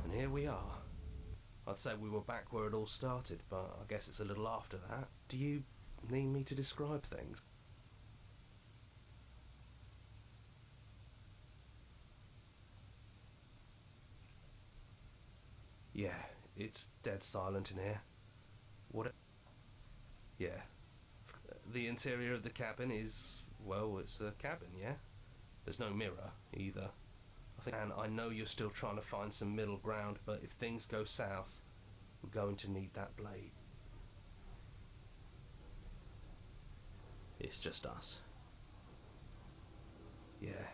And here we are. I'd say we were back where it all started, but I guess it's a little after that. Do you need me to describe things? Yeah, it's dead silent in here. Yeah. The interior of the cabin is, well, it's a cabin, yeah? There's no mirror, either. And I know you're still trying to find some middle ground, but if things go south, we're going to need that blade. It's just us. Yeah.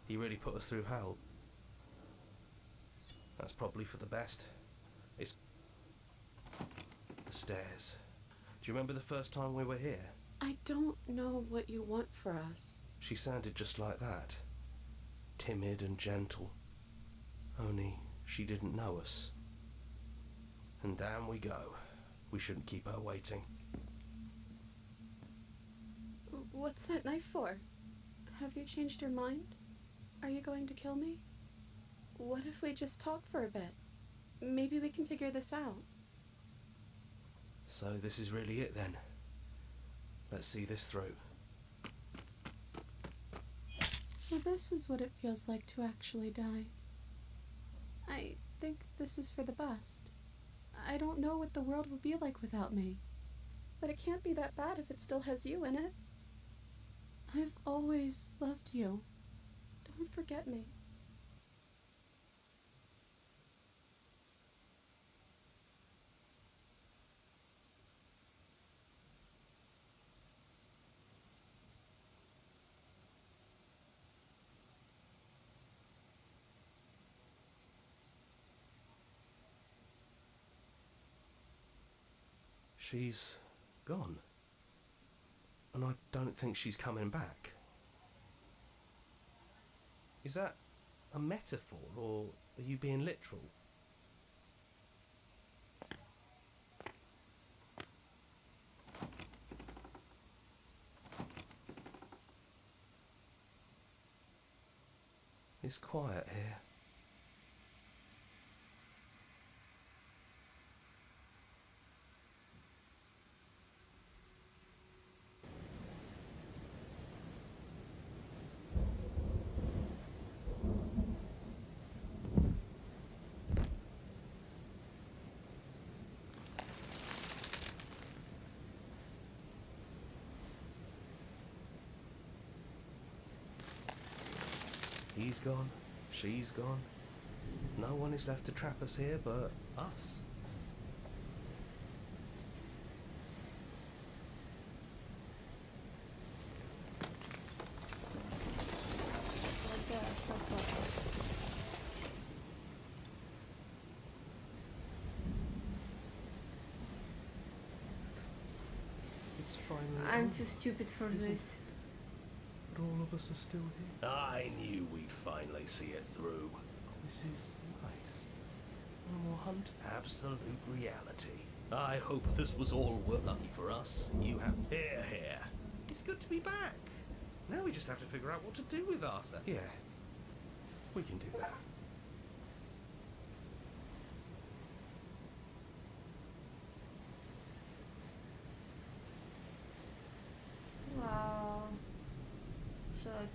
He really put us through hell. That's probably for the best. It's the stairs. Do you remember the first time we were here? I don't know what you want for us. She sounded just like that. Timid and gentle. Only she didn't know us. And down we go. We shouldn't keep her waiting. What's that knife for? Have you changed your mind? Are you going to kill me? What if we just talk for a bit? Maybe we can figure this out. So this is really it then. Let's see this through. So this is what it feels like to actually die. I think this is for the best. I don't know what the world would be like without me. But it can't be that bad if it still has you in it. I've always loved you. Don't forget me. She's gone. And I don't think she's coming back. Is that a metaphor, or are you being literal? It's quiet here. He's gone, she's gone. No one is left to trap us here but us. It's finally I'm on. too stupid for Isn't- this. But all of us are still here. I knew we'd finally see it through. This is nice. No more hunt. Absolute reality. I hope this was all lucky for us. You have here. It's good to be back. Now we just have to figure out what to do with Arthur. Yeah, we can do that.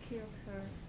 killed her.